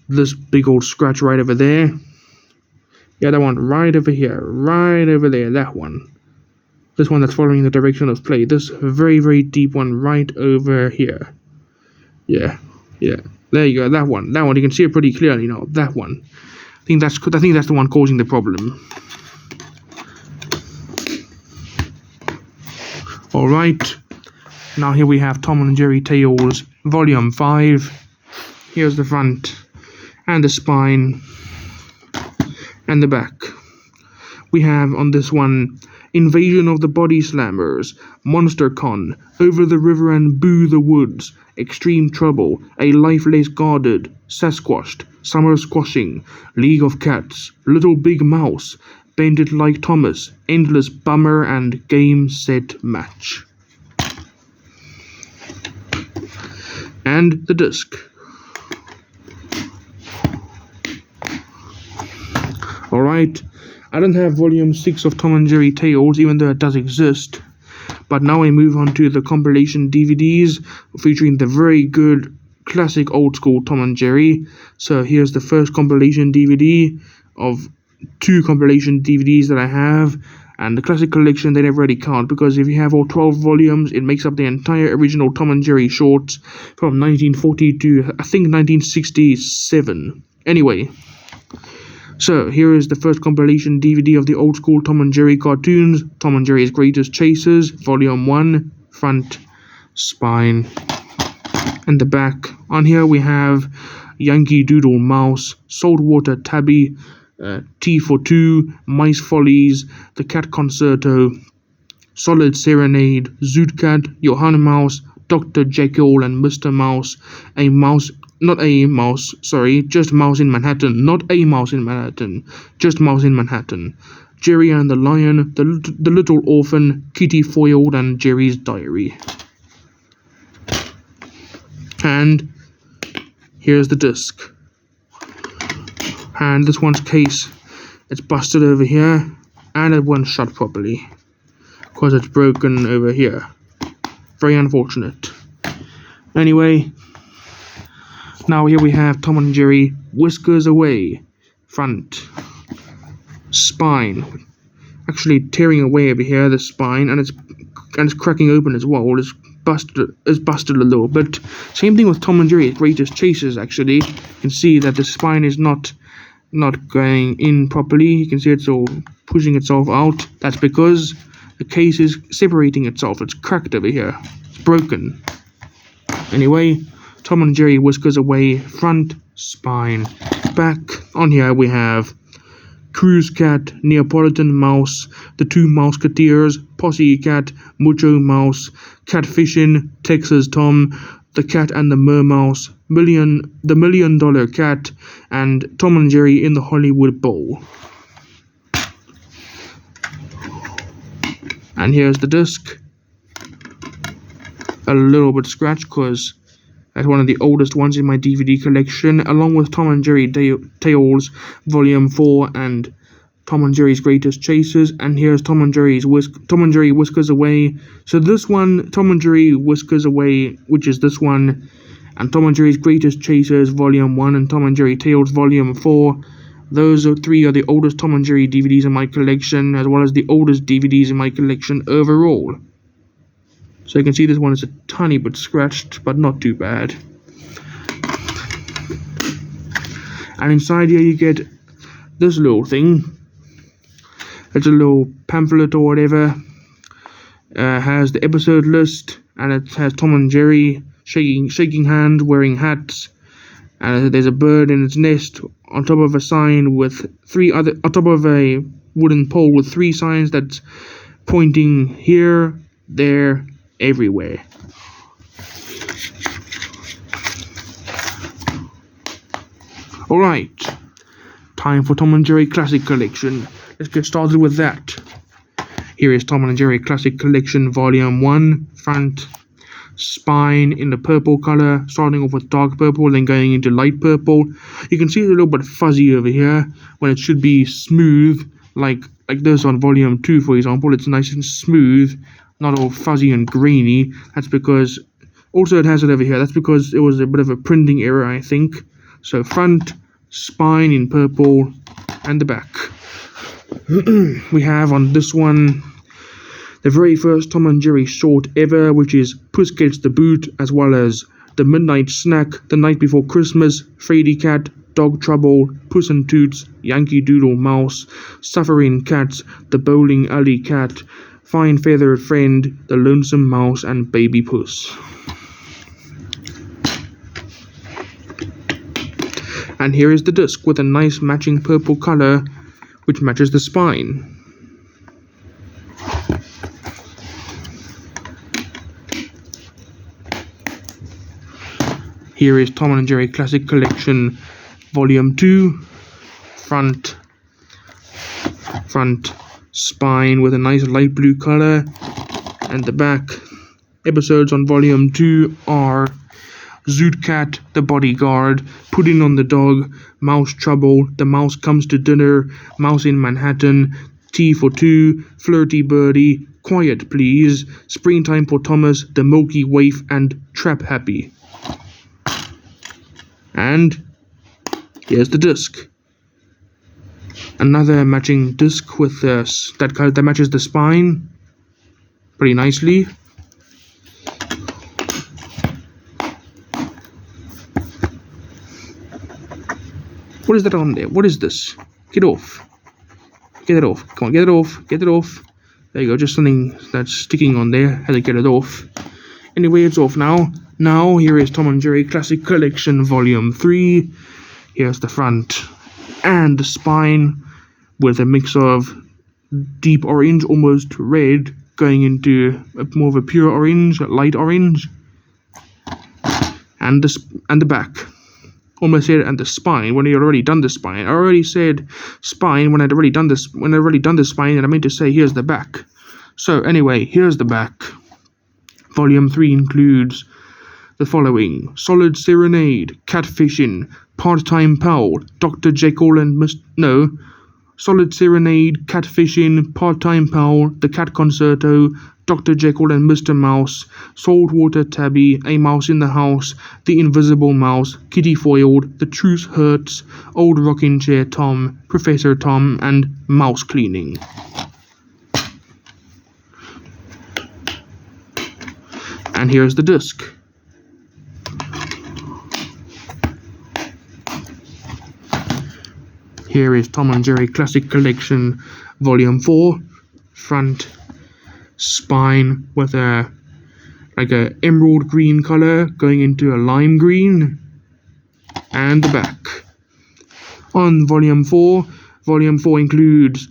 this big old scratch right over there. Yeah, that one right over here, right over there, that one. This one that's following the direction of play. This very, very deep one right over here. Yeah. There you go. That one. You can see it pretty clearly now. That one. I think that's the one causing the problem. All right. Now here we have Tom and Jerry Tales Volume 5. Here's the front and the spine and the back. We have on this one Invasion of the Body Slammers, Monster Con, Over the River and Boo the Woods, Extreme Trouble, A Life Less Guarded, Sasquatched, Summer Squashing, League of Cats, Little Big Mouse, Bend It Like Thomas, Endless Bummer, and Game Set Match. And the disc. Alright. I don't have Volume 6 of Tom and Jerry Tales, even though it does exist. But now I move on to the compilation DVDs, featuring the very good, classic old school Tom and Jerry. So here's the first compilation DVD of 2 compilation DVDs that I have. And the classic collection, they never really count, because if you have all 12 volumes, it makes up the entire original Tom and Jerry shorts from 1940 to, I think, 1967. Anyway. So, here is the first compilation DVD of the old school Tom and Jerry cartoons, Tom and Jerry's Greatest Chasers, Volume 1, front, spine, and the back. On here we have Yankee Doodle Mouse, Saltwater Tabby, T for Two, Mice Follies, The Cat Concerto, Solid Serenade, Zoot Cat, Johanna Mouse, Dr. Jekyll and Mr. Mouse, just Mouse in Manhattan, not a Mouse in Manhattan, just Mouse in Manhattan, Jerry and the Lion, the Little Orphan, Kitty Foiled, and Jerry's Diary. And here's the disc. And this one's case, it's busted over here, and it won't shut properly, because it's broken over here. Very unfortunate. Anyway, now here we have Tom and Jerry Whiskers Away, front, spine, actually tearing away over here, the spine, and it's cracking open as well. It's busted a little bit. Same thing with Tom and Jerry's Greatest Chasers. Actually, you can see that the spine is not going in properly. You can see it's all pushing itself out. That's because the case is separating itself. It's cracked over here. It's broken. Anyway, Tom and Jerry Whiskers Away, front, spine, back. On here we have Cruise Cat, Neapolitan Mouse, The Two Mouseketeers, Posse Cat, Mucho Mouse, Catfishing, Texas Tom, The Cat and the Mermouse, The Million Dollar Cat, and Tom and Jerry in the Hollywood Bowl. And here's the disc. A little bit scratched because that's one of the oldest ones in my DVD collection, along with Tom and Jerry Tales Volume 4 and Tom and Jerry's Greatest Chasers. And here's Tom and Jerry Whiskers Away. So this one, Tom and Jerry Whiskers Away, which is this one, and Tom and Jerry's Greatest Chasers Volume 1 and Tom and Jerry Tales Volume 4. Those three are the oldest Tom and Jerry DVDs in my collection, as well as the oldest DVDs in my collection overall. So you can see this one is a tiny bit scratched, but not too bad. And inside here you get this little thing. It's a little pamphlet or whatever. Has the episode list, and it has Tom and Jerry shaking hands, wearing hats. And there's a bird in its nest on top of a sign with on top of a wooden pole with 3 signs that's pointing here, there, everywhere. Alright, time for Tom and Jerry Classic Collection. Let's get started with that. Here is Tom and Jerry Classic Collection Volume 1, front spine in the purple color, starting off with dark purple, then going into light purple. You can see it's a little bit fuzzy over here when it should be smooth, like this on Volume 2, for example. It's nice and smooth, not all fuzzy and grainy. That's because, also it has it over here, that's because it was a bit of a printing error, I think. So front, spine in purple, and the back. We have on this one the very first Tom and Jerry short ever, which is Puss Gets the Boot, as well as The Midnight Snack, The Night Before Christmas, Frady Cat, Dog Trouble, Puss and Toots, Yankee Doodle Mouse, Suffering Cats, The Bowling Alley Cat, Fine Feathered Friend, The Lonesome Mouse, and Baby Puss. And here is the disc with a nice matching purple color, which matches the spine. Here is Tom and Jerry Classic Collection Volume 2, front spine with a nice light blue color, and the back. Episodes on Volume 2 are Zoot Cat, The Bodyguard, Pudding on the Dog, Mouse Trouble, The Mouse Comes to Dinner, Mouse in Manhattan, Tea for Two, Flirty Birdie, Quiet Please, Springtime for Thomas, The Milky Waif, and Trap Happy. And here's the disc. Another matching disc with that matches the spine pretty nicely. What is that on there? What is this? Get off. Get it off. Come on, get it off. Get it off. There you go. Just something that's sticking on there. Had to get it off. Anyway, it's off now. Now, here is Tom and Jerry Classic Collection Volume 3. Here's the front and the spine with a mix of deep orange, almost red, going into more of a pure orange, light orange. And the back. Almost said and the spine when I already done the spine. I already said spine when I'd already done this spine, and I meant to say here's the back. So anyway, here's the back. Volume 3 includes the following: Solid Serenade, Catfishing, Part-Time Pal, Dr. Jekyll and Solid Serenade, Catfishing, Part-Time Pal, The Cat Concerto, Dr. Jekyll and Mr. Mouse, Saltwater Tabby, A Mouse in the House, The Invisible Mouse, Kitty Foiled, The Truth Hurts, Old Rocking Chair Tom, Professor Tom, and Mouse Cleaning. And here's the disc. Here is Tom and Jerry Classic Collection Volume 4, front spine with a emerald green color going into a lime green, and the back. On Volume 4 includes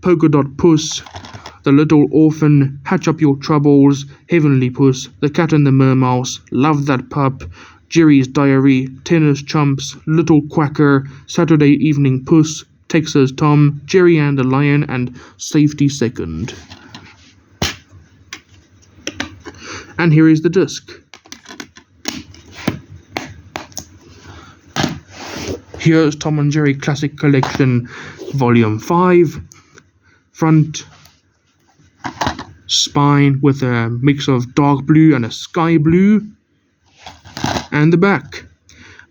Polka Dot Puss, The Little Orphan, Hatch Up Your Troubles, Heavenly Puss, The Cat and the Mermouse, Love That Pup, Jerry's Diary, Tennis Chumps, Little Quacker, Saturday Evening Puss, Texas Tom, Jerry and the Lion, and Safety Second. And here is the disc. Here's Tom and Jerry Classic Collection Volume 5. Front spine with a mix of dark blue and a sky blue. And the back.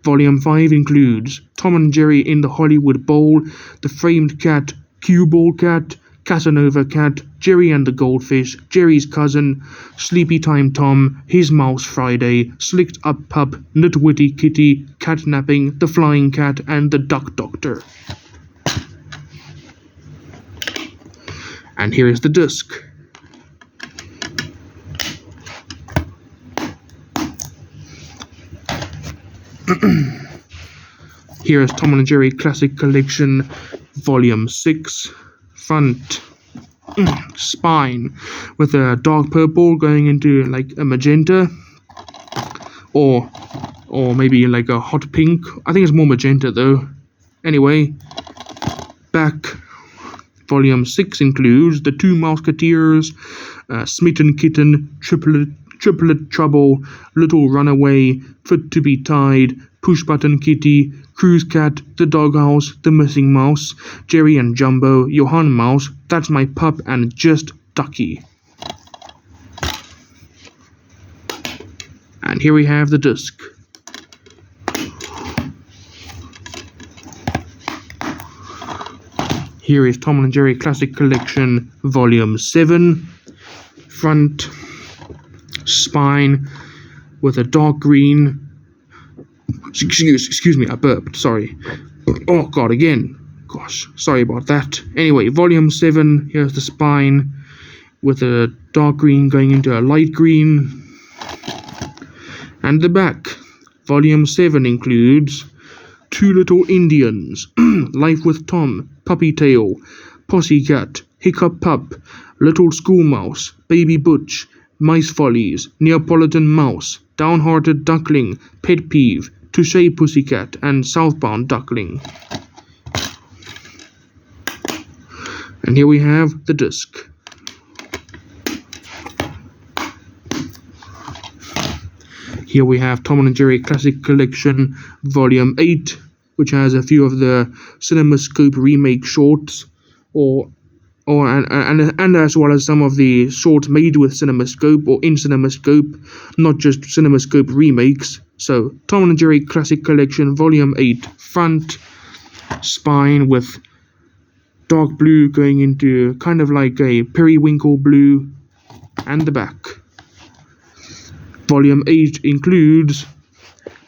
Volume 5 includes Tom and Jerry in the Hollywood Bowl, The Framed Cat, Cue Ball Cat, Casanova Cat, Jerry and the Goldfish, Jerry's Cousin, Sleepy Time Tom, His Mouse Friday, Slicked Up Pup, Nitwitty Kitty, Catnapping, The Flying Cat, and The Duck Doctor. And here is the disc. Here is Tom and Jerry Classic Collection Volume 6. Front spine with a dark purple going into like a magenta, or maybe like a hot pink. I think it's more magenta though. Anyway, back. Volume 6 includes The Two Musketeers, Smitten Kitten, Triplet Trouble, Little Runaway, Fit to be Tied, Push Button Kitty, Cruise Cat, The Doghouse, The Missing Mouse, Jerry and Jumbo, Johann Mouse, That's My Pup, and Just Ducky. And here we have the disc. Here is Tom and Jerry Classic Collection Volume 7. Front spine with a dark green. Excuse me, I burped, sorry. Oh god, again. Gosh, sorry about that. Anyway, Volume 7, here's the spine with a dark green going into a light green. And the back. Volume 7 includes Two Little Indians, Life with Tom, Puppy Tail, Pussycat, Hiccup Pup, Little Schoolmouse, Baby Butch, Mice Follies, Neapolitan Mouse, Downhearted Duckling, Pet Peeve, Touche Pussycat, and Southbound Duckling. And here we have the disc. Here we have Tom and Jerry Classic Collection Volume 8, which has a few of the CinemaScope remake shorts, and as well as some of the shorts made with CinemaScope or in CinemaScope, not just CinemaScope remakes. So, Tom and Jerry Classic Collection Volume 8, front spine with dark blue going into kind of like a periwinkle blue, and the back. Volume 8 includes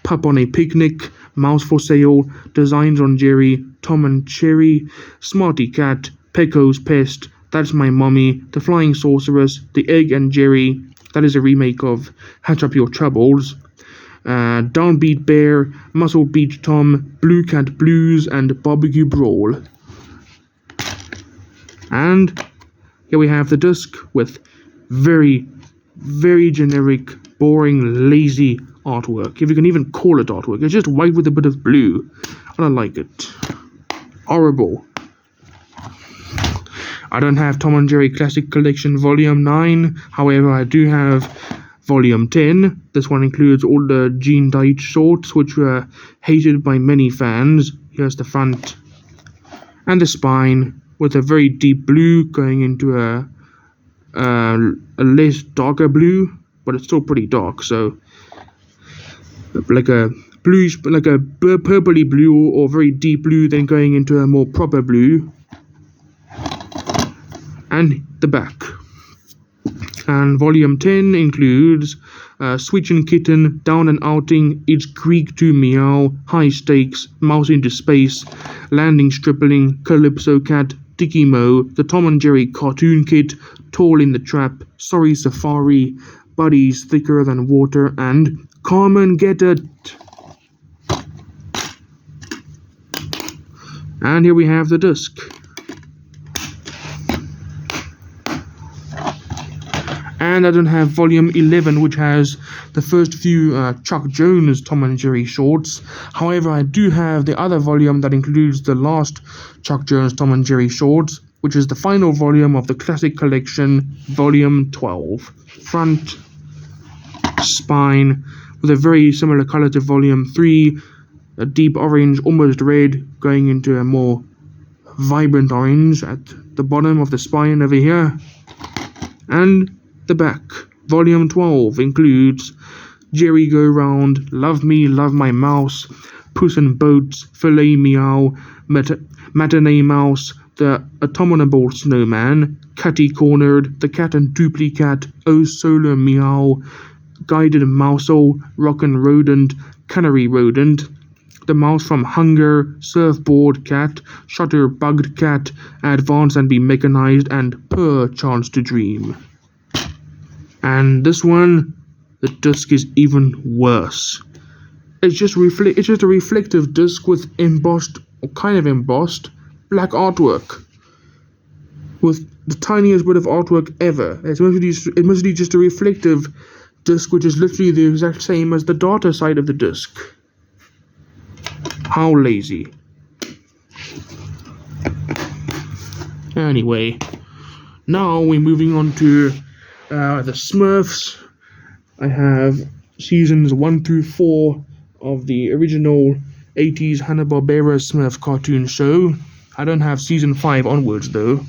Pup on a Picnic, Mouse for Sale, Designs on Jerry, Tom and Cherry, Smarty Cat, Pecco's Pest, That's My Mommy, The Flying Sorceress, The Egg and Jerry, that is a remake of Hatch Up Your Troubles, Downbeat Bear, Muscle Beach Tom, Blue Cat Blues, and Barbecue Brawl. And here we have the disc with very, very generic, boring, lazy artwork. If you can even call it artwork. It's just white with a bit of blue. I don't like it. Horrible. I don't have Tom and Jerry Classic Collection Volume 9. However, I do have Volume 10. This one includes all the Gene Deitch shorts, which were hated by many fans. Here's the front and the spine with a very deep blue going into a less darker blue, but it's still pretty dark. So like a bluish, like a purpley blue or very deep blue, then going into a more proper blue. And the back. And Volume 10 includes Switch and Kitten, Down and Outing, It's Greek to Meow, High Stakes, Mouse into Space, Landing Stripling, Calypso Cat, Dicky Moe, The Tom and Jerry Cartoon Kit, Tall in the Trap, Sorry Safari, Buddies Thicker Than Water, and Carmen Get It. And here we have the disc. And I don't have volume 11, which has the first few Chuck Jones Tom and Jerry shorts. However, I do have the other volume that includes the last Chuck Jones Tom and Jerry shorts, which is the final volume of the classic collection, volume 12. Front spine with a very similar color to volume 3, a deep orange, almost red, going into a more vibrant orange at the bottom of the spine over here. And the back, volume 12, includes Jerry Go Round, Love Me, Love My Mouse, Puss in Boots, Filet Meow, Matinee Mouse, The Abominable Snowman, Catty Cornered, The Cat and Duplicate, Oh Solar Meow, Guided Mousehole, Rockin' Rodent, Canary Rodent, The Mouse from Hunger, Surfboard Cat, Shutterbugged Cat, Advance and Be Mechanized, and Per Chance to Dream. And this one, the disc is even worse. It's just a reflective disc with embossed, or kind of embossed, black artwork. With the tiniest bit of artwork ever. It's mostly just a reflective disc, which is literally the exact same as the data side of the disc. How lazy. Anyway, now we're moving on to the Smurfs. I have seasons 1 through 4 of the original 80s Hanna-Barbera Smurfs cartoon show. I don't have season 5 onwards though.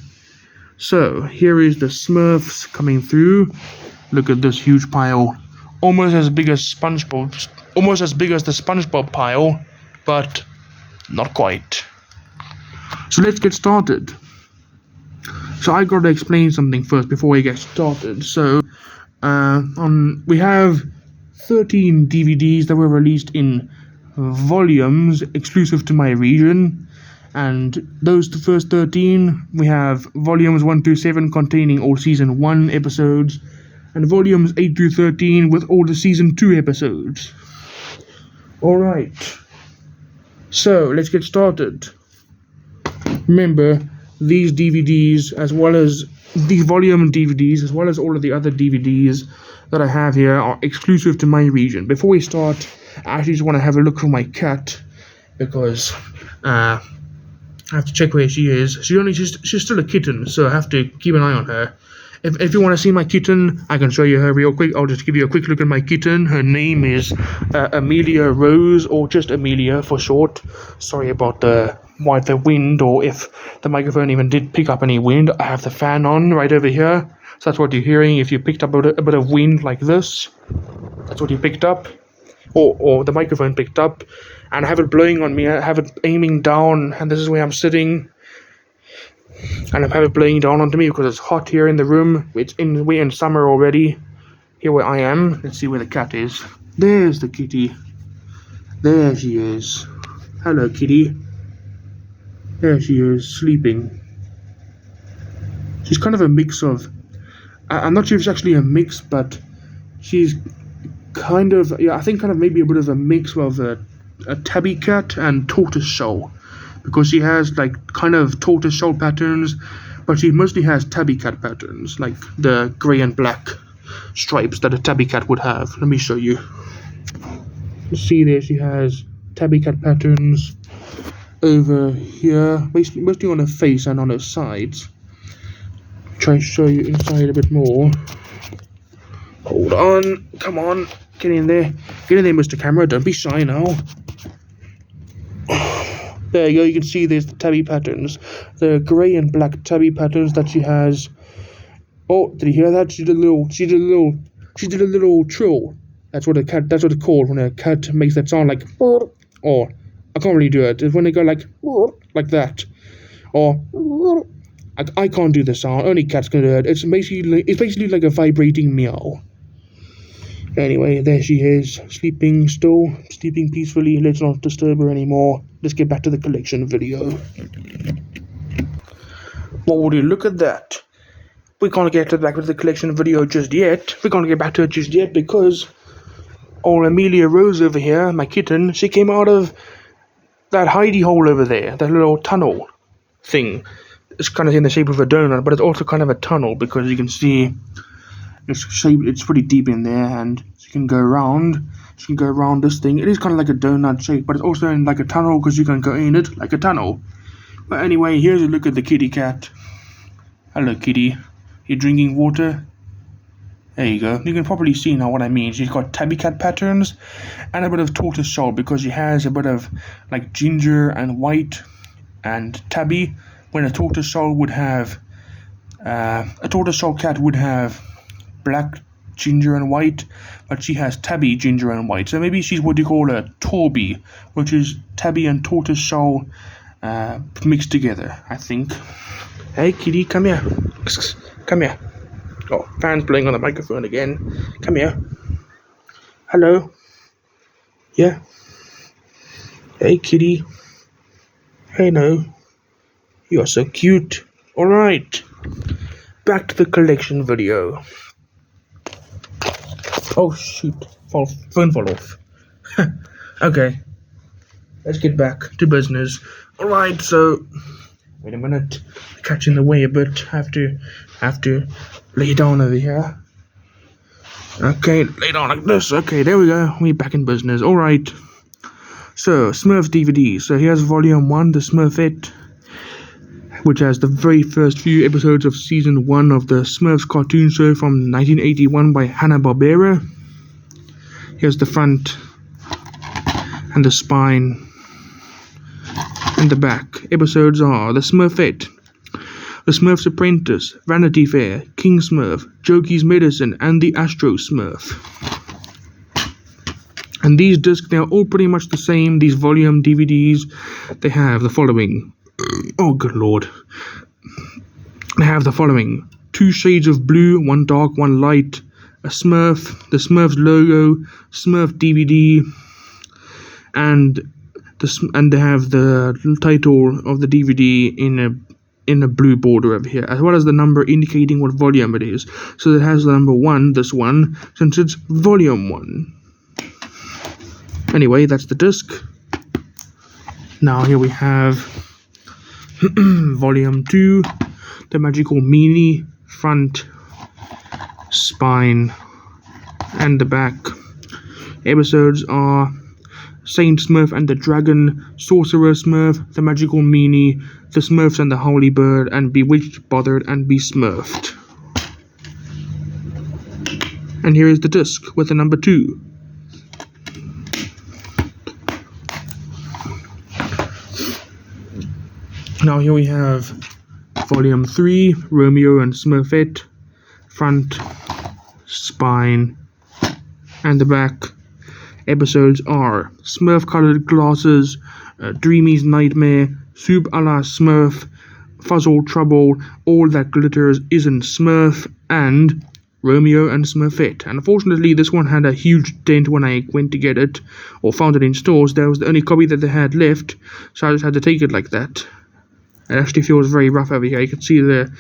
So, here is the Smurfs coming through. Look at this huge pile. Almost as big as the Spongebob pile, but not quite. So let's get started. So I gotta explain something first before we get started. So we have 13 DVDs that were released in volumes exclusive to my region, and the first 13 we have volumes 1 through 7 containing all season 1 episodes, and volumes 8 through 13 with all the season 2 episodes. Alright, so let's get started. Remember, these DVDs, as well as these volume DVDs, as well as all of the other DVDs that I have here, are exclusive to my region. Before we start, I actually just want to have a look for my cat, because I have to check where she is. She's still a kitten, so I have to keep an eye on her. If you want to see my kitten, I can show you her real quick. I'll just give you a quick look at my kitten. Her name is Amelia Rose, or just Amelia for short. Sorry about the wind, or if the microphone even did pick up any wind. I have the fan on right over here, so that's what you're hearing. If you picked up a bit of wind like this, that's what you picked up, or the microphone picked up. And I have it blowing on me. I have it aiming down, and this is where I'm sitting. And I have it blowing down onto me because it's hot here in the room. We're in summer already. Here where I am. Let's see where the cat is. There's the kitty. There she is. Hello, kitty. There she is, sleeping. She's kind of a mix of... I'm not sure if it's actually a mix, but she's kind of... Yeah, I think kind of maybe a bit of a mix of a tabby cat and tortoiseshell. Because she has like kind of tortoiseshell patterns, but she mostly has tabby cat patterns, like the grey and black stripes that a tabby cat would have. Let me show you. See there, she has tabby cat patterns over here, mostly on her face and on her sides. Try to show you inside a bit more. Hold on, come on, get in there, Mr. Camera. Don't be shy now. There you go, you can see there's the tabby patterns. The grey and black tabby patterns that she has. Oh, did you hear that? She did a little trill. That's what it's called when a cat makes that sound, like, or I can't really do it. It's when they go like that. Or I can't do the sound. Only cats can do it. It's basically like a vibrating meow. Anyway, there she is, sleeping peacefully. Let's not disturb her anymore. Let's get back to the collection video. Well, would you look at that? We can't get back to the collection video just yet. We can't get back to it just yet because old Amelia Rose over here, my kitten, she came out of that hidey hole over there, that little tunnel thing. It's kind of in the shape of a donut, but it's also kind of a tunnel because you can see It's pretty deep in there, and you can go around. You can go around this thing. It is kind of like a donut shape, but it's also in like a tunnel because you can go in it like a tunnel. But anyway, here's a look at the kitty cat. Hello, kitty. You drinking water? There you go. You can probably see now what I mean. She's got tabby cat patterns and a bit of tortoise shell because she has a bit of like ginger and white and tabby. When a tortoise shell would have a tortoise shell cat would have black, ginger and white, but she has tabby, ginger and white. So maybe she's what you call a Torby, which is tabby and tortoise shell mixed together, I think. Hey kitty, come here. Come here. Oh, fan's blowing on the microphone again. Come here. Hello. Yeah. Hey kitty. Hey no. You're so cute. Alright. Back to the collection video. Oh shoot. Phone fall off. Okay. Let's get back to business. Alright, so wait a minute. Catching the way a bit. Have to lay down over here. Okay, lay down like this. Okay, there we go. We're back in business. Alright. So, Smurfs DVD. So here's volume 1, The Smurfette, which has the very first few episodes of season 1 of the Smurfs cartoon show from 1981 by Hanna-Barbera. Here's the front and the spine and the back. Episodes are The Smurfette, The Smurf's Apprentice, Vanity Fair, King Smurf, Jokey's Medicine, and The Astro Smurf. And these discs, they're all pretty much the same. These volume DVDs, they have the following. Oh, good lord. They have the following: 2 shades of blue, 1 dark, 1 light, a Smurf, the Smurfs logo, Smurf DVD, and they have the title of the DVD in a blue border over here, as well as the number indicating what volume it is. So it has the number 1, this one, since it's volume 1. Anyway, that's the disc. Now here we have volume 2, the magical meanie, front, spine, and the back. Episodes are Saint Smurf and the Dragon, Sorcerer Smurf, the Magical Meanie, the Smurfs and the Howly Bird, and Bewitched, Bothered, and Besmurfed. And here is the disc with the number 2. Now here we have volume 3, Romeo and Smurfette, front, spine, and the back. Episodes are Smurf Colored Glasses, Dreamy's Nightmare, Soup a la Smurf, Fuzzle Trouble, All That Glitters Isn't Smurf, and Romeo and Smurfette. And unfortunately, this one had a huge dent when I went to get it, or found it in stores. That was the only copy that they had left, so I just had to take it like that. It actually feels very rough over here. You can see the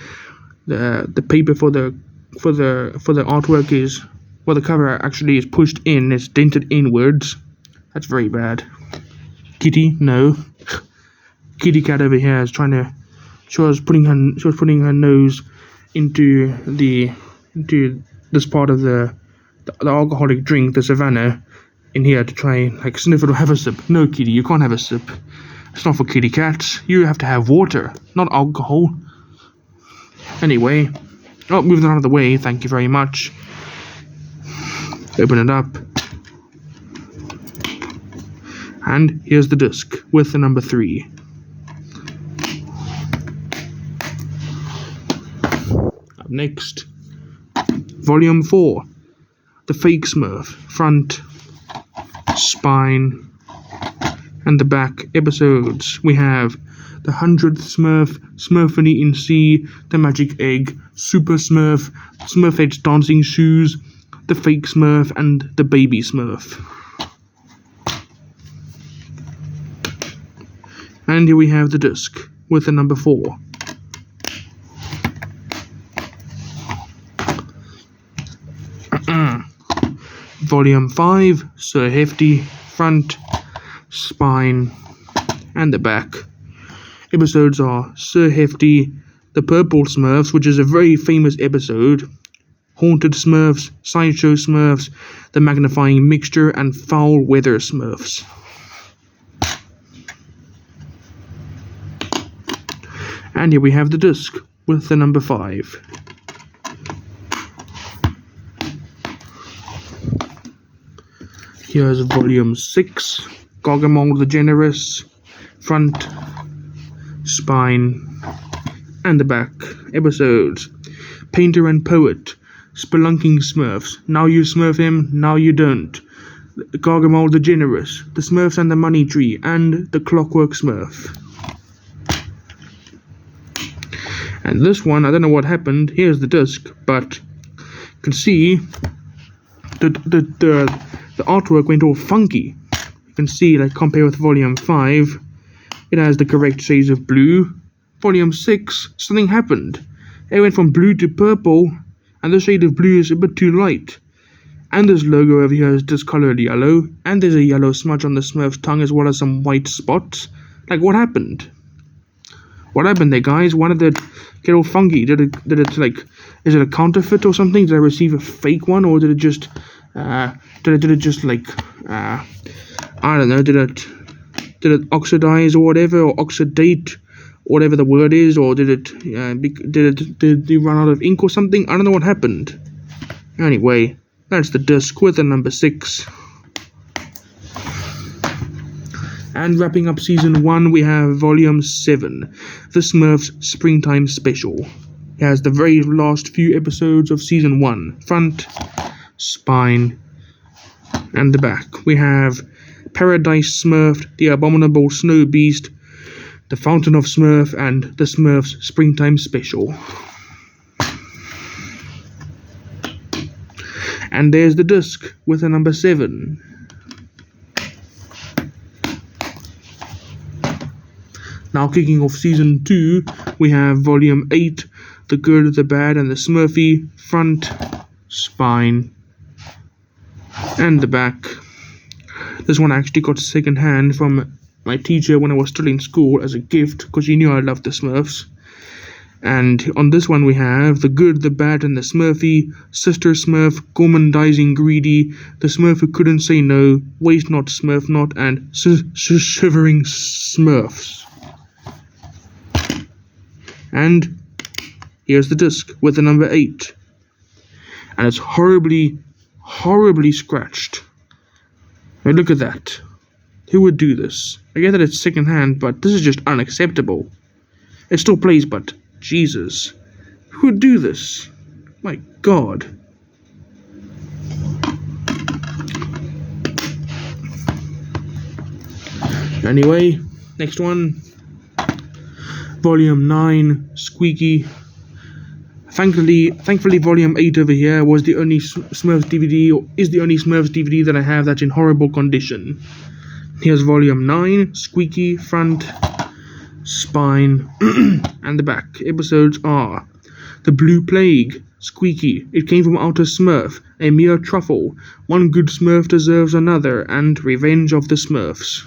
paper for the artwork is, well, the cover actually is pushed in. It's dented inwards. That's very bad. Kitty, no. Kitty cat over here is trying to. She was putting her nose into this part of the alcoholic drink, the Savannah, in here to try and like sniff it or have a sip. No, kitty, you can't have a sip. It's not for kitty cats. You have to have water, not alcohol. Anyway, moving out of the way. Thank you very much. Open it up. And here's the disc with the number 3. Up next, volume 4, The Fake Smurf, front, spine, and the back. Episodes, we have The 100th Smurf, Smurfany in Sea, The Magic Egg, Super Smurf, Smurfette's Dancing Shoes, The Fake Smurf, and The Baby Smurf. And here we have the disc with the number 4. Volume 5, Sir Hefty, front, spine, and the back. Episodes are Sir Hefty, The Purple Smurfs, which is a very famous episode, Haunted Smurfs, Sideshow Smurfs, The Magnifying Mixture, and Foul Weather Smurfs. And here we have the disc with the number 5. Here's volume 6, Gargamel the Generous, front, spine, and the back. Episodes: Painter and Poet, Spelunking Smurfs, Now You Smurf Him, Now You Don't, Gargamel the Generous, The Smurfs and the Money Tree, and The Clockwork Smurf. And this one, I don't know what happened. Here's the disc, but you can see the artwork went all funky. You can see, like, compare with volume 5, it has the correct shades of blue. Volume 6, something happened. It went from blue to purple, and the shade of blue is a bit too light. And this logo over here is discolored yellow, and there's a yellow smudge on the Smurf's tongue as well as some white spots. Like, what happened? What happened there, guys? Why did it get all funky? Did it like, is it a counterfeit or something? Did I receive a fake one, or did it just I don't know, did it oxidize or whatever, or oxidate, whatever the word is, or did it run out of ink or something? I don't know what happened. Anyway, that's the disc with the number 6. And wrapping up season 1, we have volume 7, The Smurfs Springtime Special. It has the very last few episodes of season 1, front, spine, and the back. We have Paradise Smurf, The Abominable Snow Beast, The Fountain of Smurf, and The Smurfs Springtime Special. And there's the disc with the number 7. Now, kicking off season 2, we have volume 8, The Good, the Bad, and the Smurfy, front, spine, and the back. This one I actually got second hand from my teacher when I was still in school as a gift, because she knew I loved the Smurfs. And on this one we have The Good, the Bad, and the Smurfy, Sister Smurf, Gormandizing Greedy, The Smurf Who Couldn't Say No, Waste Not, Smurf Not, and Shivering Smurfs. And here's the disc with the number 8. And it's horribly scratched. Now look at that. Who would do this? I get that it's second hand, but this is just unacceptable. It still plays, but Jesus. Who would do this? My God. Anyway, next one. Volume 9, Squeaky. Thankfully, Volume 8 over here was the only Smurfs DVD, or is the only Smurfs DVD that I have that's in horrible condition. Here's Volume 9, Squeaky, front, spine, and the back. Episodes are The Blue Plague, Squeaky, It Came From Outer Smurf, A Mere Truffle, One Good Smurf Deserves Another, and Revenge of the Smurfs.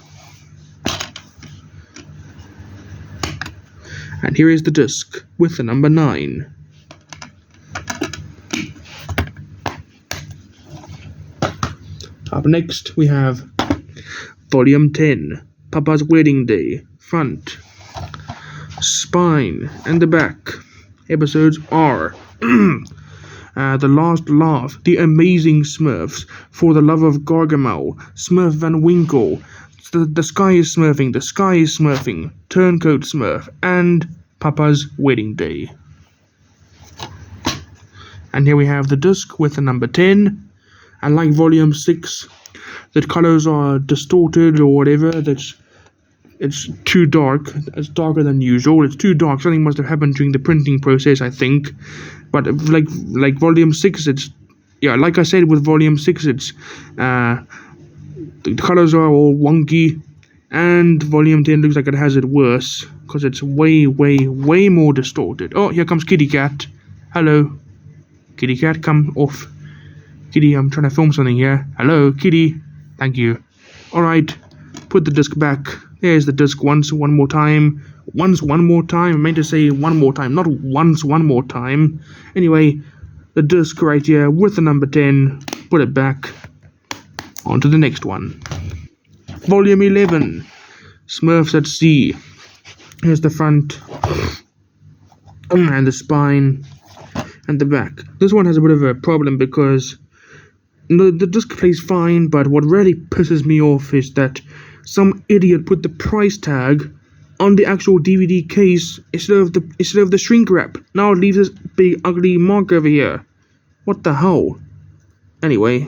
And here is the disc with the number 9. Up next, we have Volume 10, Papa's Wedding Day, front, spine, and the back. Episodes are The Last Laugh, The Amazing Smurfs, For the Love of Gargamel, Smurf Van Winkle, The Sky is Smurfing, The Sky is Smurfing, Turncoat Smurf, and Papa's Wedding Day. And here we have the disc with the number 10. And like Volume 6, the colors are distorted or whatever. It's too dark. It's darker than usual. It's too dark. Something must have happened during the printing process, I think. But like Volume 6, it's, yeah, like I said with Volume 6, it's the colors are all wonky. And Volume 10 looks like it has it worse, because it's way more distorted. Oh, here comes Kitty Cat. Hello. Kitty Cat, come off. Kitty, I'm trying to film something here. Hello, Kitty. Thank you. Alright, put the disc back. There's the disc one more time. One more time. I meant to say one more time, not once, one more time. Anyway, the disc right here with the number 10, put it back, onto the next one. Volume 11, Smurfs at Sea. Here's the front, and the spine, and the back. This one has a bit of a problem because the disc plays fine, but what really pisses me off is that some idiot put the price tag on the actual DVD case instead of the shrink wrap. Now it leaves this big ugly mark over here. What the hell? Anyway,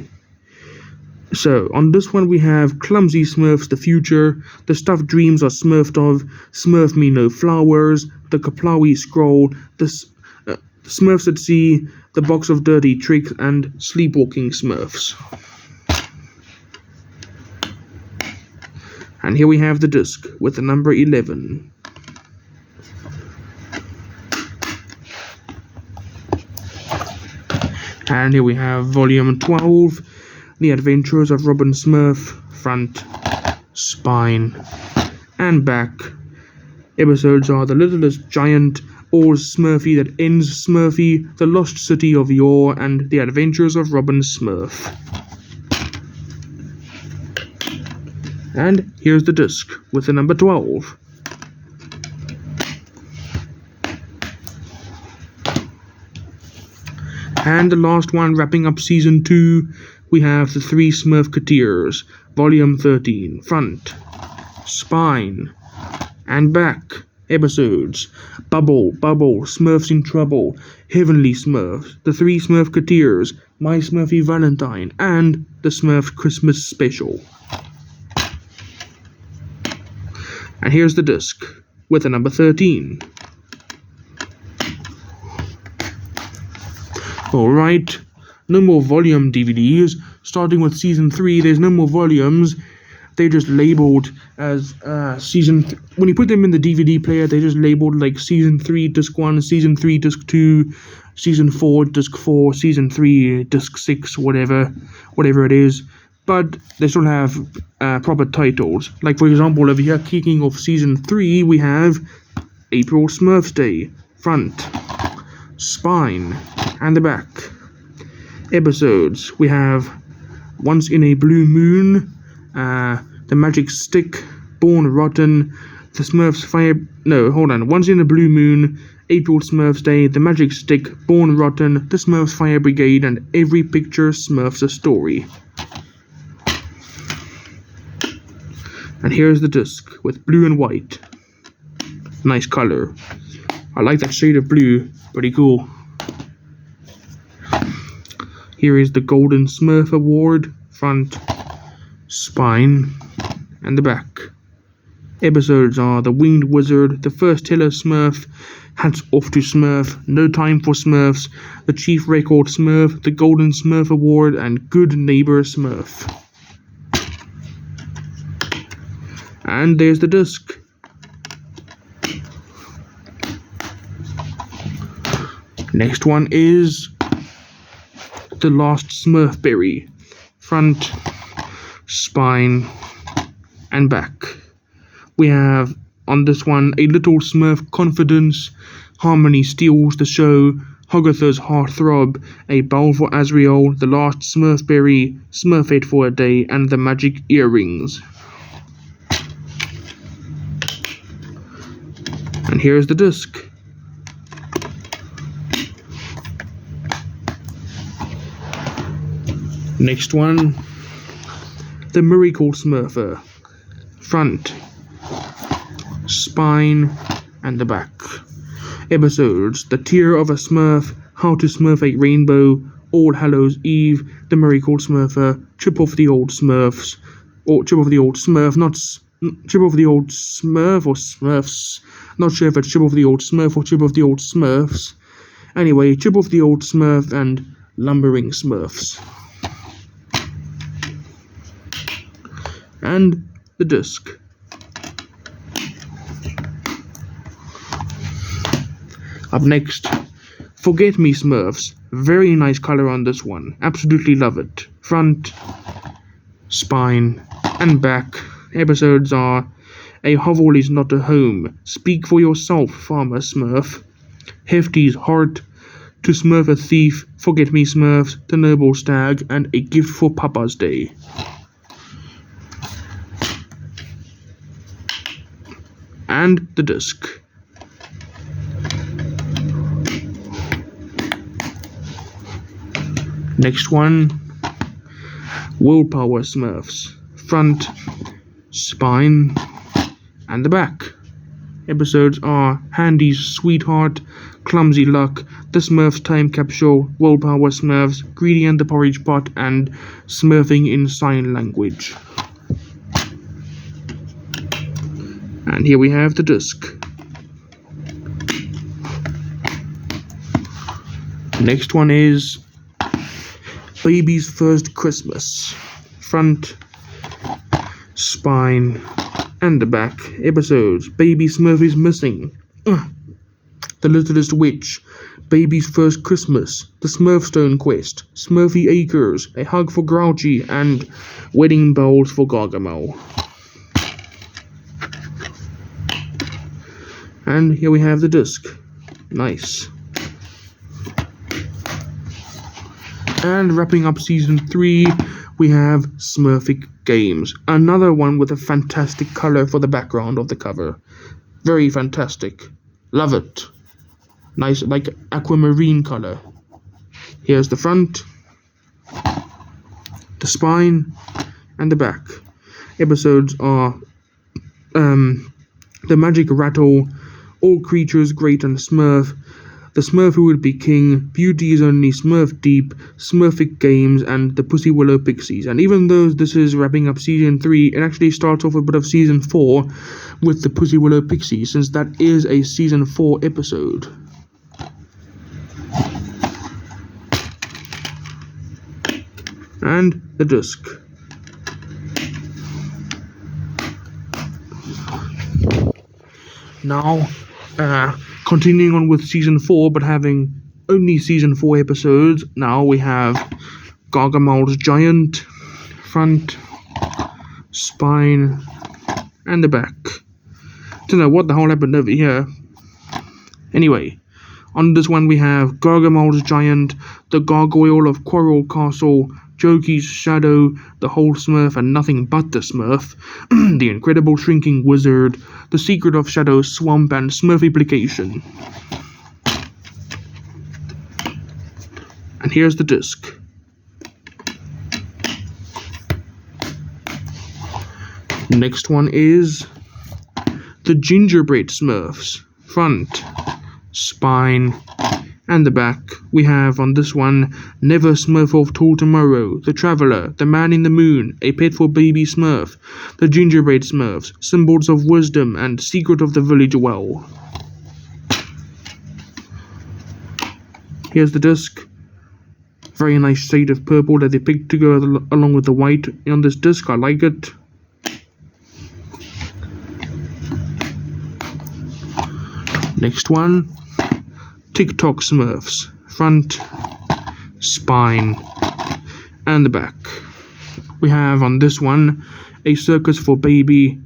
so on this one we have Clumsy Smurfs, the future, the stuffed dreams are smurfed of, Smurf me no flowers, the Kaplawi scroll, the Smurfs at sea, the box of dirty tricks, and sleepwalking Smurfs. And here we have the disc with the number 11. And here we have volume 12, The Adventures of Robin Smurf, front, spine, and back. Episodes are The Littlest Giant, All's Smurfy That Ends Smurfy, The Lost City of Yore, and The Adventures of Robin Smurf. And here's the disc with the number 12. And the last one, wrapping up season 2, we have the 3 Smurfcateers, volume 13, front, spine, and back. Episodes: Bubble, Bubble, Smurfs in Trouble, Heavenly Smurfs, the 3 Smurfcateers, My Smurfy Valentine, and the Smurf Christmas Special. And here's the disc with the number 13. Alright, no more volume DVDs. Starting with season 3, there's no more volumes. They just labeled as when you put them in the DVD player, they just labeled like season 3 disc 1, season 3 disc 2, season 4 disc 4, season 3 disc 6, whatever it is. But they still have proper titles. Like for example, over here, kicking off season 3, we have April Smurfs Day, front, spine, and the back. Episodes: we have Once in a Blue Moon, The Magic Stick, Born Rotten, The Smurfs Once in a Blue Moon, April Smurfs Day, The Magic Stick, Born Rotten, The Smurfs Fire Brigade, and Every Picture Smurfs a Story. And here's the disc with blue and white. Nice color. I like that shade of blue. Pretty cool. Here is the Golden Smurf Award, front, spine, and the back. Episodes are The Winged Wizard, The First Teller Smurf, Hats Off to Smurf, No Time for Smurfs, The Chief Record Smurf, The Golden Smurf Award, and Good Neighbor Smurf. And there's the disc. Next one is The Last Smurfberry, front, spine, and back. We have on this one A Little Smurf Confidence, Harmony Steals the Show, Hogarth's Heartthrob, A Bowl for Azrael, The Last Smurfberry, Smurfette for a Day, and The Magic Earrings. And here's the disc. Next one, The Miracle Smurfer, front, spine, and the back. Episodes: The Tear of a Smurf, How to Smurf a Rainbow, All Hallows Eve, The Miracle Smurfer, Chip Off the Old Smurfs, or Chip Off the Old Smurf, not Chip Off the Old Smurf or Smurfs. Not sure if it's Chip Off the Old Smurf or Chip Off the Old Smurfs. Anyway, Chip Off the Old Smurf and Lumbering Smurfs. And the disc. Up next, Forget Me Smurfs. Very nice color on this one. Absolutely love it. Front, spine, and back. Episodes are A Hovel is Not a Home, Speak for Yourself, Farmer Smurf, Hefty's Heart, To Smurf a Thief, Forget Me Smurfs, The Noble Stag, and A Gift for Papa's Day. And the disc. Next one, Willpower Smurfs, front, spine, and the back. Episodes are Handy's Sweetheart, Clumsy Luck, The Smurfs Time Capsule, Willpower Smurfs, Greedy and the Porridge Pot, and Smurfing in Sign Language. And here we have the disc. Next one is Baby's First Christmas, front, spine, and the back. Episodes: Baby Smurf is Missing, The Littlest Witch, Baby's First Christmas, The Smurfstone Quest, Smurfy Acres, A Hug for Grouchy, and Wedding Bells for Gargamel. And here we have the disc. Nice. And wrapping up season 3, we have Smurfic Games. Another one with a fantastic color for the background of the cover. Very fantastic. Love it. Nice, like aquamarine color. Here's the front, the spine, and the back. Episodes are The Magic Rattle, All Creatures Great and Smurf, The Smurf Who Would Be King, Beauty Is Only Smurf Deep, Smurfic Games, and The Pussy Willow Pixies. And even though this is wrapping up season 3, it actually starts off a bit of season 4 with The Pussy Willow Pixies, since that is a season 4 episode. And the disc. Now, continuing on with season 4, but having only season 4 episodes, now we have Gargamel's Giant, front, spine, and the back. Don't know what the hell happened over here. Anyway, on this one we have Gargamel's Giant, The Gargoyle of Quarrel Castle, Jokey's Shadow, The Whole Smurf and Nothing But the Smurf, The Incredible Shrinking Wizard, The Secret of Shadow Swamp, and Smurfiplication. And here's the disc. Next one is the Gingerbread Smurfs, front, spine, and the back. We have on this one Never Smurf Off Till Tomorrow, The Traveller, The Man in the Moon, A Pet for Baby Smurf, The Gingerbread Smurfs, Symbols of Wisdom, and Secret of the Village Well. Here's the disc. Very nice shade of purple that they picked to go along with the white on this disc. I like it. Next one, TikTok Smurfs, front, spine, and the back. We have on this one A Circus for Baby,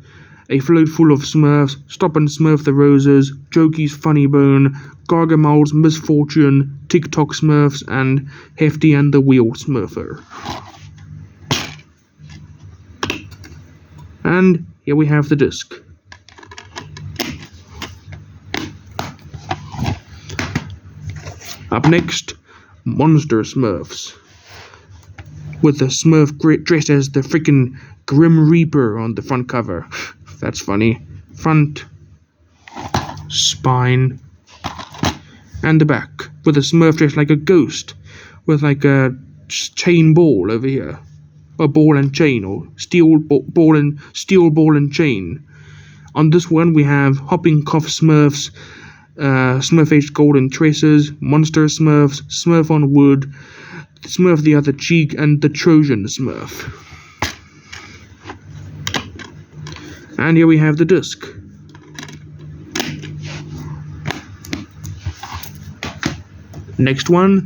A Float Full of Smurfs, Stop and Smurf the Roses, Jokey's Funny Bone, Gargamel's Misfortune, TikTok Smurfs, and Hefty and the Wheel Smurfer. And here we have the disc. Up next, Monster Smurfs, with the Smurf dressed as the freaking Grim Reaper on the front cover. That's funny. Front, spine, and the back, with a Smurf dressed like a ghost, with like a chain ball over here, a ball and chain, or steel ball and chain. On this one we have Hopping Cough Smurfs, Smurf-aged Golden Tresses, Monster Smurfs, Smurf on Wood, Smurf the Other Cheek, and the Trojan Smurf. And here we have the disc. Next one,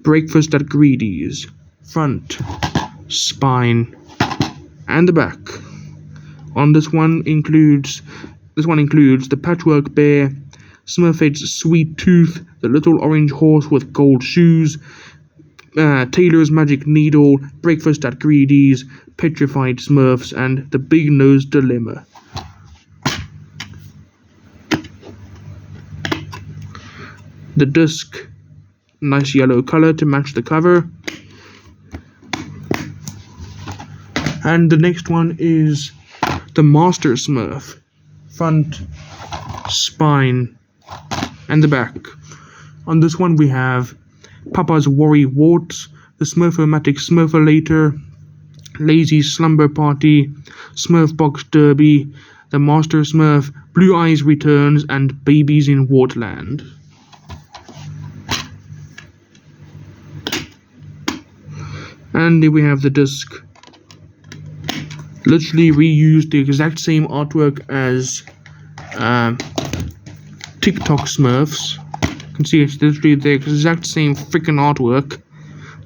Breakfast at Greedy's, front, spine, and the back. On this one includes the Patchwork Bear, Smurfette's Sweet Tooth, the little orange horse with gold shoes, Taylor's Magic Needle, Breakfast at Greedy's, Petrified Smurfs, and The Big Nose Dilemma. The disc, nice yellow color to match the cover. And the next one is the Master Smurf, front, spine, and the back. On this one we have Papa's Worry Warts, the Smurf-O-Matic Smurfulator, Lazy Slumber Party, Smurf Box Derby, the Master Smurf, Blue Eyes Returns, and Babies in Wartland. And here we have the disc. Literally reused the exact same artwork as TikTok Smurfs. You can see it's literally the exact same freaking artwork.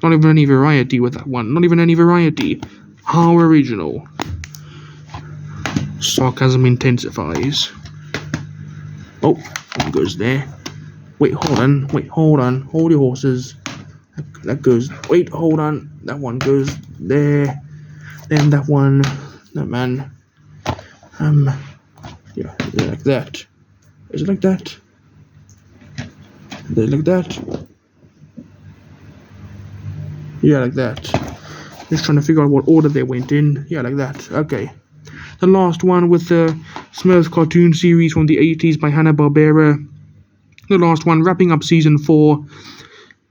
Not even any variety with that one. Not even any variety. How original. Sarcasm intensifies. Oh, one goes there. Wait, hold on. Wait, hold on. Hold your horses. That goes. Wait, hold on. That one goes there. Then that one. That man. Yeah, like that. Is it like that? Is it like that? Yeah, like that. Just trying to figure out what order they went in. Yeah, like that. Okay. The last one with the Smurfs cartoon series from the 80s by Hanna-Barbera. The last one wrapping up season 4.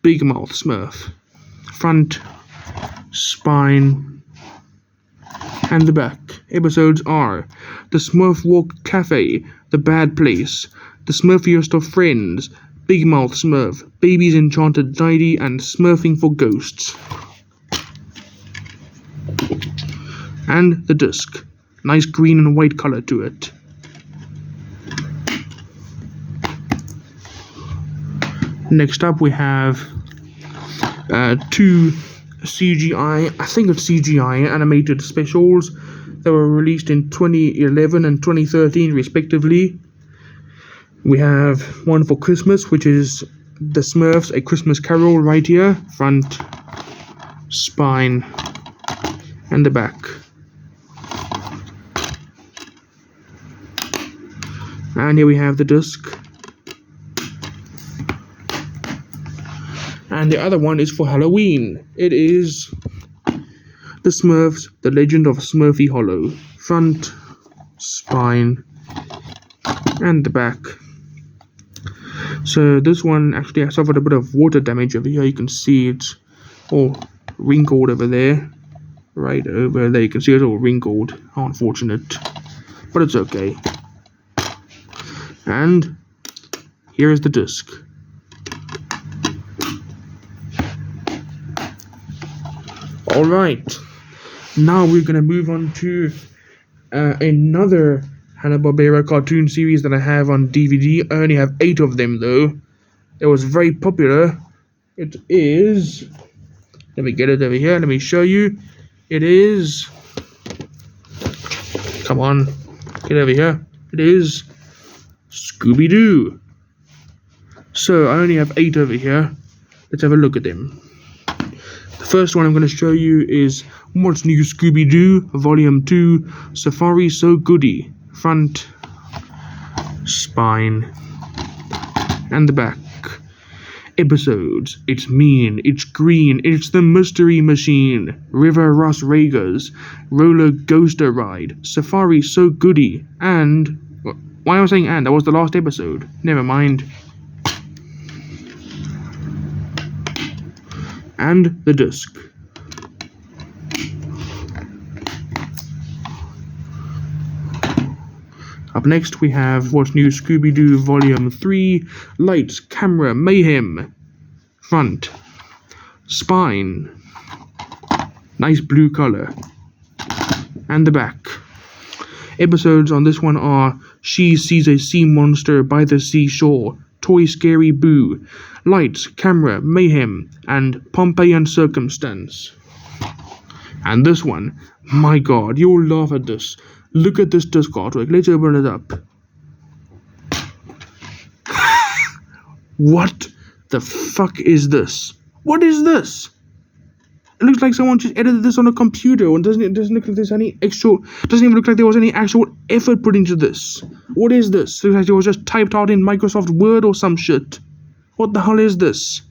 Big Mouth Smurf. Front, spine, and the back. Episodes are The Smurf Walk Cafe, The Bad Place, The Smurfiest of Friends, Big Mouth Smurf, Baby's Enchanted Diary, and Smurfing for Ghosts. And the disc. Nice green and white color to it. Next up we have two CGI, I think it's CGI animated specials that were released in 2011 and 2013 respectively. We have one for Christmas, which is The Smurfs, A Christmas Carol, right here. Front, spine, and the back. And here we have the disc. And the other one is for Halloween. It is The Smurfs, The Legend of Smurfy Hollow. Front, spine, and the back. So this one actually has suffered a bit of water damage over here. You can see it's all wrinkled over there. Right over there, you can see it's all wrinkled. How unfortunate. But it's okay. And here is the disc. Alright, now we're going to move on to another Hanna-Barbera cartoon series that I have on DVD. I only have 8 of them though. It was very popular. It is... Let me get it over here. Let me show you. It is... Come on. Get over here. It is... Scooby-Doo. So, I only have 8 over here. Let's have a look at them. The first one I'm going to show you is What's New Scooby-Doo, Volume 2, Safari So Goody. Front, spine, and the back. Episodes: It's Mean, It's Green, It's the Mystery Machine, River Ross Ragas, Roller Coaster Ride, Safari So Goody, and... Why am I saying and? That was the last episode. Never mind. And the disc. Up next we have What's New Scooby-Doo Volume 3, Lights, Camera, Mayhem. Front, spine, nice blue color, and the back. Episodes on this one are She Sees a Sea Monster by the Seashore, Toy Scary Boo, Lights, Camera, Mayhem, and Pompeii and Circumstance. And this one, my god, you'll laugh at this. Look at this disc artwork. Let's open it up. What the fuck is this? What is this? It looks like someone just edited this on a computer, and it doesn't look like there's any actual. Doesn't even look like there was any actual effort put into this. What is this? It looks like it was just typed out in Microsoft Word or some shit. What the hell is this?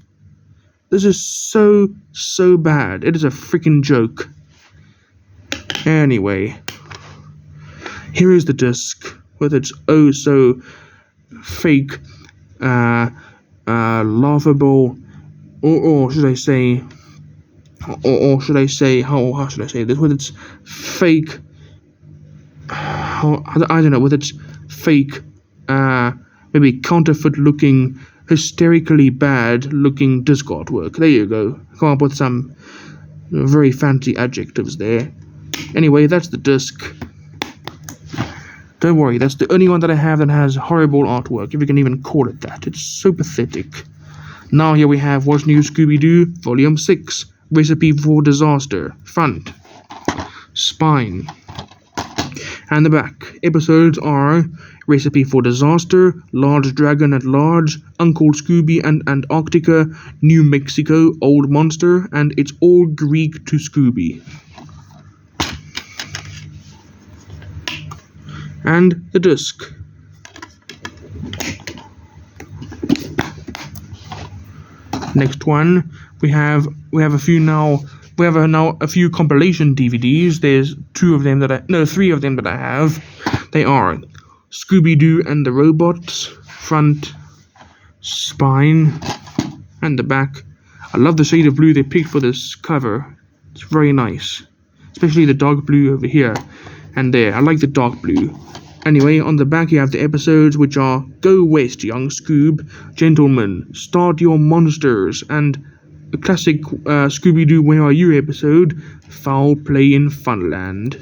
This is so bad. It is a freaking joke. Anyway, here is the disc with its oh so fake, laughable, or should I say, or should I say, how should I say this? With its fake, I don't know, with its fake, maybe counterfeit-looking, hysterically bad-looking disc artwork. There you go. Come up with some very fancy adjectives there. Anyway, that's the disc. Don't worry, that's the only one that I have that has horrible artwork, if you can even call it that. It's so pathetic. Now here we have What's New Scooby-Doo, Volume 6, Recipe for Disaster, front, spine, and the back. Episodes are Recipe for Disaster, Large Dragon at Large, Uncle Scooby and Antarctica, New Mexico, Old Monster, and It's All Greek to Scooby. And the disc. Next one, we have a few now. We have now a few compilation DVDs. There's three of them that I have. They are Scooby-Doo and the Robots, front, spine, and the back. I love the shade of blue they picked for this cover. It's very nice, especially the dark blue over here and there. I like the dark blue. Anyway, on the back you have the episodes, which are Go West, Young Scoob, Gentlemen, Start Your Monsters, and a classic Scooby-Doo Where Are You episode, Foul Play in Funland.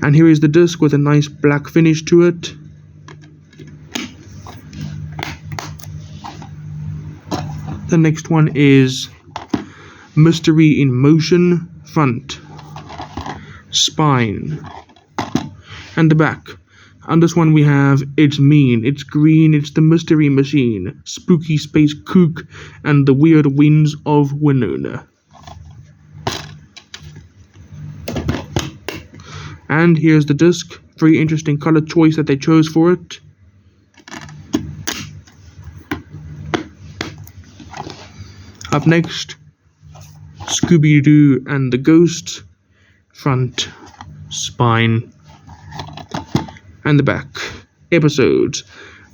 And here is the disc with a nice black finish to it. The next one is Mystery in Motion, front, spine, and the back. On this one we have It's Mean, It's Green, It's the Mystery Machine, Spooky Space Kook, and The Weird Winds of Winona. And here's the disc. Very interesting color choice that they chose for it. Up next, Scooby-Doo and the Ghost, front, spine, and the back. Episodes: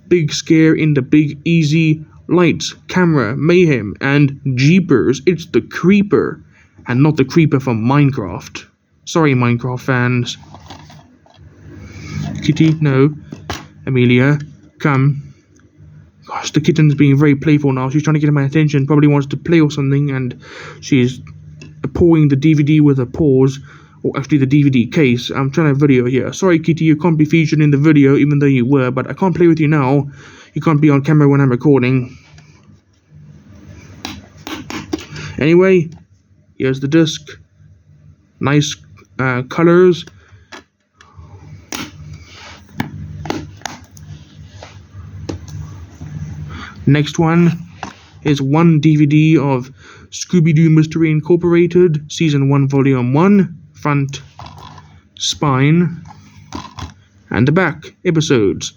Big Scare in the Big Easy, Lights, Camera, Mayhem, and Jeepers, It's the Creeper, and not the Creeper from Minecraft. Sorry, Minecraft fans. Kitty, no. Amelia, come. Gosh, the kitten's being very playful now. She's trying to get my attention. Probably wants to play or something, and she's pawing the DVD with her paws. Or actually the DVD case. I'm trying to video here. Sorry, Kitty, you can't be featured in the video, even though you were, but I can't play with you now. You can't be on camera when I'm recording. Anyway, here's the disc. Nice colors. Next one is one DVD of Scooby-Doo Mystery Incorporated, Season 1, Volume 1, front, spine, and the back. Episodes: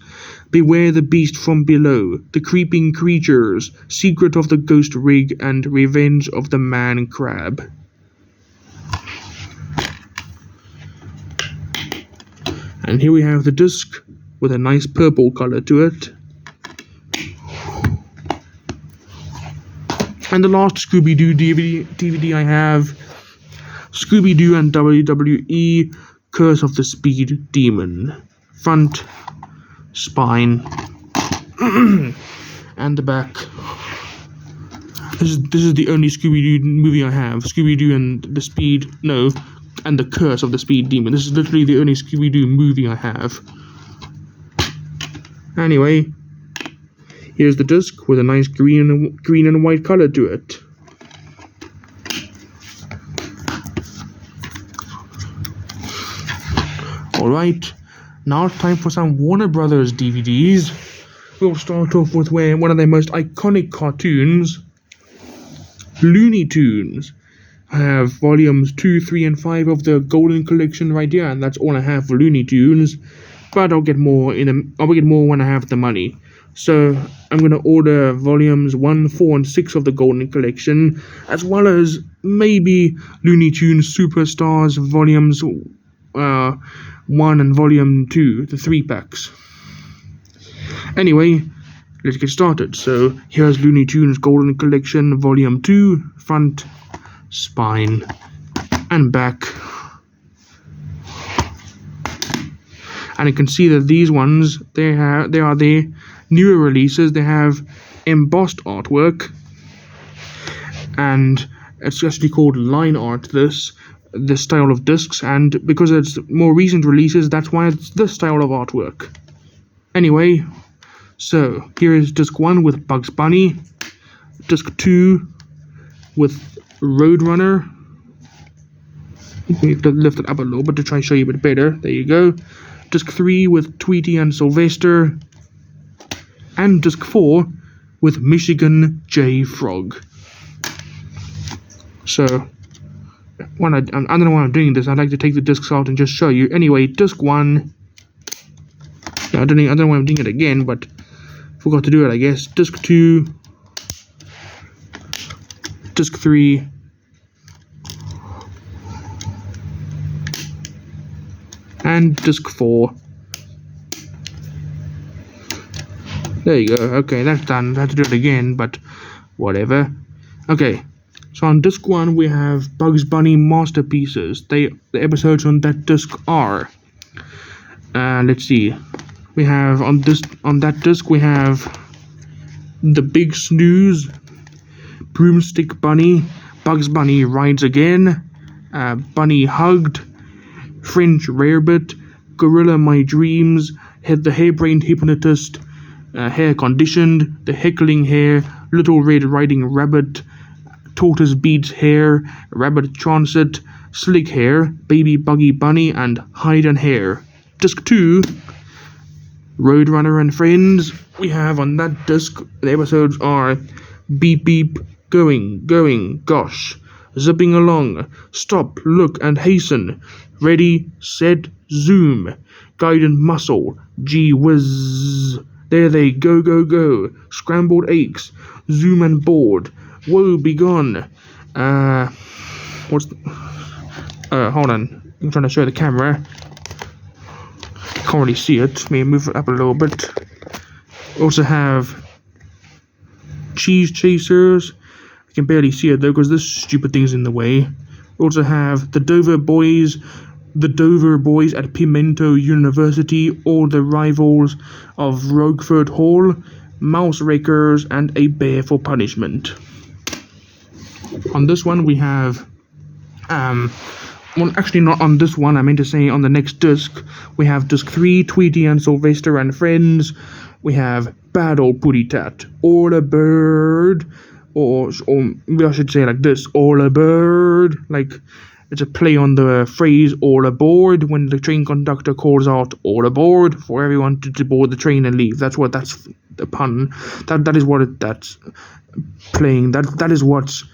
Beware the Beast from Below, The Creeping Creatures, Secret of the Ghost Rig, and Revenge of the Man Crab. And here we have the disc with a nice purple color to it. And the last Scooby-Doo DVD I have, Scooby-Doo and WWE, Curse of the Speed Demon, front, spine, and the back. This is the only Scooby-Doo movie I have. Scooby-Doo and the Speed, no, and the Curse of the Speed Demon. This is literally the only Scooby-Doo movie I have. Anyway, here's the disc with a nice green and white color to it. Alright, Now it's time for some Warner Brothers DVDs. We'll start off with one of their most iconic cartoons, Looney Tunes. I have volumes 2, 3, and 5 of the Golden Collection right here, and that's all I have for Looney Tunes. But I'll get more when I have the money. So I'm gonna order volumes 1, 4, and 6 of the Golden Collection, as well as maybe Looney Tunes Superstars volumes 1 and volume 2, the 3 packs. Anyway, let's get started. So here's Looney Tunes Golden Collection volume 2, front, spine, and back. And you can see that these ones, they are the newer releases. They have embossed artwork, and it's actually called line art, this style of discs, and because it's more recent releases, that's why it's this style of artwork. Anyway, so here is disc 1 with Bugs Bunny, disc 2 with Roadrunner. We have to lift it up a little bit to try and show you a bit better. There you go. Disc 3 with Tweety and Sylvester, and disc 4 with Michigan J. Frog. So, I don't know why I'm doing this. I'd like to take the discs out and just show you. Anyway, disc 1. Yeah, I don't know why I'm doing it again, but forgot to do it, I guess. Disc 2, disc 3, and disc 4. There you go. Okay, that's done. I have to do it again, but whatever. Okay, so on disc 1 we have Bugs Bunny Masterpieces. The episodes on that disc are, let's see, we have on that disc we have The Big Snooze, Broomstick Bunny, Bugs Bunny Rides Again, Bunny Hugged, French Rarebit, Gorilla My Dreams, The Hairbrained Hypnotist, Hair Conditioned, The Heckling Hare, Little Red Riding Rabbit, Tortoise Beats Hair, Rabbit Transit, Slick Hair, Baby Buggy Bunny, and Hide and Hair. Disc 2, Roadrunner and Friends. We have on that disc, the episodes are Beep Beep, Going, Going, Gosh, Zipping Along, Stop, Look, and Hasten, Ready, Set, Zoom, Guide and Muscle, Gee Whiz, There They Go, Go, Go, Scrambled Eggs, Zoom and Board, Woe Begone, hold on, I'm trying to show the camera, can't really see it, let me move it up a little bit. Also have Cheese Chasers, I can barely see it though because this stupid thing's in the way. Also have the Dover Boys at Pimento University, or the Rivals of Roquefort Hall, Mouse Rakers, and A Bear for Punishment. On this one we have, well, actually not on this one, I meant to say on the next disc, we have disc 3, Tweety and Sylvester and Friends. We have Bad Old Putty Tat, All a Bird, or maybe I should say like this, All a Bird, like it's a play on the phrase all aboard when the train conductor calls out all aboard for everyone to board the train and leave. That's the pun. That is what that's playing. That is what's,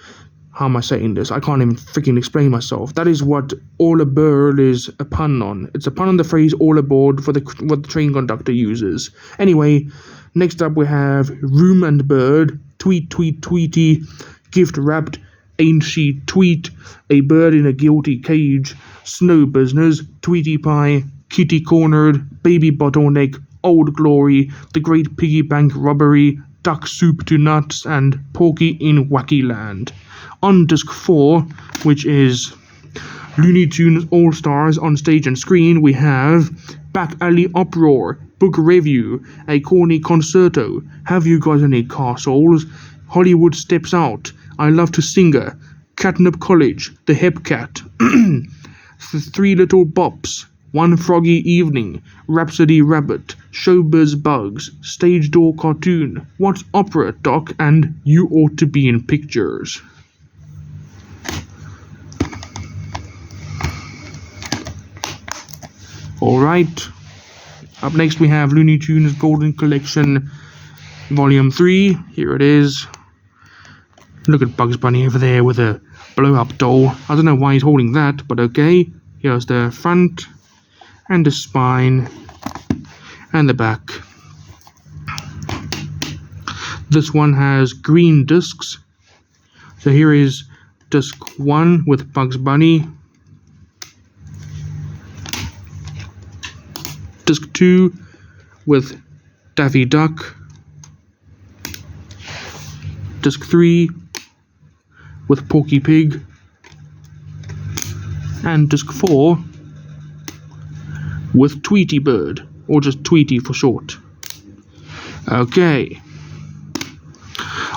how am I saying this? I can't even freaking explain myself. That is what all aboard is a pun on. It's a pun on the phrase all aboard for what the train conductor uses. Anyway, next up we have Room and Bird, Tweet Tweet Tweety, Gift Wrapped, Ain't She Tweet, A Bird in a Guilty Cage, Snow Business, Tweety Pie, Kitty Cornered, Baby Bottleneck, Old Glory, The Great Piggy Bank Robbery, Duck Soup to Nuts, and Porky in Wacky Land. On disc 4, which is Looney Tunes All-Stars on Stage and Screen, we have Back Alley Uproar, Book Review, A Corny Concerto, Have You Got Any Castles, Hollywood Steps Out, I Love to Singer, Catnip College, The Hep Cat, Three Little Bops, One Froggy Evening, Rhapsody Rabbit, Showbiz Bugs, Stage Door Cartoon, What's Opera, Doc, and You Ought to Be in Pictures. Alright, Up next we have Looney Tunes Golden Collection Volume 3. Here it is. Look at Bugs Bunny over there with a blow-up doll. I don't know why he's holding that, but okay. Here's the front, and the spine, and the back. This one has green discs. So here is disc 1 with Bugs Bunny. Disc 2 with Daffy Duck. Disc 3 with Porky Pig. And disc 4 with Tweety Bird, or just Tweety for short. Okay.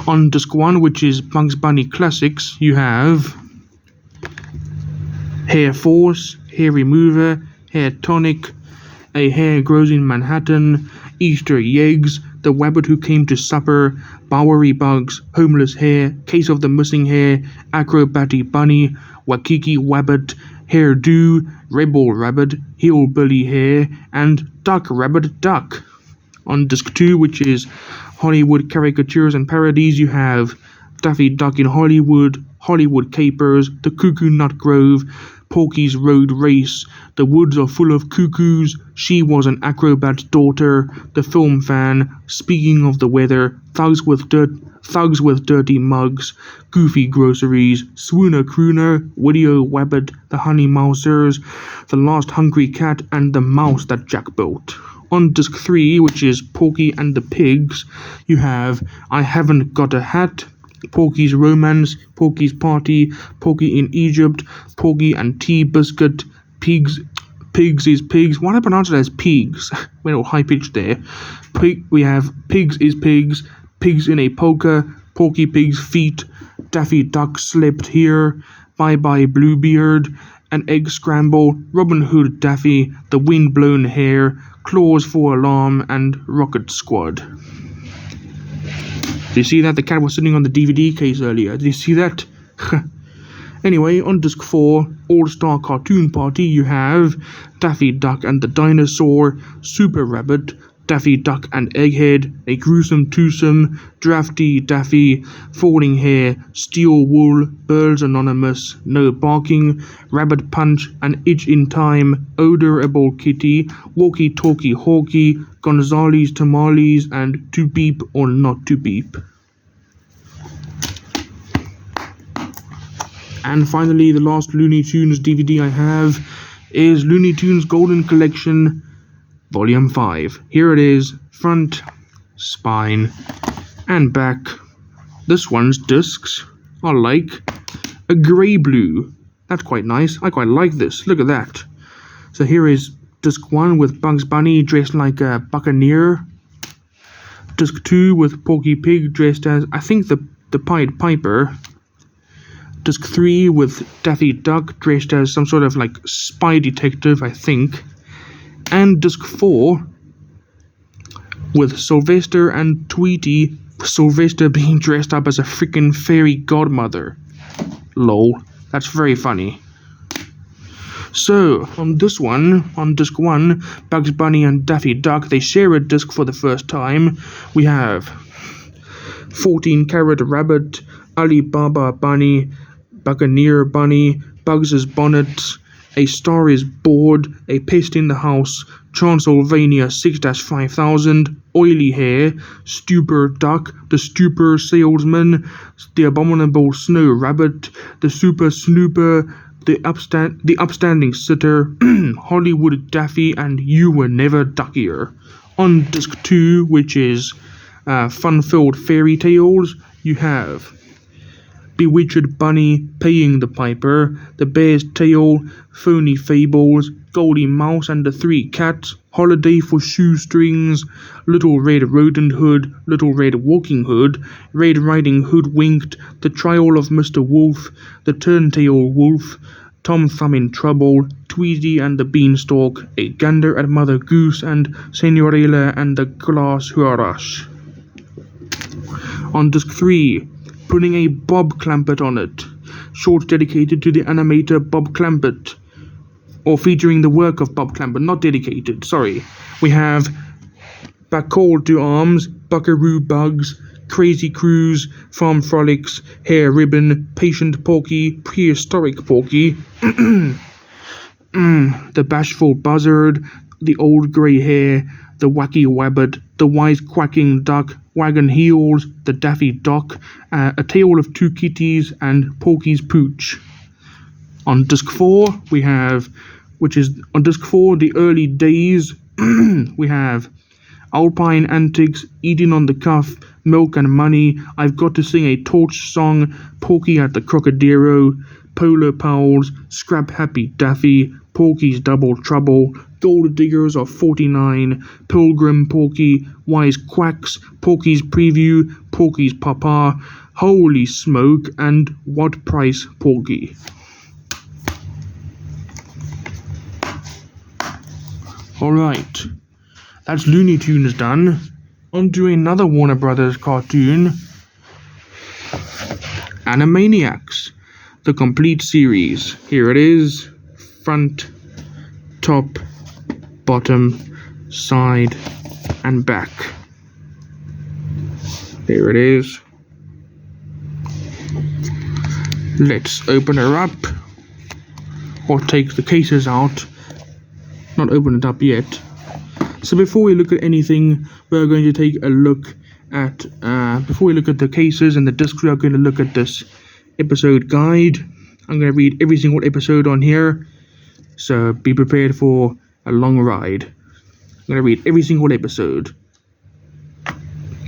On disc 1, which is Bugs Bunny Classics, you have Hair Force, Hair Remover, Hair Tonic, A Hair Grows in Manhattan, Easter Eggs, The Wabbit Who Came to Supper, Bowery Bugs, Homeless Hair, Case of the Missing Hair, Acrobatic Bunny, Wakiki Wabbit, Hairdo, Rebel Rabbit, Hillbilly Hair, and Duck Rabbit Duck. On disc 2, which is Hollywood Caricatures and Parodies, you have Daffy Duck in Hollywood, Hollywood Capers, The Cuckoo Nut Grove, Porky's Road Race, The Woods Are Full of Cuckoos, She Was an Acrobat's Daughter, The Film Fan, Speaking of the Weather, Thugs with Dirty Mugs, Goofy Groceries, Swooner Crooner, Video Wabbit, The Honey Mousers, The Last Hungry Cat, and The Mouse That Jack Built. On disc 3, which is Porky and the Pigs, you have I Haven't Got a Hat, Porky's Romance, Porky's Party, Porky in Egypt, Porky and Tea Biscuit, Pigs is Pigs. Why did I pronounce it as Pigs? Went all high pitched there. We have Pigs is Pigs, Pigs in a Polka, Porky Pig's Feet, Daffy Duck Slept Here, Bye Bye Bluebeard, An Egg Scramble, Robin Hood Daffy, The Wind-Blown Hair, Claws for Alarm, and Rocket Squad. Did you see that? The cat was sitting on the DVD case earlier. Did you see that? Anyway, on disc 4, All-Star Cartoon Party, you have Daffy Duck and the Dinosaur, Super Rabbit, Daffy Duck and Egghead, A Gruesome Twosome, Drafty Daffy, Falling Hair, Steel Wool, Birds Anonymous, No Barking, Rabbit Punch, An Itch in Time, Odorable Kitty, Walkie Talkie Hawkie, Gonzales Tamales, and To Beep or Not to Beep. And finally, the last Looney Tunes DVD I have is Looney Tunes Golden Collection Volume 5. Here it is, front, spine, and back. This one's discs are like a grey-blue. That's quite nice. I quite like this. Look at that. So here is disc 1 with Bugs Bunny dressed like a buccaneer. Disc 2 with Porky Pig dressed as, I think, the Pied Piper. Disc 3 with Daffy Duck dressed as some sort of like spy detective, I think. And disc 4 with Sylvester and Tweety, Sylvester being dressed up as a freaking fairy godmother. Lol, that's very funny. So, on this one, on disc 1, Bugs Bunny and Daffy Duck, they share a disc for the first time. We have 14 Carat Rabbit, Alibaba Bunny, Buccaneer Bunny, Bugs's Bonnet, A Star is Bored, A Pest in the House, Transylvania 6-5000, Oily Hair, Stupor Duck, The Stupor Salesman, The Abominable Snow Rabbit, The Super Snooper, The Upstanding Sitter, Hollywood Daffy, and You Were Never Duckier. On disc 2, which is Fun-Filled Fairy Tales, you have Bewitched Bunny, Paying the Piper, The Bear's Tale, Phony Fables, Goldie Mouse and the Three Cats, Holiday for Shoestrings, Little Red Rodent Hood, Little Red Walking Hood, Red Riding Hood Winked, The Trial of Mr. Wolf, The Turntail Wolf, Tom Thumb in Trouble, Tweety and the Beanstalk, A Gander at Mother Goose, and Senorela and the Glass Huarash. On disc 3, putting a Bob Clampett on it. Short dedicated to the animator Bob Clampett, or featuring the work of Bob Clamp, but not dedicated. Sorry. We have Back Call to Arms, Buckaroo Bugs, Crazy Cruise, Farm Frolics, Hair Ribbon, Patient Porky, Prehistoric Porky, The Bashful Buzzard, The Old Grey Hare, The Wacky Wabbit, The Wise Quacking Duck, Wagon Heels, The Daffy Duck, A Tale of Two Kitties, and Porky's Pooch. On disc 4, we have, The Early Days, we have Alpine Antics, Eating on the Cuff, Milk and Money, I've Got to Sing a Torch Song, Porky at the Crocodero, Polar Pals, Scrap Happy Daffy, Porky's Double Trouble, Gold Diggers of 49, Pilgrim Porky, Wise Quacks, Porky's Preview, Porky's Papa, Holy Smoke, and What Price Porky. Alright, that's Looney Tunes done. On to another Warner Brothers cartoon, Animaniacs, the complete series. Here it is, front, top, bottom, side, and back. There it is. Let's open her up, or take the cases out. Not open it up yet. So before we look at anything, we're going to take a look at, before we look at the cases and the discs, we are going to look at this episode guide. I'm going to read every single episode on here, so be prepared for a long ride. I'm going to read every single episode.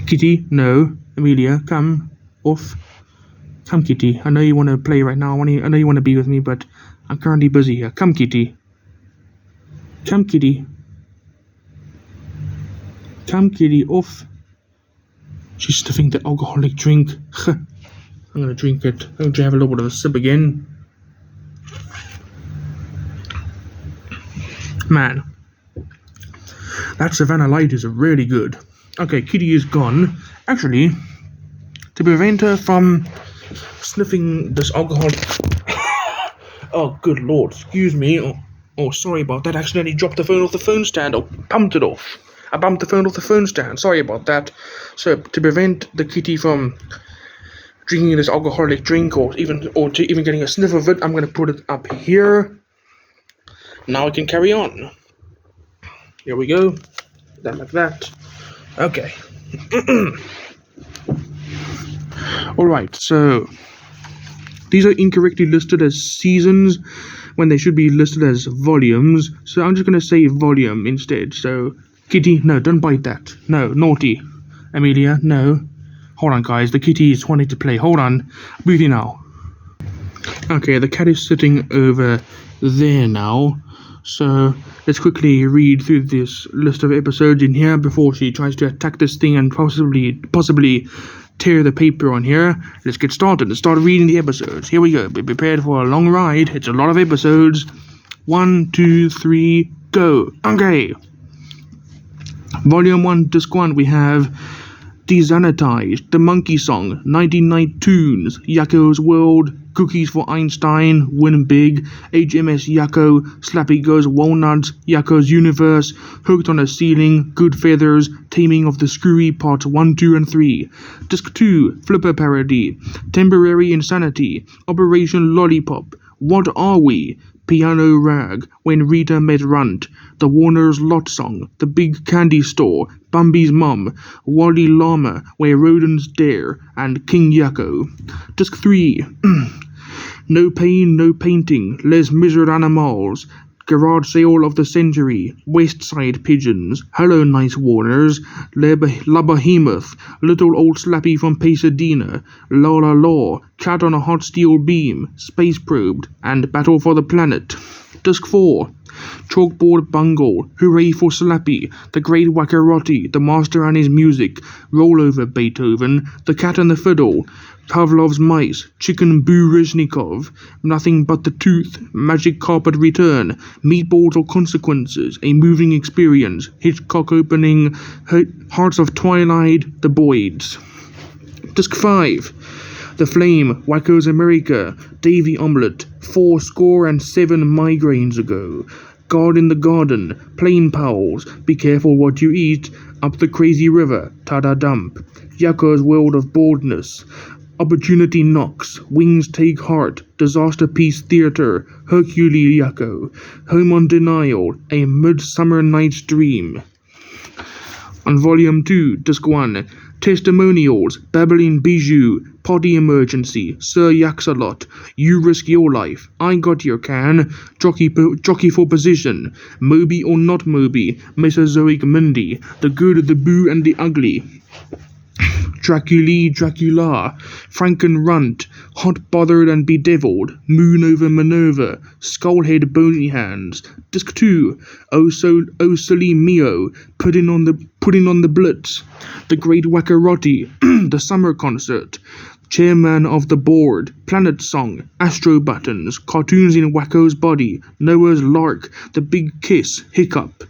Kitty, no. Amelia, come. Off. Come, Kitty. I know you want to play right now. I know you want to be with me, but I'm currently busy here. Come, Kitty. Come, Kitty. Come, Kitty, off. She's sniffing the alcoholic drink. I'm gonna drink it. I'm going to have a little bit of a sip again. Man, that Savannah Light is really good. Okay, Kitty is gone. Actually, to prevent her from sniffing this alcohol... Oh, good lord, excuse me. Oh, sorry about that. I accidentally dropped the phone off the phone stand, or bumped it off. I bumped the phone off the phone stand. Sorry about that. So, to prevent the kitty from drinking this alcoholic drink, or even getting a sniff of it, I'm going to put it up here. Now I can carry on. Here we go. That like that. Okay. Alright, so these are incorrectly listed as seasons when they should be listed as volumes. So I'm just going to say volume instead. So, Kitty, no, don't bite that. No, naughty. Amelia, no. Hold on, guys. The kitty is wanting to play. Hold on. With you now. Okay, the cat is sitting over there now. So let's quickly read through this list of episodes in here before she tries to attack this thing and possibly tear the paper on here. Let's get started. Let's start reading the episodes. Here we go. Be prepared for a long ride. It's a lot of episodes. 1, 2, 3, go. Okay. Volume 1, Disc 1, we have Desanitized, The Monkey Song, 99 Tunes, Yakko's World, Cookies for Einstein, Win Big, HMS Yakko, Slappy Goes Walnuts, Yakko's Universe, Hooked on a Ceiling, Good Feathers, Taming of the Screwy Parts 1, 2, and 3. Disc 2, Flipper Parody, Temporary Insanity, Operation Lollipop, What Are We? Piano Rag, When Rita Met Runt, The Warner's Lot Song, The Big Candy Store, Bambi's Mum, Wally Llama, Where Rodents Dare, and King Yakko. Disc 3, No Pain, No Painting, Les Miserables Animals, Garage Sale of the Century, West Side Pigeons, Hello Nice Warners, La Behemoth, Little Old Slappy from Pasadena, La La La, Cat on a Hot Steel Beam, Space Probed, and Battle for the Planet. Disc 4, Chalkboard Bungle, Hooray for Slappy, The Great Wackarotti, The Master and His Music, Rollover Beethoven, The Cat and the Fiddle, Pavlov's Mice, Chicken Burishnikov, Nothing But the Tooth, Magic Carpet Return, Meatballs or Consequences, A Moving Experience, Hitchcock Opening, Hearts of Twilight, The Boyds. Disc 5, The Flame, Wacko's America, Davy Omelette, 407 migraines ago. God in the Garden, Plain Pals, Be Careful What You Eat, Up the Crazy River, Tada Dump, Yakko's World of Boldness, Opportunity Knocks, Wings Take Heart, Disaster Piece Theater, Hercule Yakko, Home on Denial, A Midsummer Night's Dream. On Volume 2, Disc 1, Testimonials, Babbling Bijou, Potty Emergency, Sir Yaxalot, You Risk Your Life, I Got Your Can, Jockey for Position, Moby or Not Moby, Mesozoic Mindy, The Good, the Boo and the Ugly, Dracula, Frankenrunt, Hot Bothered and Bedeviled, Moon over Minerva, Skullhead Bony Hands, Disc 2, Oh Silly Mio, Putting on the Blitz, The Great Wackarotti, The Summer Concert, Chairman of the Board, Planet Song, Astro Buttons, Cartoons in Wacko's Body, Noah's Lark, The Big Kiss, Hiccup,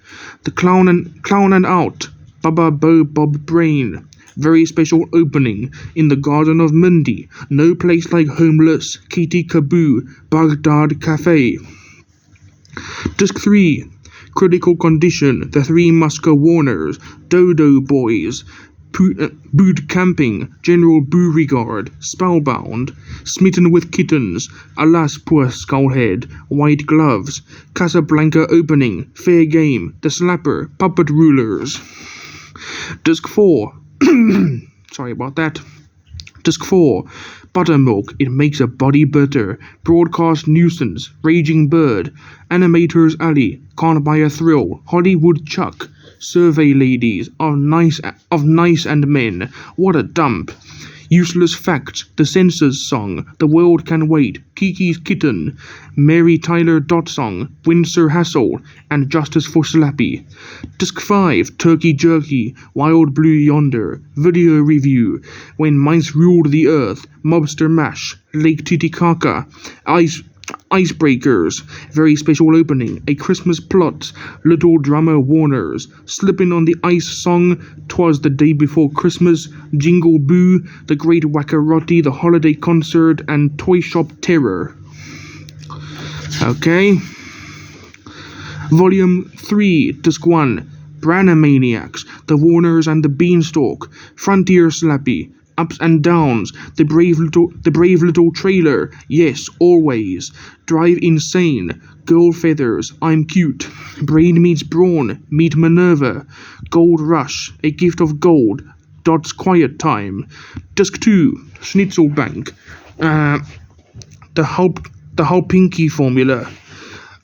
The Clown and Out, Baba Bo Bob Brain, Very Special Opening, In the Garden of Mindy, No Place Like Homeless, Katie Kaboo, Baghdad Cafe. Disc 3, Critical Condition, The Three Musker Warners, Dodo Boys, Boot Camping, General Beauregard, Spellbound, Smitten with Kittens, Alas Poor Skullhead, White Gloves, Casablanca Opening, Fair Game, The Slapper, Puppet Rulers. Disc 4, sorry about that. Disc 4, Buttermilk, It Makes a Body Bitter, Broadcast Nuisance, Raging Bird, Animator's Alley, Can't Buy a Thrill, Hollywood Chuck, Survey Ladies, of Nice and Men, What a Dump, Useless Facts, The Censor's Song, The World Can Wait, Kiki's Kitten, Mary Tyler Dot Song, Windsor Hassel, and Justice for Slappy. Disc 5, Turkey Jerky, Wild Blue Yonder, Video Review, When Mice Ruled the Earth, Mobster Mash, Lake Titicaca, Icebreakers, Very Special Opening, A Christmas Plot, Little Drummer Warners, Slippin' on the Ice Song, 'Twas the Day Before Christmas, Jingle Boo, The Great Wackarotti, The Holiday Concert, and Toy Shop Terror. Okay. Volume 3, Disc 1, Animaniacs, The Warners and the Beanstalk, Frontier Slappy, Ups and Downs, The Brave Little Trailer, Yes, Always, Drive Insane, Girl Feathers, I'm Cute, Brain Meets Brawn, Meet Minerva, Gold Rush, A Gift of Gold, Dot's Quiet Time, Disc 2, Schnitzel Bank, The Halpinky Formula,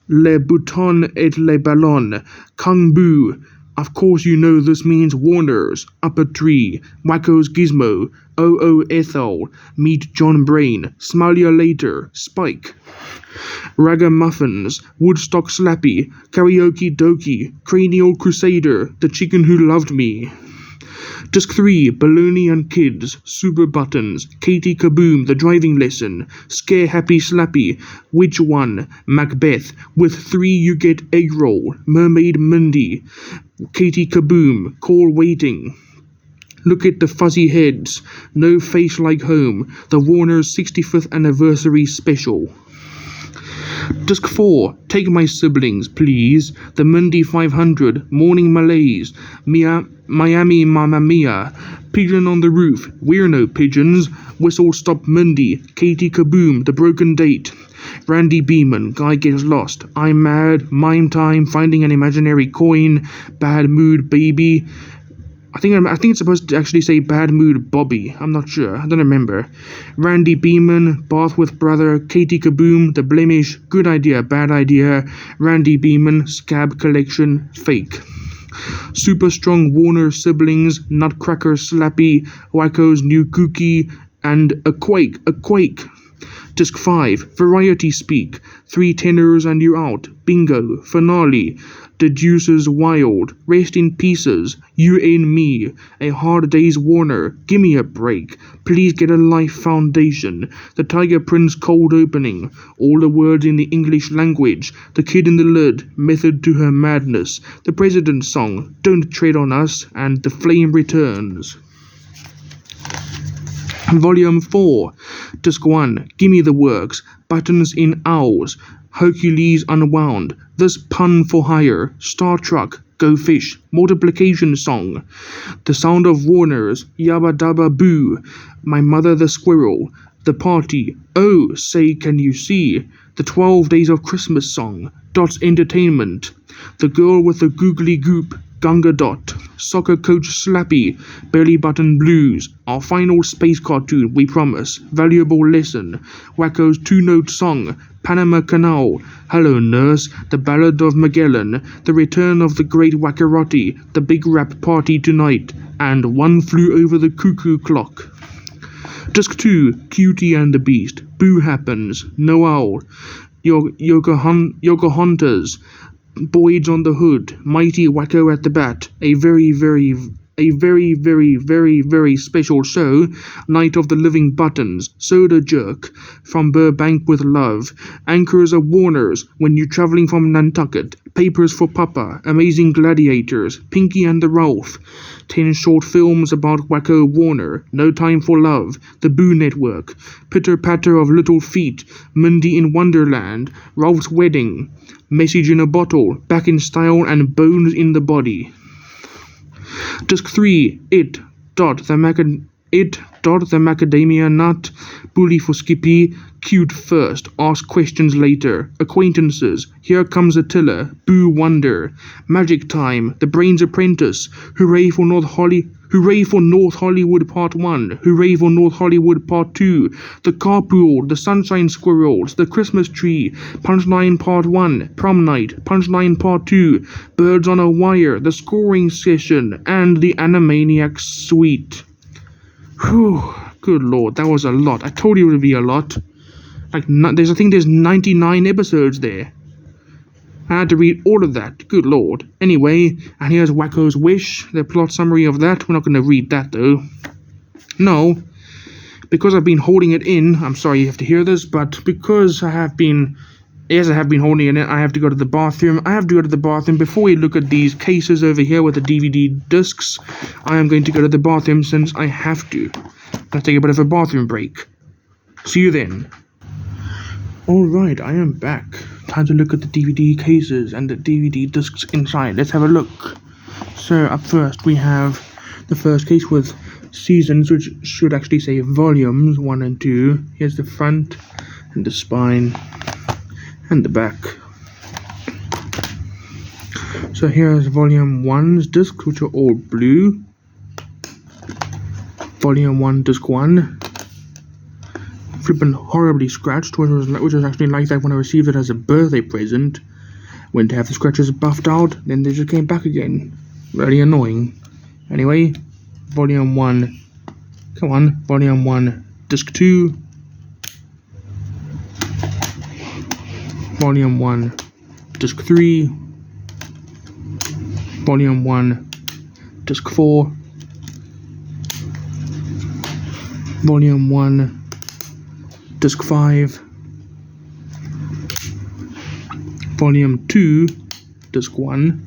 Le Bouton et le Ballon, Kung Boo, Of Course You Know This Means Warners, Upper Tree, Wacko's Gizmo, O.O. Ethel, Meet John Brain, Smile Ya Later, Spike, Ragamuffins, Woodstock Slappy, Karaoke Dokie, Cranial Crusader, The Chicken Who Loved Me. Disc 3, Baloney and Kids, Super Buttons, Katie Kaboom, The Driving Lesson, Scare Happy Slappy, Which One, Macbeth, With 3 You Get Egg Roll, Mermaid Mindy, Katie Kaboom, Call Waiting, Look at the Fuzzy Heads, No Face Like Home, The Warner's 65th Anniversary Special. Disc 4, Take My Siblings, Please, The Mindy 500, Morning Malaise, Miami Mamma Mia, Pigeon on the Roof, We're No Pigeons, Whistle Stop Mindy, Katie Kaboom, The Broken Date, Randy Beeman, Guy Gets Lost, I'm Mad, Mime Time, Finding an Imaginary Coin, Bad Mood Baby, I think it's supposed to actually say Bad Mood Bobby. I'm not sure. I don't remember. Randy Beeman, Bath with Brother, Katie Kaboom, The Blemish, Good Idea, Bad Idea, Randy Beeman, Scab Collection, Fake. Super Strong Warner Siblings, Nutcracker Slappy, Wacko's New Cookie, and A Quake. Disc 5, Variety Speak, 3 Tenors and You're Out, Bingo, Finale, Deduces Wild, Rest in Pieces, You and Me, A Hard Day's Warner, Gimme a Break, Please Get a Life Foundation, The Tiger Prince Cold Opening, All the Words in the English Language, The Kid in the Lid, Method to Her Madness, The President's Song, Don't Tread on Us, and The Flame Returns. Volume 4, Disc 1, Gimme the Works, Buttons in Owls, Hercules Unwound, This Pun for Hire, Star Truck, Go Fish, Multiplication Song, The Sound of Warners, Yabba Dabba Boo, My Mother the Squirrel, The Party, Oh, Say Can You See, The 12 Days of Christmas Song, Dot's Entertainment, The Girl with the Googly Goop, Gunga Dot, Soccer Coach Slappy, Belly Button Blues, Our Final Space Cartoon, We Promise, Valuable Lesson, Wacko's Two-Note Song, Panama Canal, Hello Nurse, The Ballad of Magellan, The Return of the Great Wackarotti, The Big Rap Party Tonight, and One Flew Over the Cuckoo Clock. Disc 2, Cutie and the Beast, Boo Happens, Noel, Yokohontas, Boyd's on the Hood, Mighty Wacko at the Bat, a very, very special show, Night of the Living Buttons, Soda Jerk, From Burbank with Love, Anchors of Warners, When You're Traveling from Nantucket, Papers for Papa, Amazing Gladiators, Pinky and the Ralph, 10 short films about Wacko Warner, No Time for Love, The Boo Network, Pitter Patter of Little Feet, Mindy in Wonderland, Ralph's Wedding, Message in a Bottle, Back in Style, and Bones in the Body. Disc 3, It, the Macadamia Nut, Bully for Skippy, Cute First, Ask Questions Later, Acquaintances, Here Comes Attila, Boo Wonder, Magic Time, The Brain's Apprentice, Hooray for North Hollywood Part 1, Hooray for North Hollywood Part 2, The Carpool, The Sunshine Squirrels, The Christmas Tree, Punchline Part 1, Prom Night, Punchline Part 2, Birds on a Wire, The Scoring Session, and The Animaniacs Suite. Whew, good lord, that was a lot. I told you it would be a lot. I think there's 99 episodes there. I had to read all of that. Good lord. Anyway, and here's Wacko's Wish, the plot summary of that. We're not going to read that, though. No, because I've been holding it in. I'm sorry you have to hear this, but because I have been holding it in, I have to go to the bathroom. Before we look at these cases over here with the DVD discs. I am going to go to the bathroom since I have to. Let's take a bit of a bathroom break. See you then. Alright, I am back. Time to look at the DVD cases and the DVD discs inside. Let's have a look. So, up first we have the first case with seasons, which should actually say volumes 1 and 2. Here's the front and the spine and the back. So here's volume 1's discs, which are all blue. Volume 1 disc 1. Flippin' horribly scratched, which was actually like that when I received it as a birthday present. Went to have the scratches buffed out, then they just came back again. Really annoying. Anyway, volume 1. Come on, volume 1 disc 2. Volume 1 disc 3. Volume 1 disc 4. Volume 1 disc 5. Volume 2 disc 1.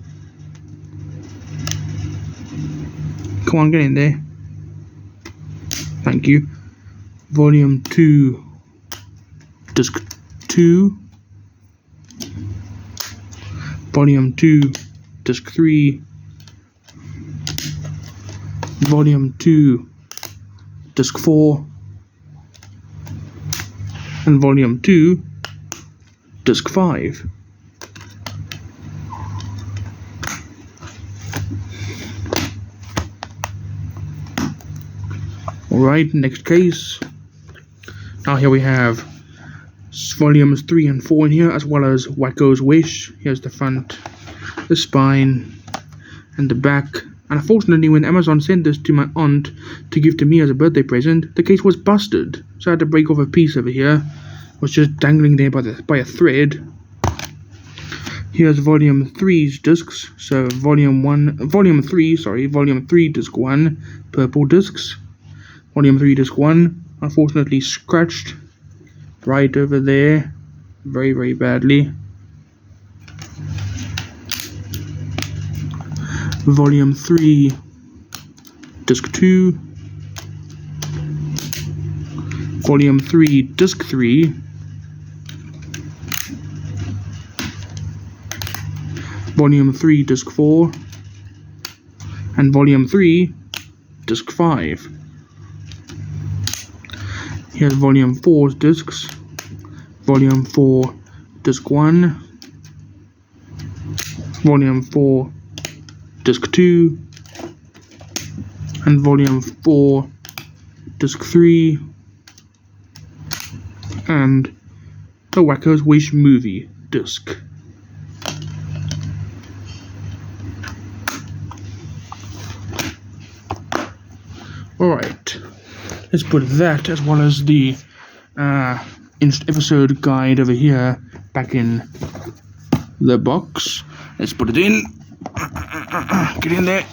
Come on, get in there. Thank you. Volume 2 disc 2. Volume 2 disc 3. Volume 2 disc 4. And volume 2 disc 5. Alright, next case. Now here we have volumes 3 and 4 in here, as well as Wacko's Wish. Here's the front, the spine, and the back. And unfortunately, when Amazon sent this to my aunt to give to me as a birthday present, the case was busted. So I had to break off a piece over here. It was just dangling there by a thread. Here's volume 3's discs. So volume 3 disc 1, purple discs. Volume 3 disc 1, unfortunately scratched right over there, very, very badly. Volume 3 disc 2. Volume 3, Disc 3, Volume 3, Disc 4, and Volume 3, Disc 5. Here's Volume 4's discs, Volume 4, Disc 1, Volume 4, Disc 2, and Volume 4, Disc 3, and the Wacko's Wish movie disc. Alright, let's put that as well as the episode guide over here back in the box. Let's put it in. Get in there.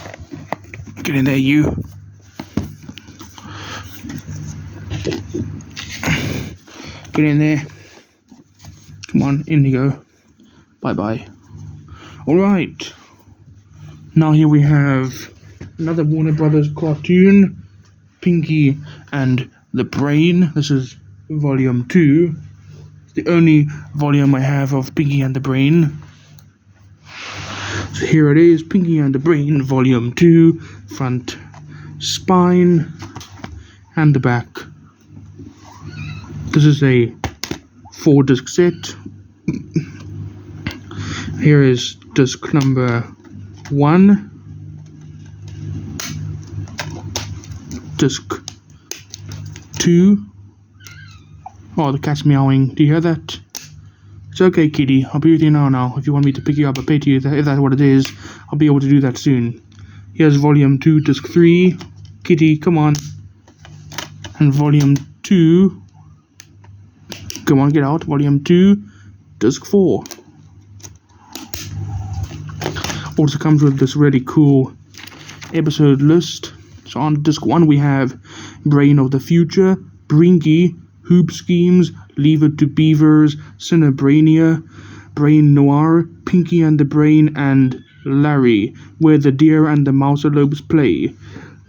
Get in there, you. Get in there. Come on, in you go. Bye-bye. Alright. Now here we have another Warner Brothers cartoon, Pinky and the Brain. This is Volume 2. It's the only volume I have of Pinky and the Brain. So here it is, Pinky and the Brain, Volume 2, front spine, and the back. This is a 4-disc set. Here is disc number 1, disc 2. Oh, the cat's meowing. Do you hear that? It's okay, kitty. I'll be with you now. If you want me to pick you up or pet you, if that's what it is, I'll be able to do that soon. Here's Volume 2, Disc 3. Kitty, come on. And Volume 2. Come on, get out. Volume 2, Disc 4. Also comes with this really cool episode list. So on Disc 1 we have Brain of the Future, Brinky, Hoop Schemes, Leave It to Beavers, Cinebrania, Brain Noir, Pinky and the Brain, and Larry, Where the Deer and the Mouselopes Play.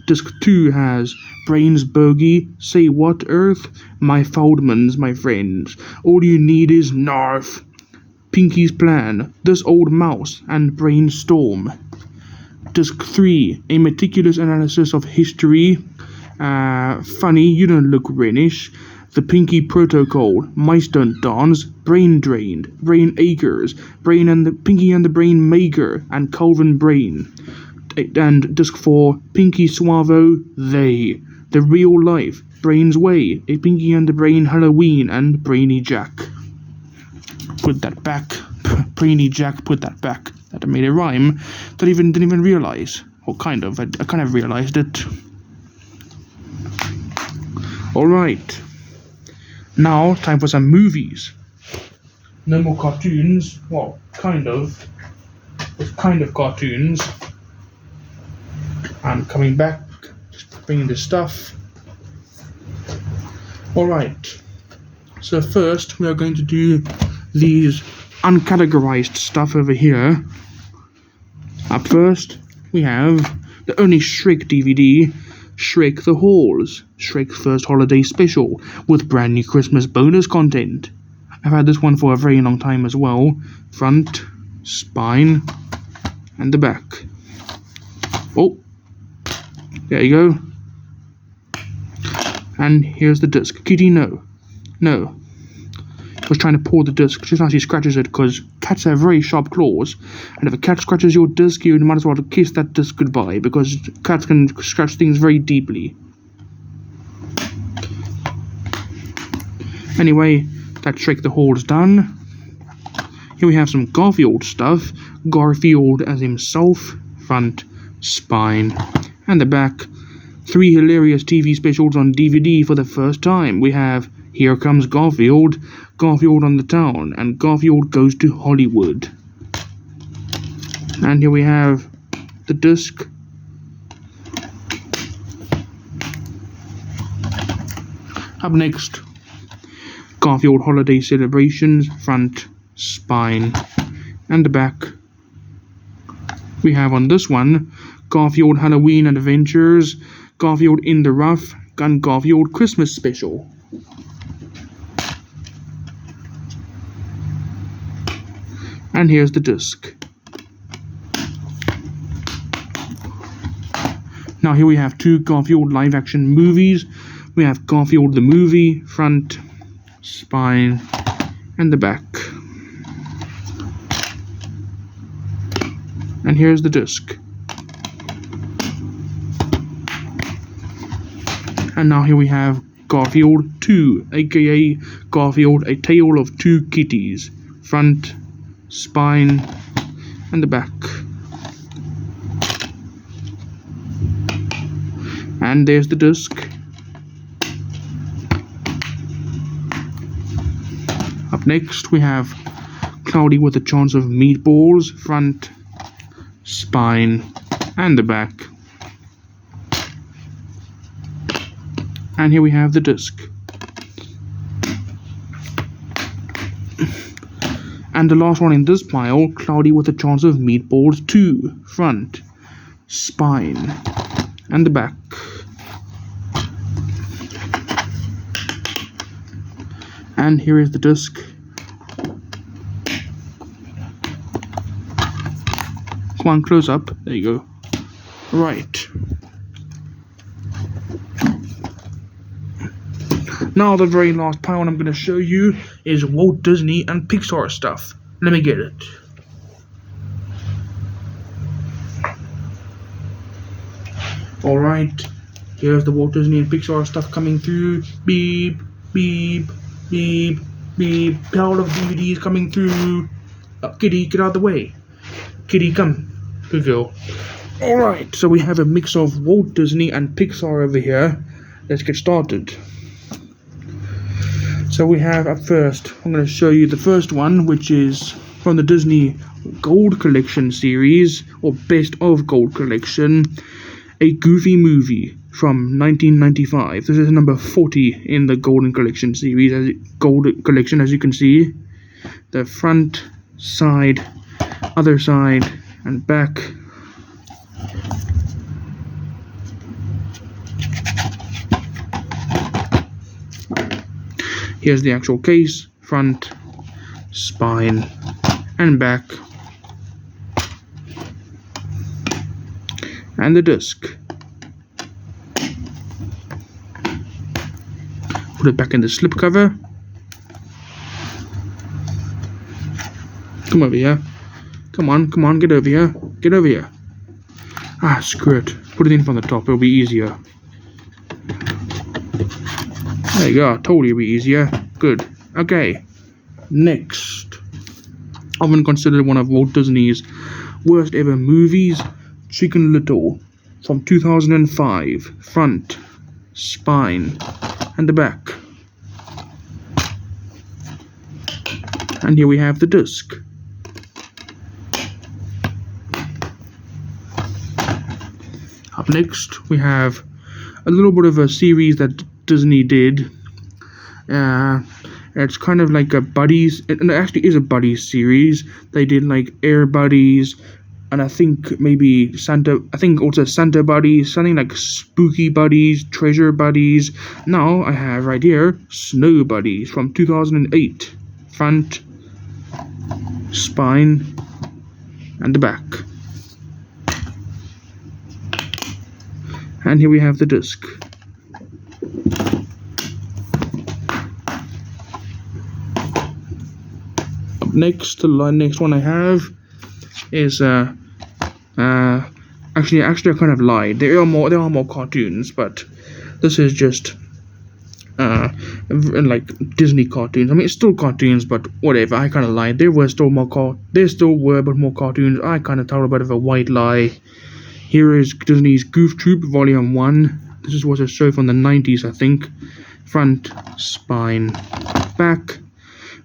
Disc 2 has Brain's Bogey, Say What Earth, My Feldmans, My Friends, All You Need Is Narf, Pinky's Plan, This Old Mouse, and Brainstorm. Disc 3, A Meticulous Analysis of History, Funny, You Don't Look Renish, The Pinky Protocol, Mice Don't Dance, Brain Drained, Brain Acres, Pinky and the Brain Maker, and Calvin Brain. And Disc 4, Pinky Suavo, They, The Real Life, Brain's Way, A Pinky and the Brain Halloween, and Brainy Jack. Put that back. Brainy Jack, put that back. That made a rhyme that I didn't even realize. Or kind of. I kind of realized it. Alright. Now, time for some movies. No more cartoons. Well, kind of. It's kind of cartoons. I'm coming back. Just bringing the stuff. Alright. So first, we are going to do these uncategorized stuff over here. Up first, we have the only Shrek DVD, Shrek the Halls, Shrek's first holiday special, with brand new Christmas bonus content. I've had this one for a very long time as well. Front, spine, and the back. Oh, there you go. And here's the disc. Kitty, no. No. I was trying to pour the disc just as he scratches it, because cats have very sharp claws, and if a cat scratches your disc, you might as well kiss that disc goodbye, because cats can scratch things very deeply. Anyway, that Shrek the Hall's done. Here we have some Garfield stuff. Garfield as himself, front, spine, and the back. 3 hilarious TV specials on DVD for the first time. We have Here Comes Garfield, Garfield on the Town, and Garfield Goes to Hollywood. And here we have the disc. Up next, Garfield Holiday Celebrations, front, spine, and the back. We have on this one, Garfield Halloween Adventures, Garfield in the Rough, and Garfield Christmas Special. And here's the disc. Now here we have two Garfield live action movies. We have Garfield the movie, front, spine, and the back. And here's the disc. And now here we have Garfield 2, aka Garfield A Tale of Two Kitties, front, spine, and the back. And there's the disc. Up next we have Cloudy with a Chance of Meatballs, front, spine, and the back. And here we have the disc. And the last one in this pile, Cloudy with a Chance of Meatballs 2, front, spine, and the back. And here is the disc. Come on, close up. There you go. Right. Now the very last pile I'm going to show you is Walt Disney and Pixar stuff. Let me get it. Alright, here's the Walt Disney and Pixar stuff coming through. Beep, beep, beep, beep. Pile of DVDs coming through. Kitty, get out of the way. Kitty, come. Good girl. Alright, so we have a mix of Walt Disney and Pixar over here. Let's get started. So we have up first, I'm going to show you the first one, which is from the Disney Gold Collection series, or Best of Gold Collection, a Goofy movie from 1995. This is number 40 in the Golden Collection series, Gold Collection, as you can see. The front, side, other side, and back. Here's the actual case, front, spine, and back. And the disc. Put it back in the slipcover. Come over here. Come on, get over here. Get over here. Ah, screw it. Put it in from the top, it'll be easier. There you go, I told you it'd be easier. Good. Okay. Next. Often considered one of Walt Disney's worst ever movies, Chicken Little from 2005. Front, spine, and the back. And here we have the disc. Up next, we have a little bit of a series that Disney did. It's kind of like a buddies. It actually is a buddies series. They did like Air Buddies, and I think maybe Santa. I think also Santa Buddies, something like Spooky Buddies, Treasure Buddies. Now I have right here Snow Buddies from 2008. Front, spine, and the back. And here we have the disc. Up next, the next one I have is actually I kind of lied. There are more cartoons, but this is just like Disney cartoons. I mean, it's still cartoons, but whatever. I kind of lied. There were still more but more cartoons. I kind of told a bit of a white lie. Here is Disney's Goof Troop Volume 1. This was a show from the 90s, I think. Front, spine, back.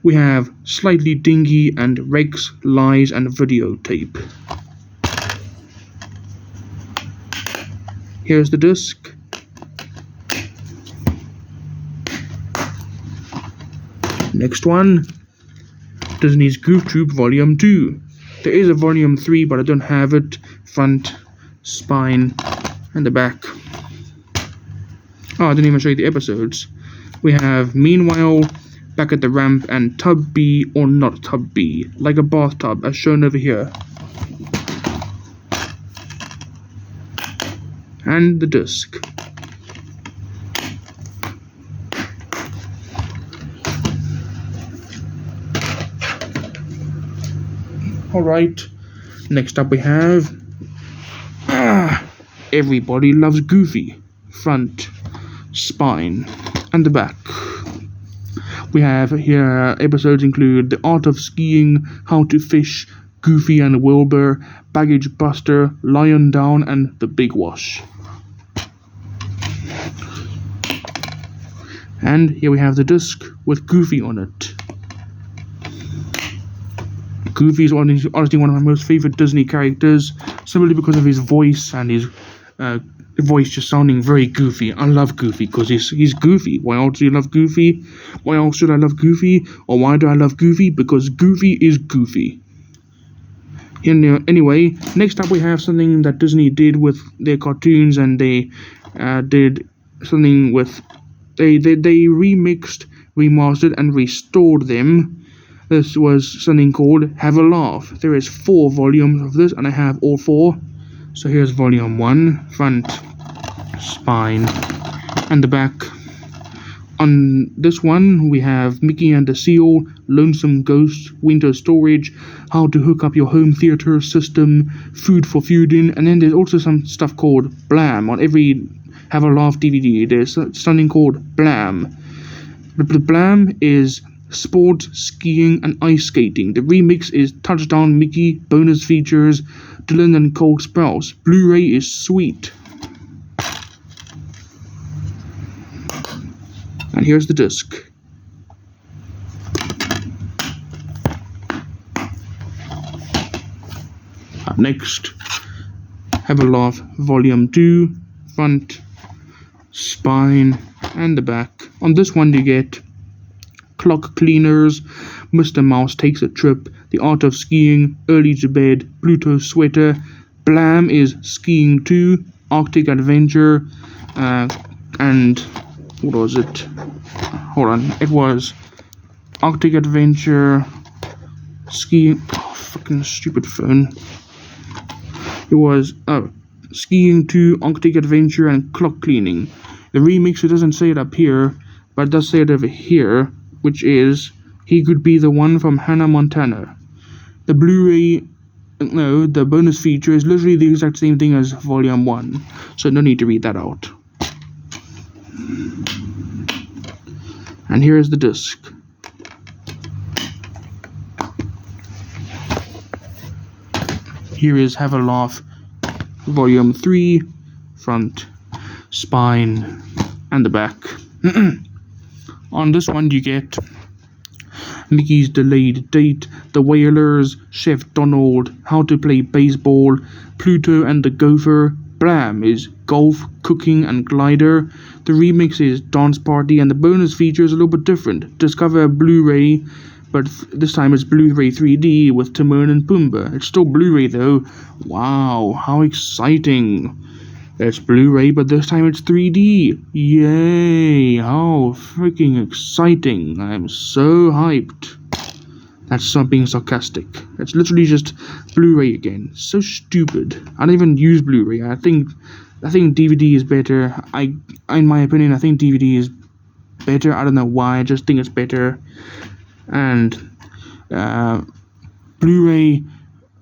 We have Slightly Dingy and Rex, Lies and Videotape. Here's the disc. Next one, Disney's Goof Troop Volume 2. There is a Volume 3, but I don't have it. Front, spine, and the back. Oh, I didn't even show you the episodes. We have Meanwhile, Back at the Ramp, and Tub B or Not Tub B, like a bathtub, as shown over here. And the disc. Alright, next up we have Everybody Loves Goofy, front, spine, and the back. We have here episodes include The Art of Skiing, How to Fish, Goofy and Wilbur, Baggage Buster, Lion Down, and The Big Wash. And here we have the disc with Goofy on it. Goofy is honestly one of my most favorite Disney characters, simply because of his voice and his voice just sounding very goofy. I love Goofy because he's goofy. Why else do you love Goofy? Why else should I love Goofy? Or why do I love Goofy? Because Goofy is goofy. Anyway, next up we have something that Disney did with their cartoons, and they did something with they remixed, remastered, and restored them. This was something called Have a Laugh. There is 4 volumes of this, and I have all 4. So here's volume 1, front, spine, and the back. On this one, we have Mickey and the Seal, Lonesome Ghost, Winter Storage, How to Hook Up Your Home Theater System, Food for Fooding, and then there's also some stuff called Blam. On every Have a Laugh DVD, there's something called Blam. The Blam is Sport, Skiing, and Ice Skating. The remix is Touchdown Mickey, bonus features, Dylan and Cole Sprouse. Blu-ray is Sweet. And here's the disc. Up next, Have a Laugh Volume 2, front, spine, and the back. On this one you get Clock Cleaners, Mr. Mouse Takes a Trip, The Art of Skiing, Early to Bed, Pluto Sweater. Blam is Skiing 2, Arctic Adventure, and what was it? Hold on, it was Arctic Adventure, Skiing, fucking stupid phone. It was Skiing 2, Arctic Adventure, and Clock Cleaning. The remix, it doesn't say it up here, but it does say it over here, which is He Could Be the One from Hannah Montana. The Blu-ray, no, the bonus feature is literally the exact same thing as Volume 1, so no need to read that out. And here is the disc. Here is Have a Laugh Volume 3, front, spine, and the back. On this one you get Mickey's Delayed Date, The Whalers, Chef Donald, How to Play Baseball, Pluto and the Gopher. Blam is Golf, Cooking, and Glider. The remix is Dance Party, and the bonus feature is a little bit different. Discover Blu-ray, but this time it's Blu-ray 3D with Timon and Pumbaa. It's still Blu-ray though. Wow, how exciting. It's Blu-ray, but this time it's 3D. Yay! How freaking exciting. I'm so hyped. That's not being sarcastic. It's literally just Blu-ray again. So stupid. I don't even use Blu-ray. I think DVD is better. In my opinion, I think DVD is better. I don't know why. I just think it's better. And Blu-ray,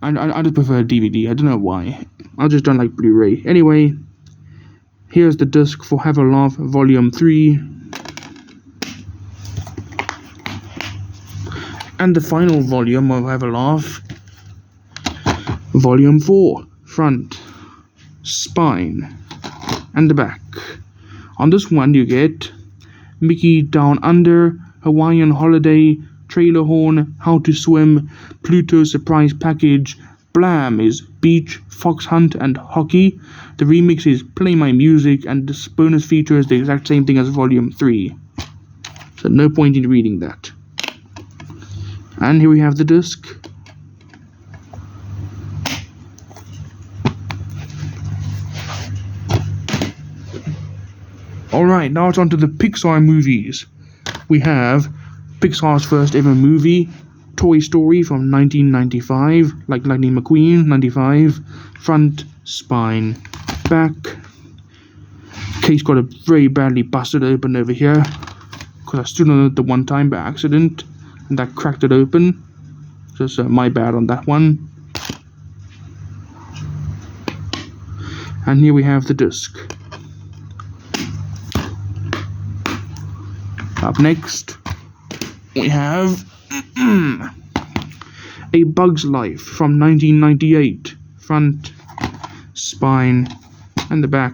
I just prefer DVD. I don't know why. I just don't like Blu-ray. Anyway, here's the disc for Have a Laugh Volume 3. And the final volume of Have a Laugh, Volume 4, front, spine, and the back. On this one you get Mickey Down Under, Hawaiian Holiday, Trailer Horn, How to Swim, Pluto Surprise Package. Blam is Beach, Fox Hunt, and Hockey. The remix is Play My Music, and this bonus feature is the exact same thing as Volume 3. So no point in reading that. And here we have the disc. Alright, now it's on to the Pixar movies. We have Pixar's first ever movie, Toy Story from 1995, like Lightning McQueen, 95. Front, spine, back. Case got very badly busted open over here, because I stood on it the one time by accident, and that cracked it open. Just my bad on that one. And here we have the disc. Up next, we have A Bug's Life from 1998. Front, spine, and the back.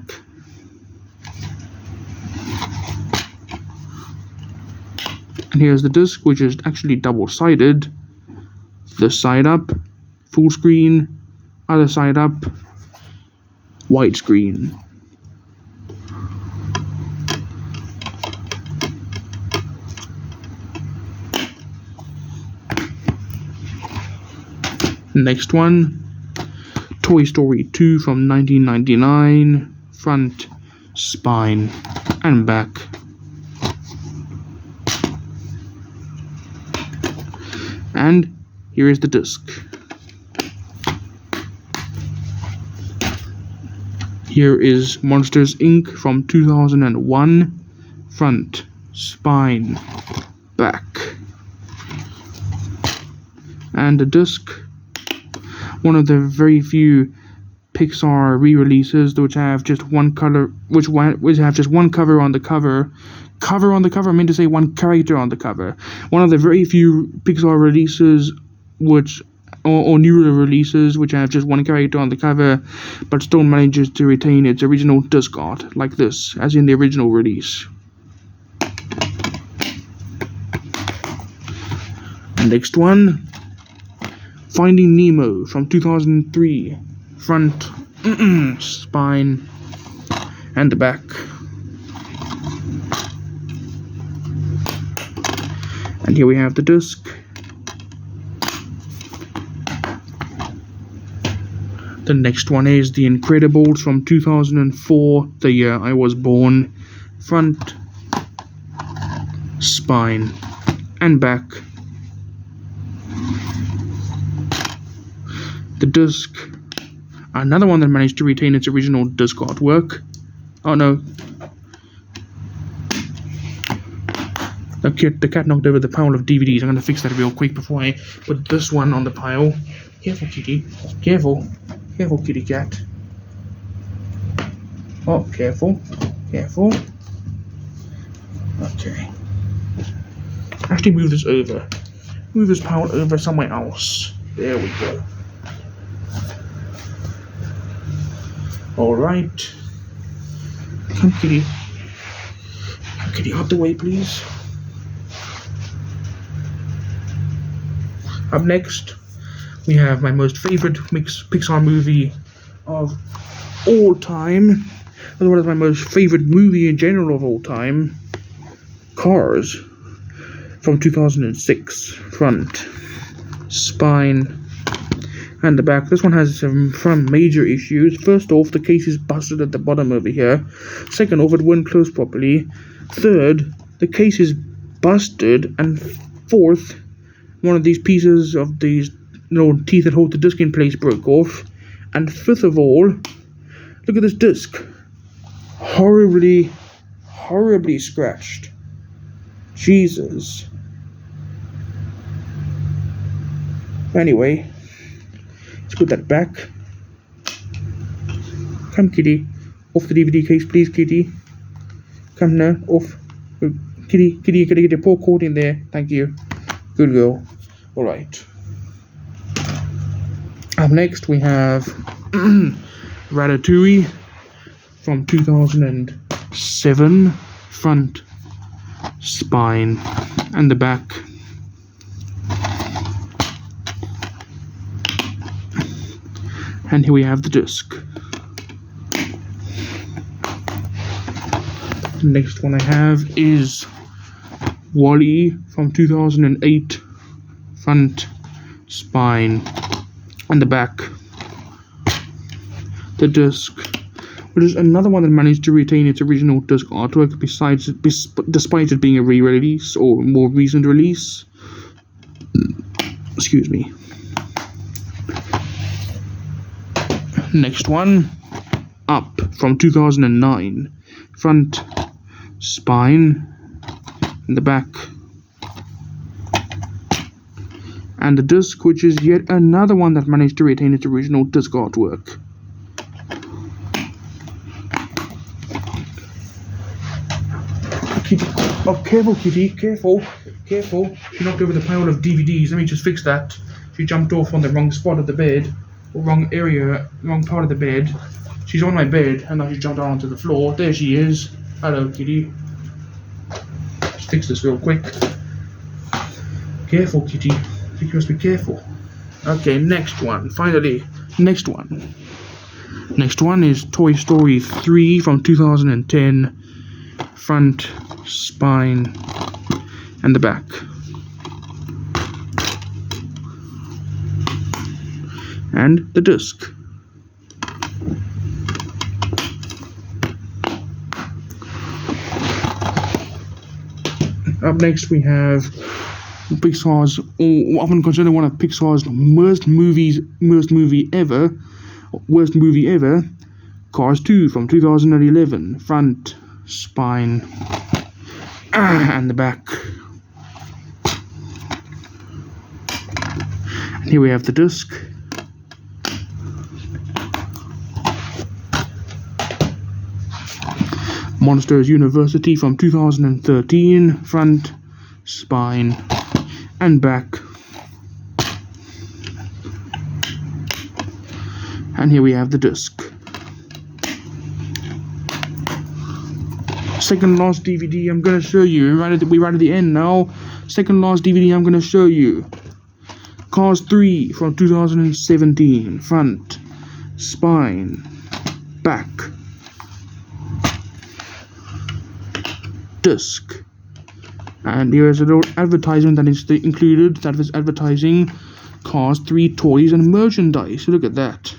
And here's the disc, which is actually double-sided. This side up, full screen, other side up, widescreen. Next one, Toy Story 2 from 1999, front, spine, and back. And here is the disc. Here is Monsters Inc. from 2001, front, spine, back. And the disc, one of the very few Pixar re-releases which have just one color, which have just one cover on the cover. Cover on the cover, I mean to say one character on the cover. One of the very few Pixar releases which, or newer releases which have just one character on the cover, but still manages to retain its original disc art, like this, as in the original release. And next one, Finding Nemo from 2003, front, spine, and the back. And here we have the disc. The next one is The Incredibles from 2004, the year I was born. Front, spine, and back. The disc, another one that managed to retain its original disc artwork. Oh no. The cat knocked over the pile of DVDs. I'm going to fix that real quick before I put this one on the pile. Careful, kitty. Careful. Careful, kitty cat. Oh, careful. Careful. Okay. Actually, move this over. Move this pile over somewhere else. There we go. Alright. Come, kitty. Come, kitty, out the way, please. Up next, we have my most favorite Pixar movie of all time, as well as my most favorite movie in general of all time, Cars, from 2006. Front, spine, and the back. This one has some major issues. First off, the case is busted at the bottom over here. Second off, it wouldn't close properly. Third, the case is busted. And fourth, one of these pieces of these little teeth that hold the disc in place broke off. And fifth of all, look at this disc. Horribly scratched. Jesus. Anyway, let's put that back. Come, kitty. Off the DVD case, please, kitty. Come now, off. Kitty, you gotta get your paw caught in there. Thank you. Good girl. Alright. Up next, we have Ratatouille from 2007. Front, spine, and the back. And here we have the disc. The next one I have is WALL-E from 2008. Front, spine, and the back. The disc, which is another one that managed to retain its original disc artwork despite it being a re-release or more recent release. Excuse me. Next one, Up from 2009. Front, spine, and the back. And the disc, which is yet another one that managed to retain its original disc artwork. Kitty. Oh, careful, Kitty. Careful. Careful. She knocked over the pile of DVDs. Let me just fix that. She jumped off on the wrong spot of the bed. Or wrong area. Wrong part of the bed. She's on my bed. And now she jumped out onto the floor. There she is. Hello, Kitty. Let's fix this real quick. Careful, Kitty. You must be careful. Okay, next one. Finally. Next one. Next one is Toy Story 3 from 2010. Front, spine, and the back. And the disc. Up next we have Pixar's, or often considered one of Pixar's worst movie ever, Cars 2 from 2011. Front, spine, and the back. And here we have the disc. Monsters University from 2013. Front, spine, and back. And here we have the disc. Second last DVD I'm going to show you. We're right at the end now. Second last DVD I'm going to show you. Cars 3 from 2017. Front, spine, back, disc. And here is a little advertisement that is included. That is advertising Cars 3 toys and merchandise. Look at that.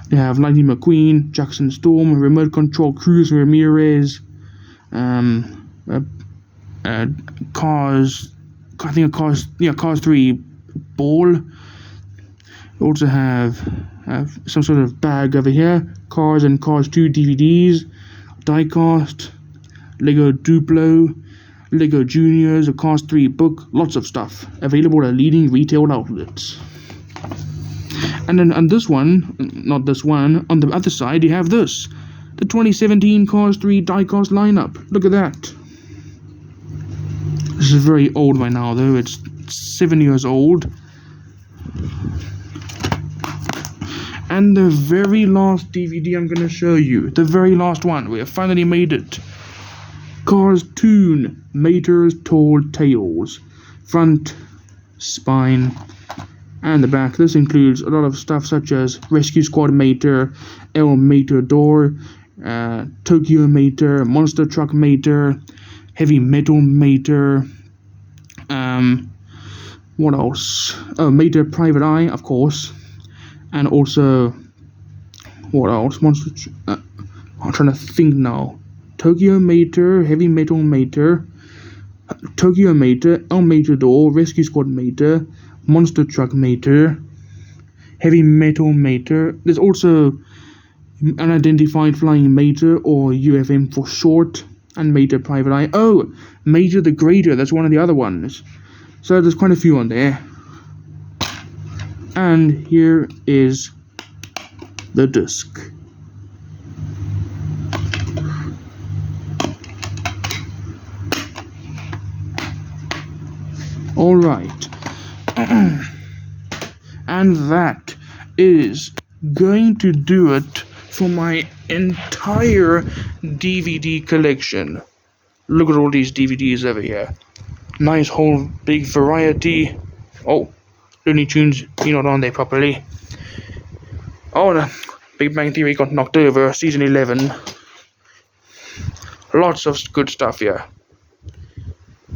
They have Lightning McQueen, Jackson Storm, Remote Control Cruz Ramirez, Cars 3 ball. We also have some sort of bag over here. Cars and Cars 2 DVDs, diecast, Lego Duplo, Lego Juniors, a Cars 3 book, lots of stuff available at leading retail outlets. And then on this one, not this one, on the other side you have this, the 2017 Cars 3 diecast lineup. Look at that. This is very old by now though, it's 7 years old. And the very last DVD I'm going to show you, the very last one, we have finally made it. Cars Toon, Mater's Tall Tales. Front, spine, and the back. This includes a lot of stuff such as Rescue Squad Mater, El Matador, Tokyo Mater, Monster Truck Mater, Heavy Metal Mater, what else? Oh, Mater Private Eye, of course. And also, what else? I'm trying to think now. Tokyo Mater, Heavy Metal Mater, Tokyo Mater, El Matador, Rescue Squad Mater, Monster Truck Mater, Heavy Metal Mater. There's also Unidentified Flying Mater, or UFM for short, and Mater Private Eye. Oh, Mater the Greater, that's one of the other ones. So there's quite a few on there. And here is the disc. Alright. And that is going to do it for my entire DVD collection. Look at all these DVDs over here. Nice whole big variety. Oh, Looney Tunes, you're not on there properly. Oh, the Big Bang Theory got knocked over, season 11. Lots of good stuff here.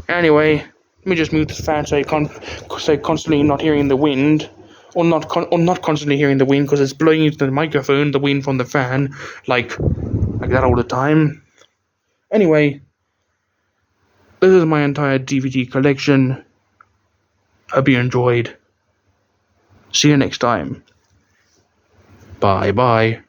Anyway, let me just move this fan so I can't say constantly not hearing the wind. or not constantly hearing the wind because it's blowing into the microphone, the wind from the fan, like that all the time. Anyway, this is my entire DVD collection. Hope you enjoyed. See you next time. Bye bye.